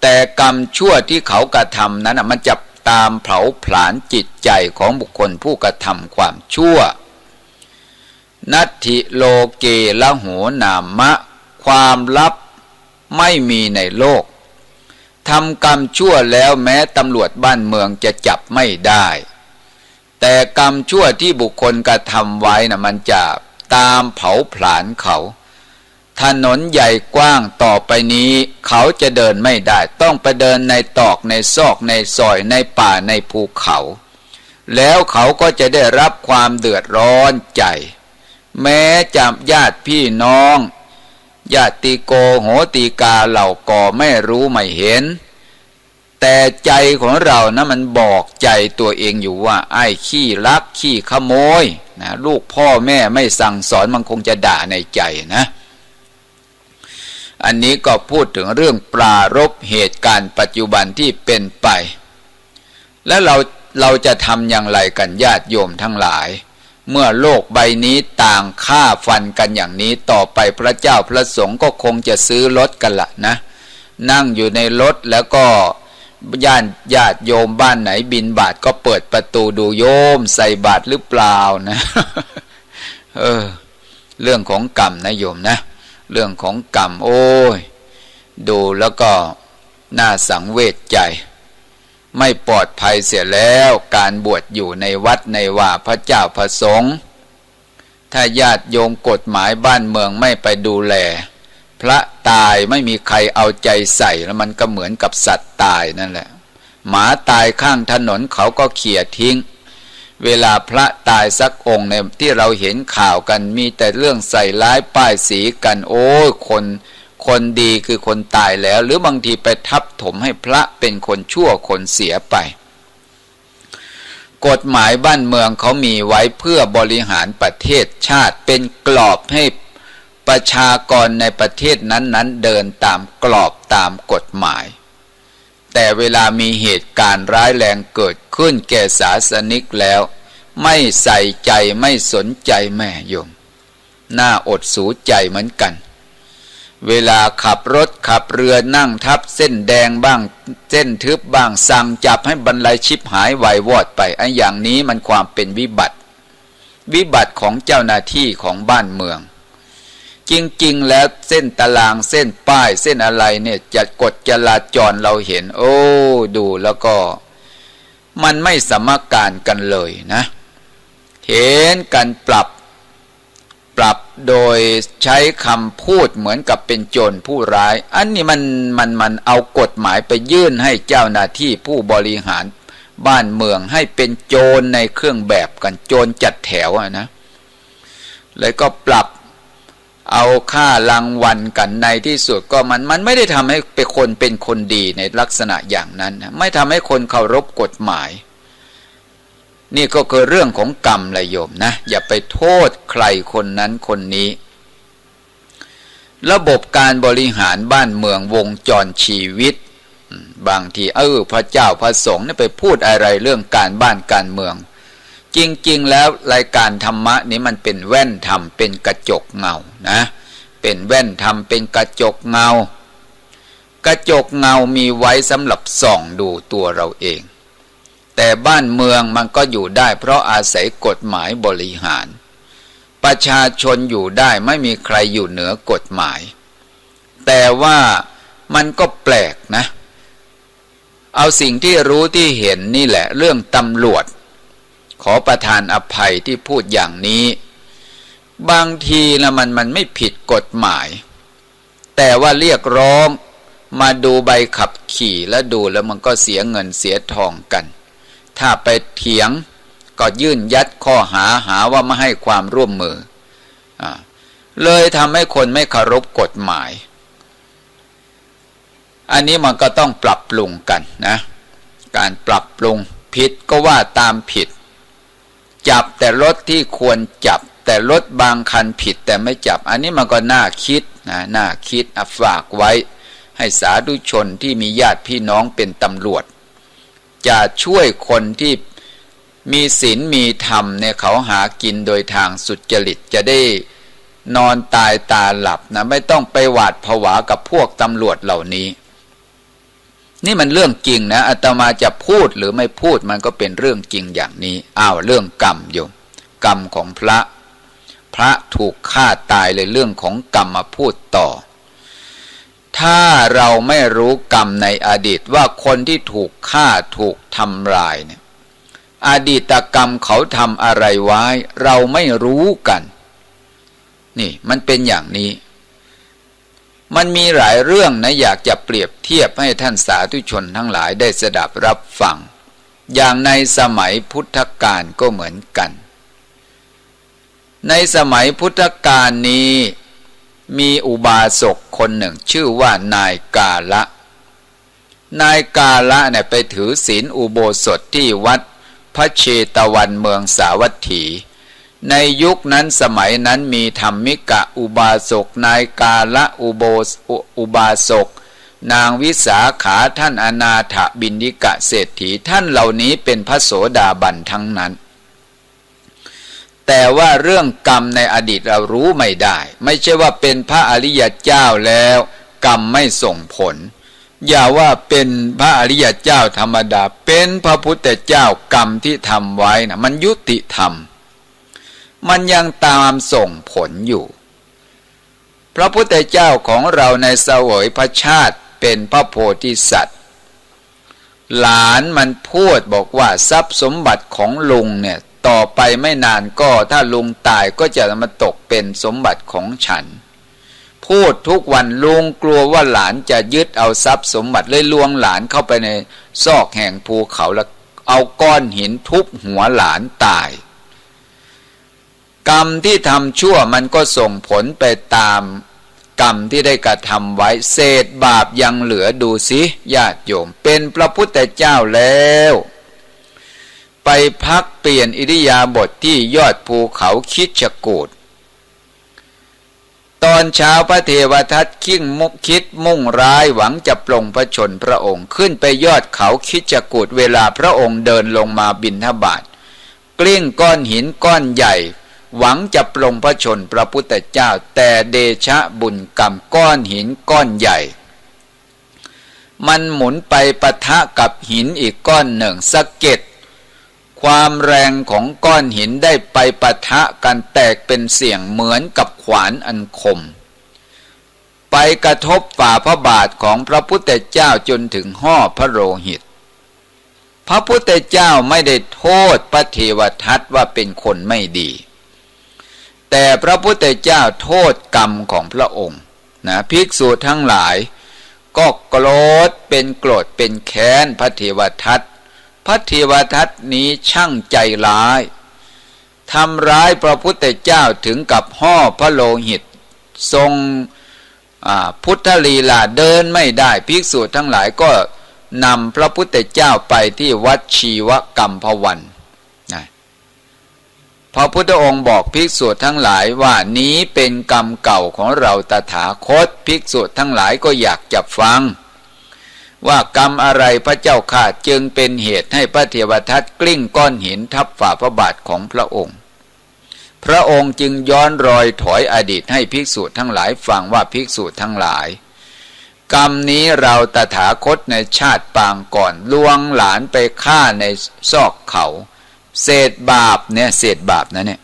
แต่กรรมชั่วที่เขากระทำนั้นมันจะตามเผาผลาญจิตใจของบุคคลผู้กระทำความชั่วนัตถิโลเกละโหนามะความลับไม่มีในโลกทำกรรมชั่วแล้วแม้ตำรวจบ้านเมืองจะจับไม่ได้แต่กรรมชั่วที่บุคคลกระทำไว้มันจะตามเผาผลาญเขา ถนนใหญ่กว้างต่อไปนี้เขาจะเดินไม่ได้ต้องไปเดินในตอกในซอกในซอยในป่าในภูเขาแล้วเขาก็จะได้รับความเดือดร้อนใจแม้จะญาติพี่น้องญาติโกโหติกาเหล่าก่อไม่รู้ไม่เห็นแต่ใจของเรานะมันบอกใจตัวเองอยู่ว่าไอ้ขี้ลักขี้ขโมยนะลูกพ่อแม่ไม่สั่งสอนมันคงจะด่าในใจนะอันนี้ก็พูดถึงเรื่องปรารภเหตุการณ์ปัจจุบันที่เป็นไปแล้วเราจะทำอย่างไรกันญาติโยมทั้งหลายเมื่อโลกใบนี้ต่างฆ่าฟันกันอย่างนี้ต่อไปพระเจ้าพระสงฆ์ก็คงจะซื้อรถกันละนะนั่งอยู่ในรถแล้วก็ญาติโยมบ้านไหนบิณฑบาตก็เปิดประตูดูโยมใส่บาตรหรือเปล่านะเรื่องของกรรมนะโยมนะเรื่องของกรรมโอ้ยดูแล้วก็น่าสังเวชใจไม่ปลอดภัยเสียแล้วการบวชอยู่ในวัดในว่าพระเจ้าพระสงฆ์ถ้าญาติโยมกฎหมายบ้านเมืองไม่ไปดูแลพระตายไม่มีใครเอาใจใส่แล้วมันก็เหมือนกับสัตว์ตายนั่นแหละหมาตายข้างถนนเขาก็เขี่ยทิ้งเวลาพระตายสักองค์เนี่ยที่เราเห็นข่าวกันมีแต่เรื่องใส่ร้ายป้ายสีกันโอ้ยคนดีคือคนตายแล้วหรือบางทีไปทับถมให้พระเป็นคนชั่วคนเสียไปกฎหมายบ้านเมืองเขามีไว้เพื่อบริหารประเทศชาติเป็นกรอบให้ประชากรในประเทศนั้นๆเดินตามกรอบตามกฎหมายแต่เวลามีเหตุการณ์ร้ายแรงเกิดขึ้นแก่ศาสนิกแล้วไม่ใส่ใจไม่สนใจแม่โยมน่าอดสูใจเหมือนกันเวลาขับรถขับเรือนั่งทับเส้นแดงบ้างเส้นทึบบ้างสั่งจับให้บรรลัยชิบหายวายวอดไปไอ้อย่างนี้มันความเป็นวิบัติของเจ้าหน้าที่ของบ้านเมืองจริงๆแล้วเส้นตารางเส้นป้ายเส้นอะไรเนี่ยจะกฎจราจรเราเห็นโอ้ดูแล้วก็มันไม่สมการกันเลยนะเห็นกันปรับโดยใช้คำพูดเหมือนกับเป็นโจรผู้ร้ายอันนี้มันเอากฎหมายไปยื่นให้เจ้าหน้าที่ผู้บริหารบ้านเมืองให้เป็นโจรในเครื่องแบบกันโจรจัดแถวนะเลยก็ปรับเอาค่ารางวัลกันในที่สุดก็มันไม่ได้ทำให้เป็นคนดีในลักษณะอย่างนั้นนะไม่ทำให้คนเคารพกฎหมายนี่ก็คือเรื่องของกรรมละโยมนะอย่าไปโทษใครคนนั้นคนนี้ระบบการบริหารบ้านเมืองวงจรชีวิตบางทีพระเจ้าพระสงฆ์เนี่ยไปพูดอะไรเรื่องการบ้านการเมืองจริงๆแล้วรายการธรรมะนี้มันเป็นแว่นธรรมเป็นกระจกเงานะเป็นแว่นธรรมเป็นกระจกเงากระจกเงามีไว้สำหรับส่องดูตัวเราเองแต่บ้านเมืองมันก็อยู่ได้เพราะอาศัยกฎหมายบริหารประชาชนอยู่ได้ไม่มีใครอยู่เหนือกฎหมายแต่ว่ามันก็แปลกนะเอาสิ่งที่รู้ที่เห็นนี่แหละเรื่องตำรวจขอประทานอภัยที่พูดอย่างนี้บางทีนะมันไม่ผิดกฎหมายแต่ว่าเรียกร้องมาดูใบขับขี่แล้วดูแล้วมันก็เสียเงินเสียทองกันถ้าไปเถียงก็ยื่นยัดข้อหาว่าไม่ให้ความร่วมมือเลยทำให้คนไม่เคารพกฎหมายอันนี้มันก็ต้องปรับปรุงกันนะการปรับปรุงผิดก็ว่าตามผิดจับแต่รถที่ควรจับแต่รถบางคันผิดแต่ไม่จับอันนี้มันก็น่าคิดนะน่าคิดฝากไว้ให้สาธุชนที่มีญาติพี่น้องเป็นตำรวจจะช่วยคนที่มีศีลมีธรรมเนี่ยเขาหากินโดยทางสุจริตจะได้นอนตายตาหลับนะไม่ต้องไปหวาดผวากับพวกตำรวจเหล่านี้นี่มันเรื่องจริงนะอาตมาจะพูดหรือไม่พูดมันก็เป็นเรื่องจริงอย่างนี้เรื่องกรรมโยมกรรมของพระถูกฆ่าตายเลยเรื่องของกรรมมาพูดต่อถ้าเราไม่รู้กรรมในอดีตว่าคนที่ถูกฆ่าถูกทำลายเนี่ยอดีตกรรมเขาทำอะไรไว้เราไม่รู้กันนี่มันเป็นอย่างนี้ มันมีหลายเรื่องนะอยากจะเปรียบเทียบให้ท่านสาธุชนทั้งหลายได้สดับรับฟังอย่างในสมัยพุทธกาลก็เหมือนกันในสมัยพุทธกาลนี้มีอุบาสกคนหนึ่งชื่อว่านายกาละนายกาละเนี่ยไปถือศีลอุโบสถที่วัดพระเชตวันเมืองสาวัตถีในยุคนั้นสมัยนั้นมีธรรมิกะอุบาสกนายกาละอุบาสกนางวิสาขาท่านอนาถบิณฑิกะเศรษฐีท่านเหล่านี้เป็นพระโสดาบันทั้งนั้นแต่ว่าเรื่องกรรมในอดีตเรารู้ไม่ได้ไม่ใช่ว่าเป็นพระอริยเจ้าแล้วกรรมไม่ส่งผลอย่าว่าเป็นพระอริยเจ้าธรรมดาเป็นพระพุทธเจ้ากรรมที่ทำไว้นะมันยุติธรรมมันยังตามส่งผลอยู่พระพุทธเจ้าของเราในเสวยพระชาติเป็นพระโพธิสัตว์หลานมันพูดบอกว่าทรัพย์สมบัติของลุงเนี่ยต่อไปไม่นานก็ถ้าลุงตายก็จะมาตกเป็นสมบัติของฉันพูดทุกวันลุงกลัวว่าหลานจะยึดเอาทรัพย์สมบัติเลยลวงหลานเข้าไปในซอกแห่งภูเขาแล้วเอาก้อนหินทุบหัวหลานตายกรรมที่ทำชั่วมันก็ส่งผลไปตามกรรมที่ได้กระทำไว้เศษบาปยังเหลือดูสิญาติโยมเป็นพระพุทธเจ้าแล้วไปพักเปลี่ยนอิริยาบถที่ยอดภูเขาคิชกูฏตอนเช้าพระเทวทัตคิดมุ่งร้ายหวังจะปลงพระชนพระองค์ขึ้นไปยอดเขาคิชกูฏเวลาพระองค์เดินลงมาบิณฑบาตกลิ้งก้อนหินก้อนใหญ่หวังจะปลงพระชนพระพุทธเจ้าแต่เดชะบุญกรรมก้อนหินก้อนใหญ่มันหมุนไปปะทะกับหินอีกก้อนหนึ่งสะเก็ดความแรงของก้อนหินได้ไปปะทะกันแตกเป็นเสียงเหมือนกับขวานอันคมไปกระทบฝ่าพระบาทของพระพุทธเจ้าจนถึงห่อพระโลหิตพระพุทธเจ้าไม่ได้โทษพระเทวทัตว่าเป็นคนไม่ดีแต่พระพุทธเจ้าโทษกรรมของพระองค์นะภิกษุทั้งหลายก็โกรธเป็นโกรธเป็นแค้นพระเทวทัตพระเทวทัตนี้ช่างใจร้ายทำร้ายพระพุทธเจ้าถึงกับห่อพระโลหิตทรงพุทธลีลาเดินไม่ได้ภิกษุทั้งหลายก็นำพระพุทธเจ้าไปที่วัดชีวกัมพวันพระพุทธองค์บอกภิกษุทั้งหลายว่านี้เป็นกรรมเก่าของเราตถาคตภิกษุทั้งหลายก็อยากจะฟังว่ากรรมอะไรพระเจ้าข้าจึงเป็นเหตุให้พระเทวทัตกลิ้งก้อนหินทับฝ่าพระบาทของพระองค์พระองค์จึงย้อนรอยถอยอดีตให้ภิกษุทั้งหลายฟังว่าภิกษุทั้งหลายกรรมนี้เราตถาคตในชาติปางก่อนลวงหลานไปฆ่าในซอกเขาเศษบาปเนี่ยเศษบาปนะเนี่ย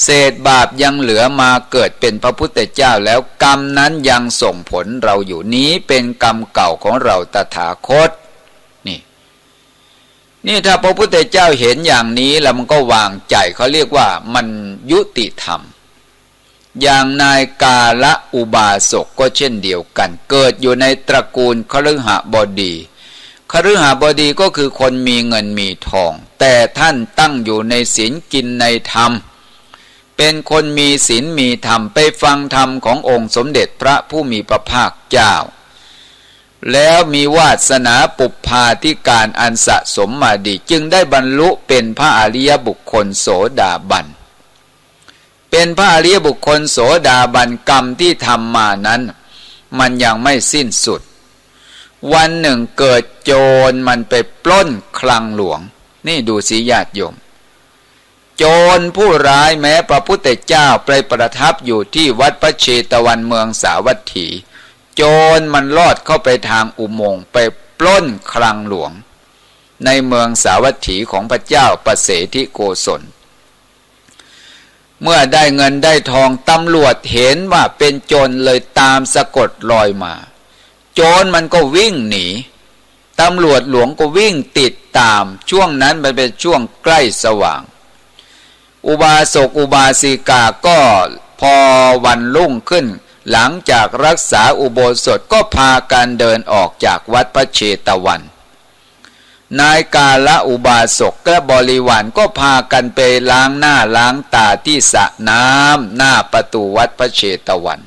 เศษบาปยังเหลือมาเกิดเป็นพระพุทธเจ้าแล้วกรรมนั้นยังส่งผลเราอยู่นี้เป็นกรรมเก่าของเราตถาคตนี่ถ้าพระพุทธเจ้าเห็นอย่างนี้แล้วมันก็วางใจเขาเรียกว่ามันยุติธรรมอย่างนายกาละอุบาสกก็เช่นเดียวกันเกิดอยู่ในตระกูลคฤหบดีคฤหบดีก็คือคนมีเงินมีทองแต่ท่านตั้งอยู่ในศีลกินในธรรมเป็นคนมีศีลมีธรรมไปฟังธรรมขององค์สมเด็จพระผู้มีพระภาคเจ้าแล้วมีวาสนาปุพพาธิการอันสะสมมาดีจึงได้บรรลุเป็นพระอริยบุคคลโสดาบันเป็นพระอริยบุคคลโสดาบันกรรมที่ทำมานั้นมันยังไม่สิ้นสุดวันหนึ่งเกิดโจรมันไปปล้นคลังหลวงนี่ดูสิญาติโยมโจรผู้ร้ายแม้พระพุทธเจ้าไปประทับอยู่ที่วัดพระเชตวันเมืองสาวัตถีโจรมันลอดเข้าไปทางอุโมงค์ไปปล้นคลังหลวงในเมืองสาวัตถีของพระเจ้าประเสฐิโกศลเมื่อได้เงินได้ทองตำรวจเห็นว่าเป็นโจรเลยตามสะกดรอยมาโจรมันก็วิ่งหนีตำรวจหลวงก็วิ่งติดตามช่วงนั้นมันเป็นช่วงใกล้สว่างอุบาสกอุบาสิกาก็พอวันรุ่งขึ้น หลังจากรักษาอุโบสถก็พากันเดินออกจากวัดพระเชตวันนายกาละอุบาสกและบริวารก็พากันไปล้างหน้าล้างตาที่สระน้ำหน้าประตูวัดพระเชตวัน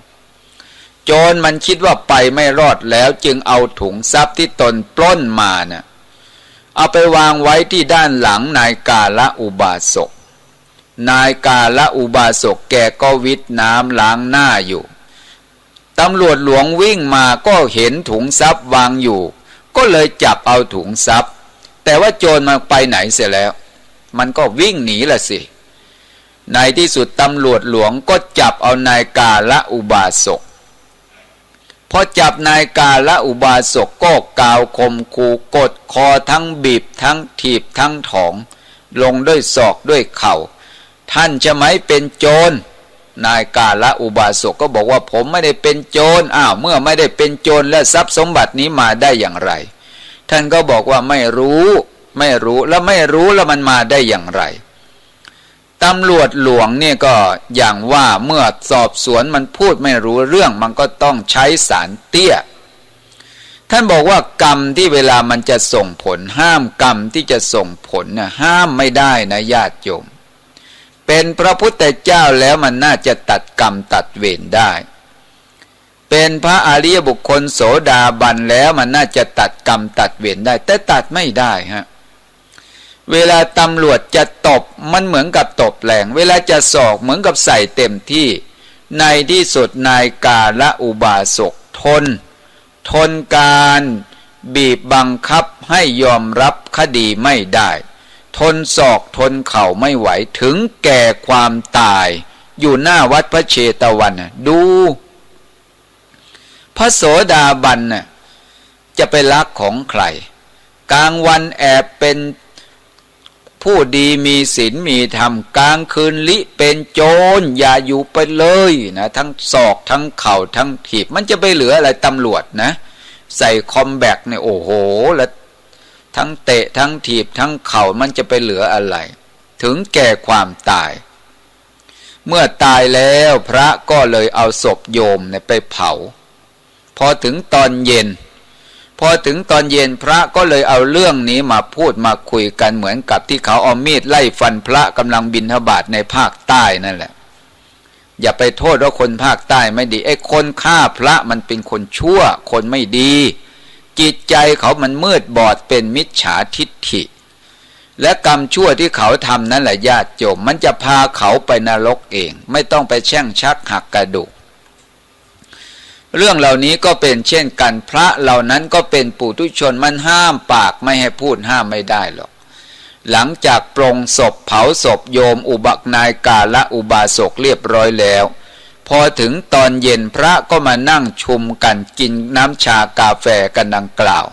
โจรมันคิดว่าไปไม่รอดแล้วจึงเอาถุงทรัพย์ที่ตนปล้นมาน่ะเอาไปวางไว้ที่ด้านหลังนายกาละอุบาสกนายกาละอุบาสกแกก็วิทน้ำล้างหน้าอยู่ตำรวจหลวงวิ่งมาก็เห็นถุงทรัพย์วางอยู่ก็เลยจับเอาถุงทรัพย์แต่ว่าโจรมันไปไหนเสียแล้วมันก็วิ่งหนีละสิในที่สุดตำรวจหลวงก็จับเอานายกาละอุบาสกพอจับนายกาละอุบาสกก็กล่าวข่มขู่กดคอทั้งบีบทั้งถีบทั้งถองลงด้วยศอกด้วยเข่าท่านจะไม่เป็นโจรนายกาละอุบาสกก็บอกว่าผมไม่ได้เป็นโจรเมื่อไม่ได้เป็นโจรและทรัพย์สมบัตินี้มาได้อย่างไรท่านก็บอกว่าไม่รู้แล้วมันมาได้อย่างไรตำรวจหลวงเนี่ยก็อย่างว่าเมื่อสอบสวนมันพูดไม่รู้เรื่องมันก็ต้องใช้สารเตี้ยท่านบอกว่ากรรมที่เวลามันจะส่งผลห้ามกรรมที่จะส่งผลนะห้ามไม่ได้นะญาติโยมเป็นพระพุทธเจ้าแล้วมันน่าจะตัดกรรมตัดเวรได้เป็นพระอริยบุคคลโสดาบันแล้วมันน่าจะตัดกรรมตัดเวรได้แต่ตัดไม่ได้ฮะเวลาตำรวจจะตบมันเหมือนกับตบแรงเวลาจะศอกเหมือนกับใส่เต็มที่ในที่สุดนายกาละอุบาสกทนการบีบบังคับให้ยอมรับคดีไม่ได้ทนศอกทนเข่าไม่ไหวถึงแก่ความตายอยู่หน้าวัดพระเชตวันดูพระโสดาบันน่ะจะไปลักของใครกลางวันแอบเป็นผู้ดีมีศีลมีธรรมกลางคืนลิเป็นโจรอย่าอยู่ไปเลยนะทั้งศอกทั้งเข่าทั้งถีบมันจะไปเหลืออะไรตำรวจนะใส่คอมแบกเนี่ยโอ้โหแล้วทั้งเตะทั้งถีบทั้งเข่ามันจะไปเหลืออะไรถึงแก่ความตายเมื่อตายแล้วพระก็เลยเอาศพโยมเนี่ยไปเผาพอถึงตอนเย็นพระก็เลยเอาเรื่องนี้มาพูดมาคุยกันเหมือนกับที่เขาเอามีดไล่ฟันพระกำลังบิณฑบาตในภาคใต้นั่นแหละอย่าไปโทษว่าคนภาคใต้ไม่ดีไอ้คนฆ่าพระมันเป็นคนชั่วคนไม่ดีจิตใจเขามันมืดบอดเป็นมิจฉาทิฏฐิและกรรมชั่วที่เขาทำนั่นแหละญาติโยมมันจะพาเขาไปนรกเองไม่ต้องไปแช่งชักหักกระดูกเรื่องเหล่านี้ก็เป็นเช่นกันพระเหล่านั้นก็เป็นปุถุชนมันห้ามปากไม่ให้พูดห้ามไม่ได้หรอกหลังจากปรงศพเผาศพโยมอุบักนายกาละอุบาสกเรียบร้อยแล้วพอถึงตอนเย็นพระก็มานั่งชุมกันกินน้ำชากาแฟกันดังกล่าว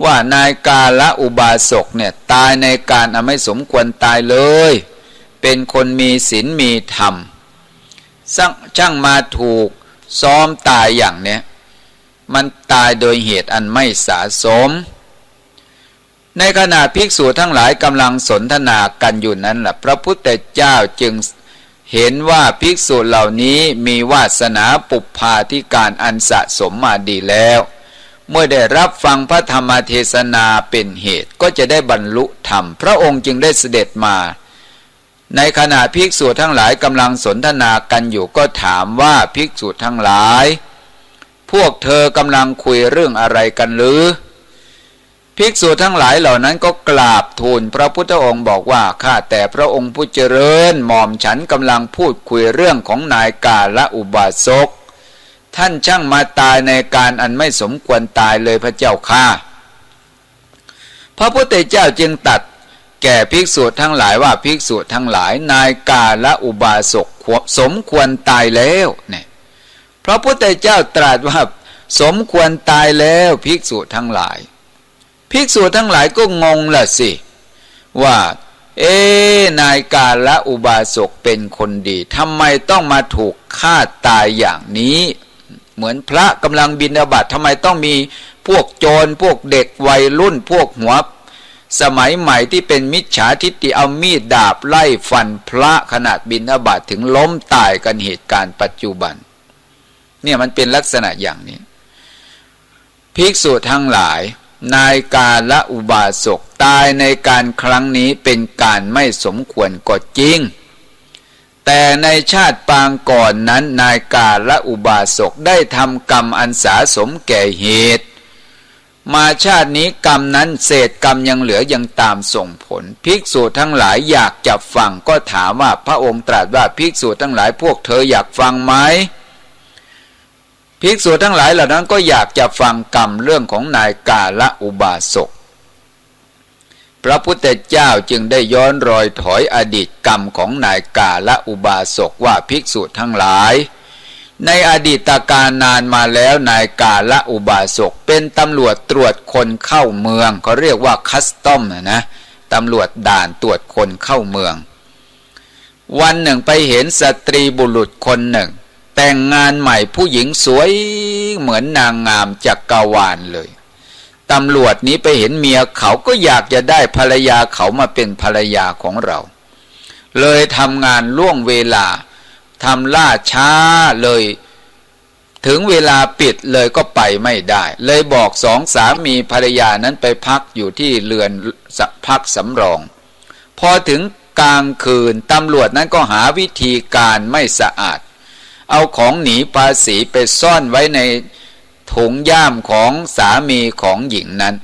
ว่านายกาละอุบาสกเนี่ยตายในการไม่สมควรตายเลยเป็นคนมีศีลมีธรรมช่างมาถูกซ้อมตายอย่างเนี้ยมันตายโดยเหตุอันไม่สาสมในขณะภิกษุทั้งหลายกำลังสนทนากันอยู่นั้นพระพุทธเจ้าจึงเห็นว่าภิกษุเหล่านี้มีวาสนาปุพพาธิการอันสะสมมาดีแล้วเมื่อได้รับฟังพระธรรมเทศนาเป็นเหตุก็จะได้บรรลุธรรมพระองค์จึงได้เสด็จมาในขณะภิกษุทั้งหลายกำลังสนทนากันอยู่ก็ถามว่าภิกษุทั้งหลายพวกเธอกำลังคุยเรื่องอะไรกันหรือภิกษุทั้งหลายเหล่านั้นก็กราบทูลพระพุทธองค์บอกว่าข้าแต่พระองค์ผู้เจริญหม่อมฉันกำลังพูดคุยเรื่องของนายกาละอุบาสกท่านช่างมาตายในการอันไม่สมควรตายเลยพระเจ้าข้าพระพุทธเจ้าจึงตรัสแก่ภิกษุทั้งหลายว่าภิกษุทั้งหลายนายกาละอุบาสกสมควรตายแล้วเนี่ยพระพุทธเจ้าตรัสว่าสมควรตายแล้วภิกษุทั้งหลายภิกษุทั้งหลายก็งงละสิว่านายกาละอุบาสกเป็นคนดีทำไมต้องมาถูกฆ่าตายอย่างนี้เหมือนพระกำลังบิณฑบาตทำไมต้องมีพวกโจรพวกเด็กวัยรุ่นพวกหัวสมัยใหม่ที่เป็นมิจฉาทิฏฐิเอามีดดาบไล่ฟันพระขนาดบิณฑบาตถึงล้มตายกันเหตุการณ์ปัจจุบัน เนี่ยมันเป็นลักษณะอย่างนี้ภิกษุทั้งหลายนายกาละอุบาสกตายในการครั้งนี้เป็นการไม่สมควรก็จริงแต่ในชาติปางก่อนนั้นนายกาละอุบาสกได้ทำกรรมอันสาสมแก่เหตุมาชาตินี้กรรมนั้นเศษกรรมยังเหลือยังตามส่งผลภิกษุทั้งหลายอยากจะฟังก็ถามว่าพระองค์ตรัสว่าภิกษุทั้งหลายพวกเธออยากฟังไหมภิกษุทั้งหลายเหล่านั้นก็อยากจะฟังกรรมเรื่องของนายกาละอุบาสกพระพุทธเจ้าจึงได้ย้อนรอยถอยอดีตกรรมของนายกาละอุบาสกว่าภิกษุทั้งหลายในอดีตการนานมาแล้วนายกาละอุบาสกเป็นตำรวจตรวจคนเข้าเมืองเขาเรียกว่าคัสตอมนะตำรวจด่านตรวจคนเข้าเมืองวันหนึ่งไปเห็นสตรีบุรุษคนหนึ่งแต่งงานใหม่ผู้หญิงสวยเหมือนนางงามจักรวาลเลยตำรวจนี้ไปเห็นเมียเขาก็อยากจะได้ภรรยาเขามาเป็นภรรยาของเราเลยทำงานล่วงเวลาทำล่าช้าเลยถึงเวลาปิดเลยก็ไปไม่ได้เลยบอกสองสามีภรรยานั้นไปพักอยู่ที่เรือนพักสำรองพอถึงกลางคืนตำรวจนั้นก็หาวิธีการไม่สะอาดเอาของหนีภาษีไปซ่อนไว้ในถุงย่ามของสามีของหญิงนั้น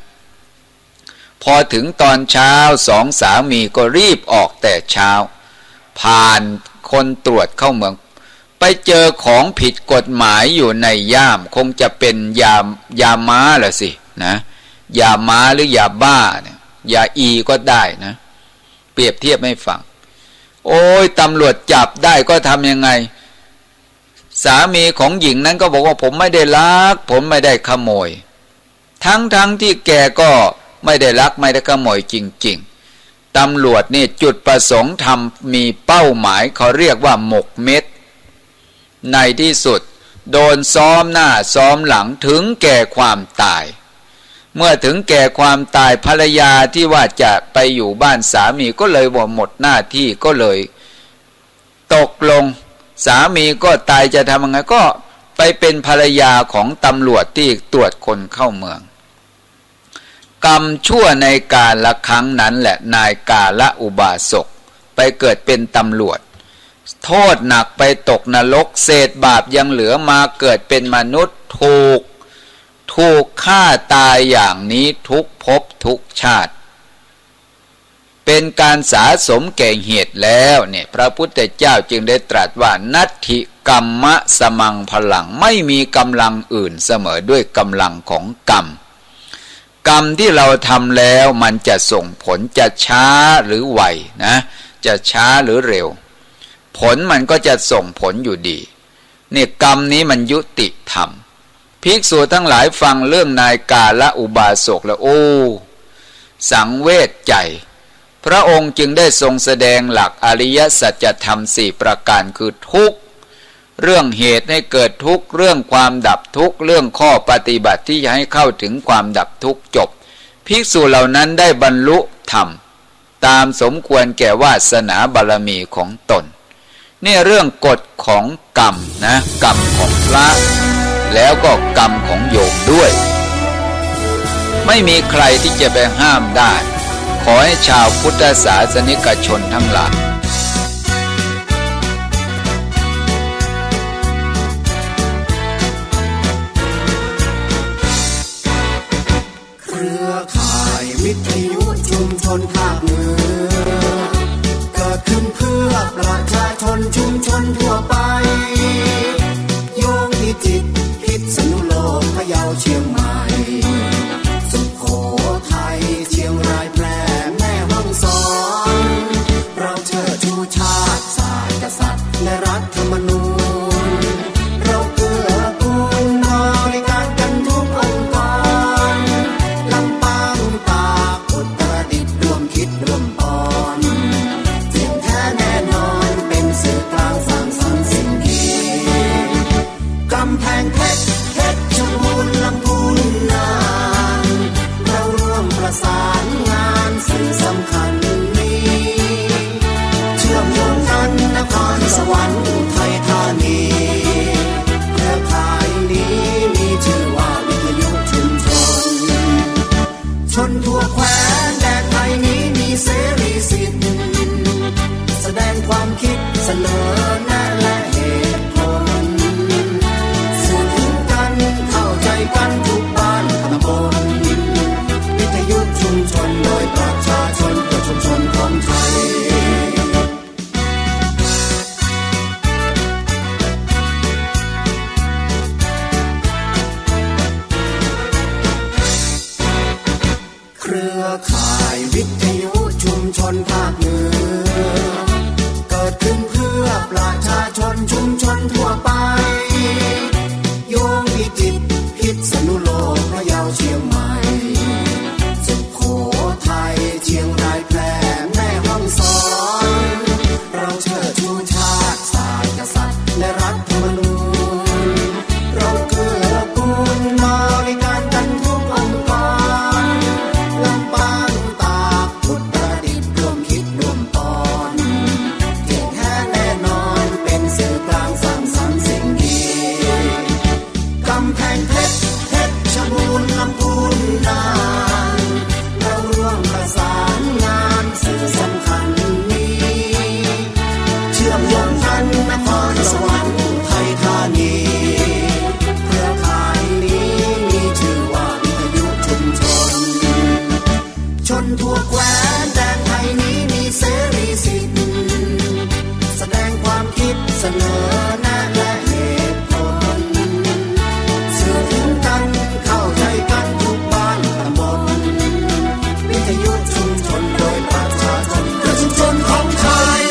พอถึงตอนเช้าสองสามีก็รีบออกแต่เช้าผ่านคนตรวจเข้าเมืองไปเจอของผิดกฎหมายอยู่ในย่ามคงจะเป็นยาม้าล่ะสินะยาม้าหรือยาบ้าเนี่ยยาอีก็ได้นะเปรียบเทียบให้ฟังโอ้ยตำรวจจับได้ก็ทำยังไงสามีของหญิงนั้นก็บอกว่าผมไม่ได้ลักผมไม่ได้ขโมยทั้งที่แกก็ไม่ได้ลักไม่ได้ขโมยจริงๆตำรวจนี่จุดประสงค์ทำมีเป้าหมายเขาเรียกว่าหมกเม็ดในที่สุดโดนซ้อมหน้าซ้อมหลังถึงแก่ความตายเมื่อถึงแก่ความตายภรรยาที่ว่าจะไปอยู่บ้านสามีก็เลยว่าหมดหน้าที่ก็เลยตกลงสามีก็ตายจะทำยังไงก็ไปเป็นภรรยาของตำรวจที่ตรวจคนเข้าเมืองกรรมชั่วในกาลครั้งนั้นแหละนายกาละอุบาสกไปเกิดเป็นตำรวจโทษหนักไปตกนรกเศษบาปยังเหลือมาเกิดเป็นมนุษย์ถูกฆ่าตายอย่างนี้ทุกภพทุกชาติเป็นการสะสมแก่เหตุแล้วเนี่ยพระพุทธเจ้าจึงได้ตรัสว่านัตถิกัมมะสมังพลังไม่มีกำลังอื่นเสมอด้วยกำลังของกรรมที่เราทำแล้วมันจะส่งผลจะช้าหรือไวนะจะช้าหรือเร็วผลมันก็จะส่งผลอยู่ดีเนี่ยกรรมนี้มันยุติธรรมภิกษุทั้งหลายฟังเรื่องนายกาละอุบาสกแล้วโอ้สังเวชใจพระองค์จึงได้ทรงแสดงหลักอริยสัจธรรม4ประการคือทุกข์เรื่องเหตุให้เกิดทุกข์เรื่องความดับทุกข์เรื่องข้อปฏิบัติที่จะให้เข้าถึงความดับทุกข์จบภิกษุเหล่านั้นได้บรรลุธรรมตามสมควรแก่วาสนาบารมีของตนนี่เรื่องกฎของกรรมนะกรรมของพระแล้วก็กรรมของโยมด้วยไม่มีใครที่จะไปห้ามได้ขอให้ชาวพุทธศาสนิกชนทั้งหลายเครือข่ายวิทยุชุมชนภาคเหนือเกิดขึ้นเพื่อประชาชนชุมชนทั่วไปโยงพิจิตรพิษณุโลกพะเยาเชียงใหม่สุโขทัยเชียงรายแพร่แม่ฮ่องสอนเราเชิดชูชาติศาสตร์กษัตริย์และรัฐธรรมนูญเราเกื้อกูลบริการกันทุกองค์กรลำปางตากอุตรดิตถ์ร่วมคิดร่วมปอนเสียงแท้แน่นอนเป็นสื่อกลางสร้างสรรค์สิ่งดีกำแพงเพชรชลบุรีลำพูนน่านเราร่วมประสานงานสิ่งสำคัญนี้เชื่อมโยงกันนครสวรรค์ไทย สนอแนะและเหตุผลสื่อถึงกันเข้าใจกันทุกบ้านตำบลวิทยุชุมชนโดยประชาชนเพื่อชุมชนของไทย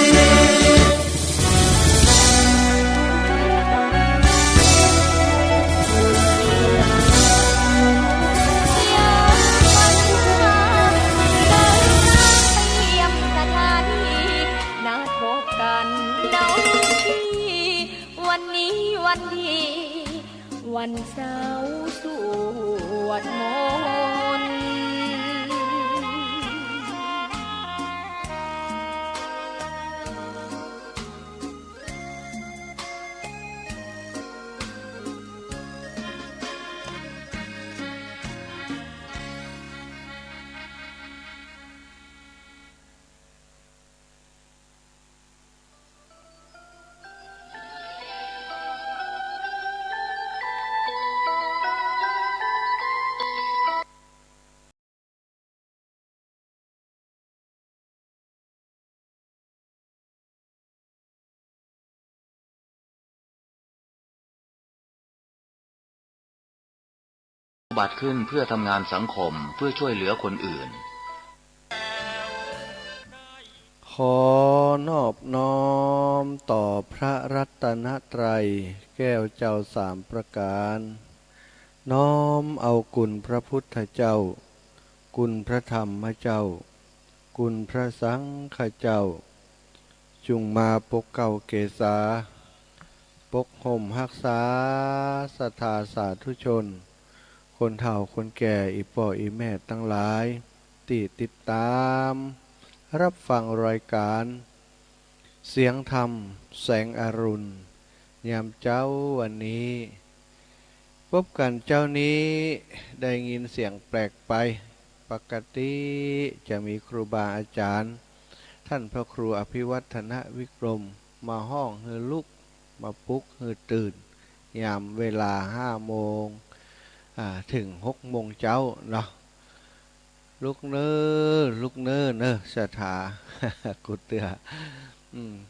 วันเสาร์สวดมนต์บัติขึ้นเพื่อทำงานสังคมเพื่อช่วยเหลือคนอื่น ขอนอบน้อมต่อพระรัตนตรัยแก้วเจ้าสามประการ น้อมเอาคุณพระพุทธเจ้าคุณพระธรรมเจ้าคุณพระสังฆเจ้าจุงมาปกเก่าเกษาปกห่มรักษาศรัทธาสาธุชนคนเฒ่าคนแก่อีพ่ออีแม่ทั้งหลายที่ติดตามรับฟังรายการเสียงธรรมแสงอรุณยามเจ้าวันนี้พบกันเจ้านี้ได้ยินเสียงแปลกไปปกติจะมีครูบาอาจารย์ท่านพระครูอภิวัฒนวิกรมมาห้องฮือลุกมาปลุกฮือตื่นยามเวลา5 โมงถึง6 โมงเจ้าเนาะลูกเน้อเนอะสถา กุเตือ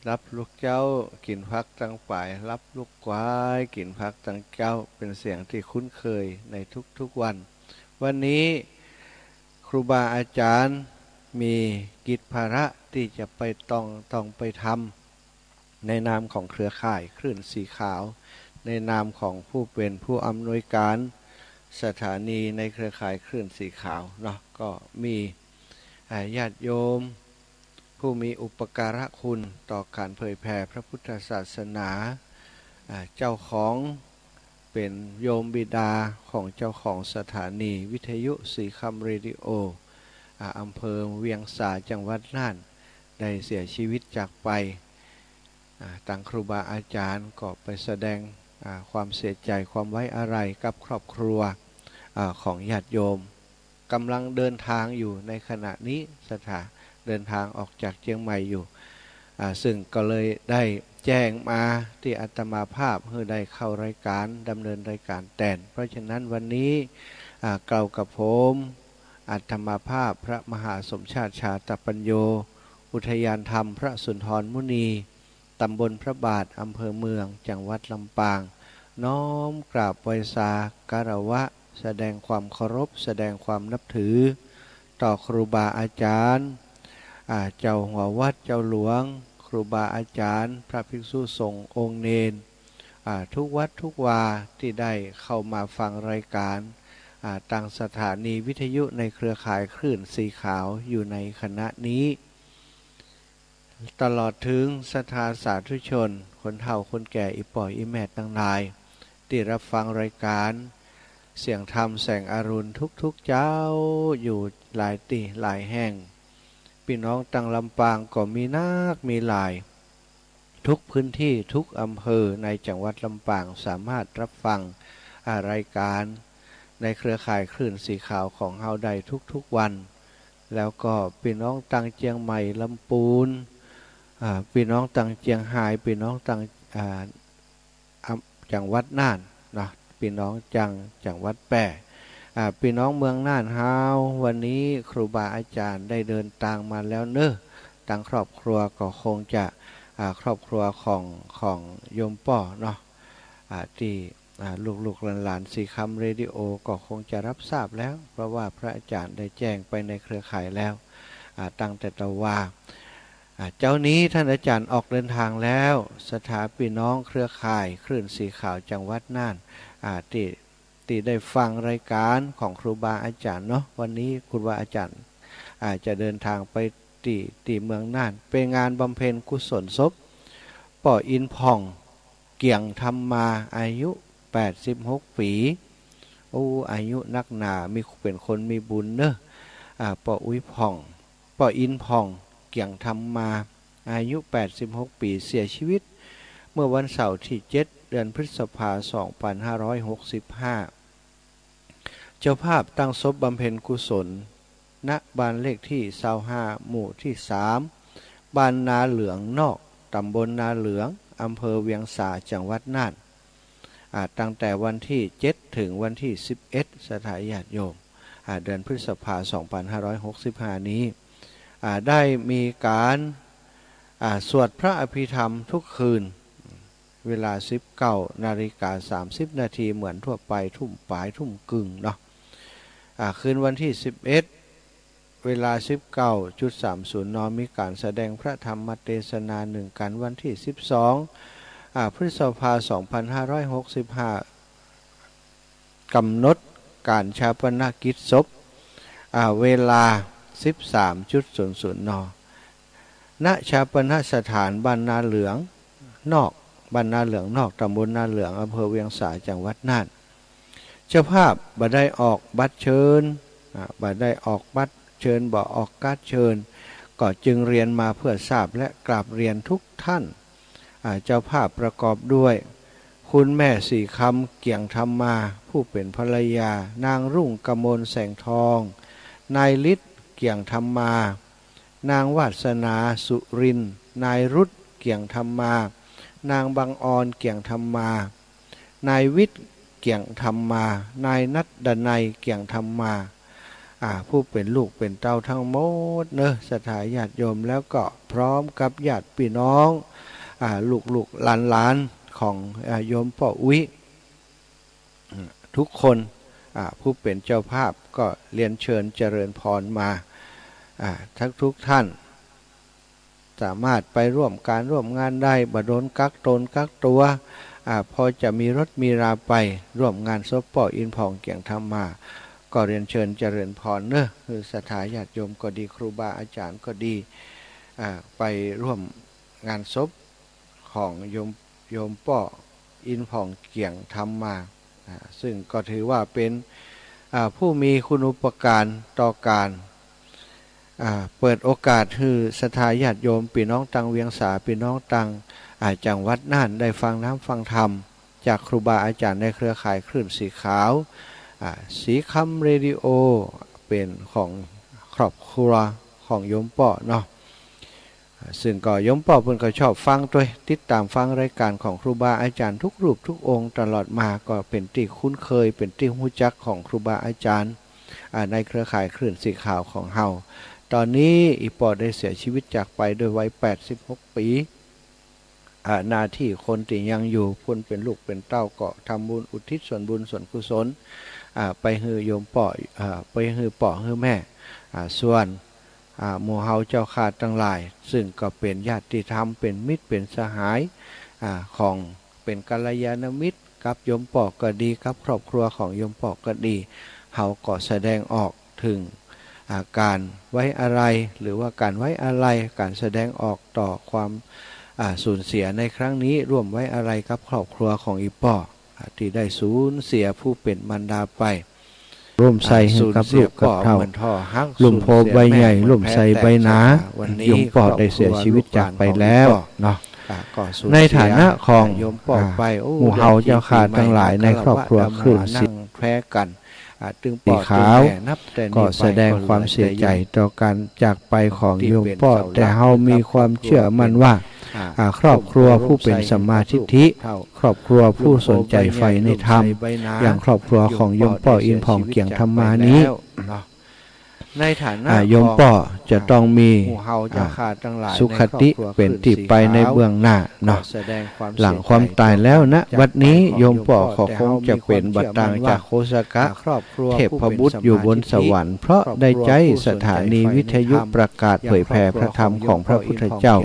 รับลูกเจ้ากินพักตั้งฝ่ายรับลูกควายกินพักตั้งเจ้าเป็นเสียงที่คุ้นเคยในทุกวัน วันนี้ครูบาอาจารย์มีกิจภาระที่จะไปต้องไปทำในนามของเครือข่ายคลื่นสีขาวในนามของผู้เป็นผู้อำนวยการสถานีในเครือข่ายคลื่นสีขาวเนาะก็มีญาติโยมผู้มีอุปการะคุณต่อการเผยแผ่พระพุทธศาสนาเจ้าของเป็นโยมบิดาของเจ้าของสถานีวิทยุสีคำเรดิโออำเภอเวียงสาจังหวัดน่านได้เสียชีวิตจากไปต่างครูบาอาจารย์ก็ไปแสดงความเสียใจความไว้อาลัยกับครอบครัวของญาติโยมกำลังเดินทางอยู่ในขณะนี้เดินทางออกจากเชียงใหม่อยู่ซึ่งก็เลยได้แจ้งมาที่อาตมาภาพเพื่อได้เข้ารายการดำเนินรายการแทนเพราะฉะนั้นวันนี้เกล่าวกับผมอาตมาภาพพระมหาสมชาติชาตปัญโยอุทยานธรรมพระสุนทรมุนีตำบลพระบาทอำเภอเมืองจังหวัดลำปางน้อมกราบไหว้สาการวะแสดงความเคารพแสดงความนับถือต่อครูบาอาจารย์เจ้าหัววัดเจ้าหลวงครูบาอาจารย์พระภิกษุสงฆ์องค์เนรทุกวัดทุกวาที่ได้เข้ามาฟังรายการต่างสถานีวิทยุในเครือข่ายคลื่นสีขาวอยู่ในคณะนี้ตลอดถึงศรัทธาสาธุชนคนเฒ่าคนแก่อีป่อยอีแม่ทั้งหลายที่รับฟังรายการเสียงธรรมแสงอรุณทุกเจ้าอยู่หลายที่หลายแห่งพี่น้องตั้งลำปางก็มีนักมีหลายทุกพื้นที่ทุกอำเภอในจังหวัดลำปางสามารถรับฟังรายการในเครือข่ายคลื่นสีขาวของเฮาได้ทุกวันแล้วก็พี่น้องตั้งเจียงใหม่ลำปูนพี่น้องตั้งเจียงไฮ้พี่น้องตั้งจังหวัดน่านนะพี่น้องจังหวัดแปะพี่น้องเมืองน่านเฮาวันนี้ครูบาอาจารย์ได้เดินทางมาแล้วเนอะทางครอบครัวก็คงจะ ครอบครัวของโยมป่อเนาะที่ลูกๆหลานๆสีคำเรดิโอก็คงจะรับทราบแล้วเพราะว่าพระอาจารย์ได้แจ้งไปในเครือข่ายแล้วตั้งแต่ตะว่าเจ้านี้ท่านอาจารย์ออกเดินทางแล้วสถาพี่น้องเครือข่ายคลื่นสีขาวจังหวัดน่านที่ได้ฟังรายการของครูบาอาจารย์เนาะวันนี้ครูบาอาจารย์จะเดินทางไปที่เมืองน่านเป็นงานบำเพ็ญกุศลศพป่ออินผ่องเกี่ยงธรรมาอายุ86 ปีโอ้อายุนักหนามีเป็นคนมีบุญเนอะป่ออุ้ยผ่องป่ออินผ่องเกี่ยงธรรมาอายุ86 ปีเสียชีวิตเมื่อวันเสาร์ที่7 เดือนพฤษภาคม 2565เจ้าภาพตั้งศพบำเพ็ญกุศลณบ้านเลขที่25หมู่ที่3บ้านนาเหลืองนอกตำบลนาเหลืองอำเภอเวียงสาจังหวัดน่านตั้งแต่วันที่7ถึงวันที่11สถานญาติโยมเดือนพฤษภาคม 2565นี้ได้มีการสวดพระอภิธรรมทุกคืนเวลา 19:30 นาทีเหมือนทั่วไปทุ่มปลายทุ่มกึ่งเนาะคืนวันที่11เวลา 19:30 น.มีการแสดงพระธรรมเทศนาหนึ่งกันวันที่12พฤษภาคม 2565กำหนดการชาปนกิจศพเวลา 13:00 น.ณชาปนสถานบ้านนาเหลืองนอกบ้านนาเหลืองนอกตำบลนาเหลืองอำเภอเวียงสาจังหวัดน่านเจ้าภาพบ่ได้ออกบัตรเชิญบ่ได้ออกบัตรเชิญบ่ออกการ์ดเชิญก็จึงเรียนมาเพื่อทราบและกราบเรียนทุกท่านเจ้าภาพประกอบด้วยคุณแม่สีคำเกี่ยงธรรมาผู้เป็นภรรยานางรุ่งกมลแสงทองนายฤทธิ์เกี่ยงธรรมานางวาสนาสุรินทร์นายรุตเกี่ยงธรรมานางบางออนเกี่ยงธรรมานายวิทย์เกี่ยงธรรมานายนัดดนัยเกี่ยงธรรมาผู้เป็นลูกเป็นเต้าทั้งหมดเนอะสถานญาติโยมแล้วก็พร้อมกับญาติพี่น้องลูกหลานของโยมป่ออุ้ยทุกคนผู้เป็นเจ้าภาพก็เรียนเชิญเจริญพรมาทุกท่านสามารถไปร่วมงานได้บ่โดนกักตนกักตัวพอจะมีรถมีราไปร่วมงานศพป่ออินผ่องเกี่ยงธรรมาก็เรียนเชิญเจริญพรเนอะคือสถานญาติโยมก็ดีครูบาอาจารย์ก็ดีไปร่วมงานศพของโยมป่ออินผ่องเกี่ยงธรรมาซึ่งก็ถือว่าเป็นผู้มีคุณูปการต่อการเปิดโอกาสให้สถานญาติโยมพี่น้องตังเวียงสาพี่น้องตังจังหวัดน่านได้ฟังน้ำฟังธรรมจากครูบาอาจารย์ในเครือข่ายคลื่นสีขาวสีคำเรดิโอเป็นของครอบครัวของโยมป่อเนาะซึ่งก็โยมป่อเพิ่นก็ชอบฟังด้วยติดตามฟังรายการของครูบาอาจารย์ทุกรูปทุกองค์ตลอดมาก็เป็นที่คุ้นเคยเป็นที่รู้จักของครูบาอาจารย์ในเครือข่ายคลื่นสีขาวของเฮาตอนนี้อีป่อได้เสียชีวิตจากไปโดยวัย86 ปีหน้าที่คนที่ยังอยู่พ้นเป็นลูกเป็นเต้าก็ทำบุญอุทิศส่วนบุญส่วนกุศลไปฮือโยมป่อไปฮือป่อฮือแม่ส่วนหมู่เฮาเจ้าขาดทั้งหลายซึ่งก็เป็นญาติธรรมเป็นมิตรเป็นสหายของเป็นกัลยาณมิตรกับโยมป่อก็ดีกับครอบครัวของโยมป่อก็ดีเฮาก็แสดงออกถึงการไว้อะไรหรือว่าการไว้อะไรการแสดงออกต่อความสูญเสียในครั้งนี้ร่วมไว้อะไรกับครอบครัวของอีป่อที่ได้สูญเสียผู้เป็นมารดาไปร่วมใส่กับลูกกับเท่าลุ่มโพใบใหญ่ลุ่มใส่ใบหนาโยมป่อได้เสียชีวิตจากไปแล้วเนาะในฐานะของหมู่เฮาเจ้าขาดทั้งหลายในครอบครัวคลื่นสีแพ้กันตึงป่อขาวก็แสดงความเสียใจต่อการจากไปของโยมป่อแต่เฮามีความเชื่อมั่นว่าครอบครัวผู้เป็นสัมมาทิฏฐิครอบครัวผู้สนใจใฝ่ในธรรมอย่างครอบครัวของโยมป่ออินผ่องเกี่ยงธรรมานี้ ในฐานะ โยมป่อจะต้องมี หมู่เฮาเจ้าขาดทั้งหลาย สุขติ ในครอบครัว เป็นที่ไปในเบื้องหน้าเนาะ แสดงความ หลังความตายแล้วนะบัดนี้โยมป่อเขาคงจะเป็นบัดต่างจากโคสกะ ครอบครัว เทพบุตรอยู่บนสวรรค์เพราะได้ใจสถานีวิทยุประกาศเผยแผ่พระธรรมของพระพุทธเจ้า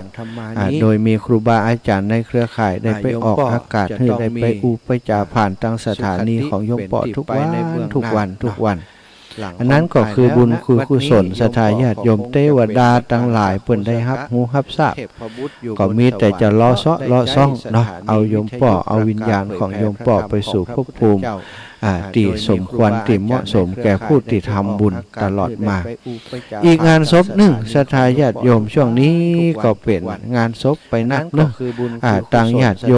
โดยมีครูบาอาจารย์ในเครือข่ายได้ไปออกอากาศให้ได้ไปอุปจาผ่านตั้งสถานีของโยมป่อทุกวันอันนั้นก็คือบุญคือกุศลศรัทธาญาติโยมเทวดาทั้งหลายเพิ่นได้รับหูรับทราบก็มีแต่จะล้อซ่องเนาะเอาโยมป่อเอาวิญญาณของโยมป่อไปสู่ภพภูมิที่สมควรที่เหมาะสมแก่ผู้ที่ทำบุญตลอดมาอีกงานศพหนึ่งศรัทธาญาติโยมช่วงนี้ก็เป็นงานศพไปนักเนาะต่างญาติโยม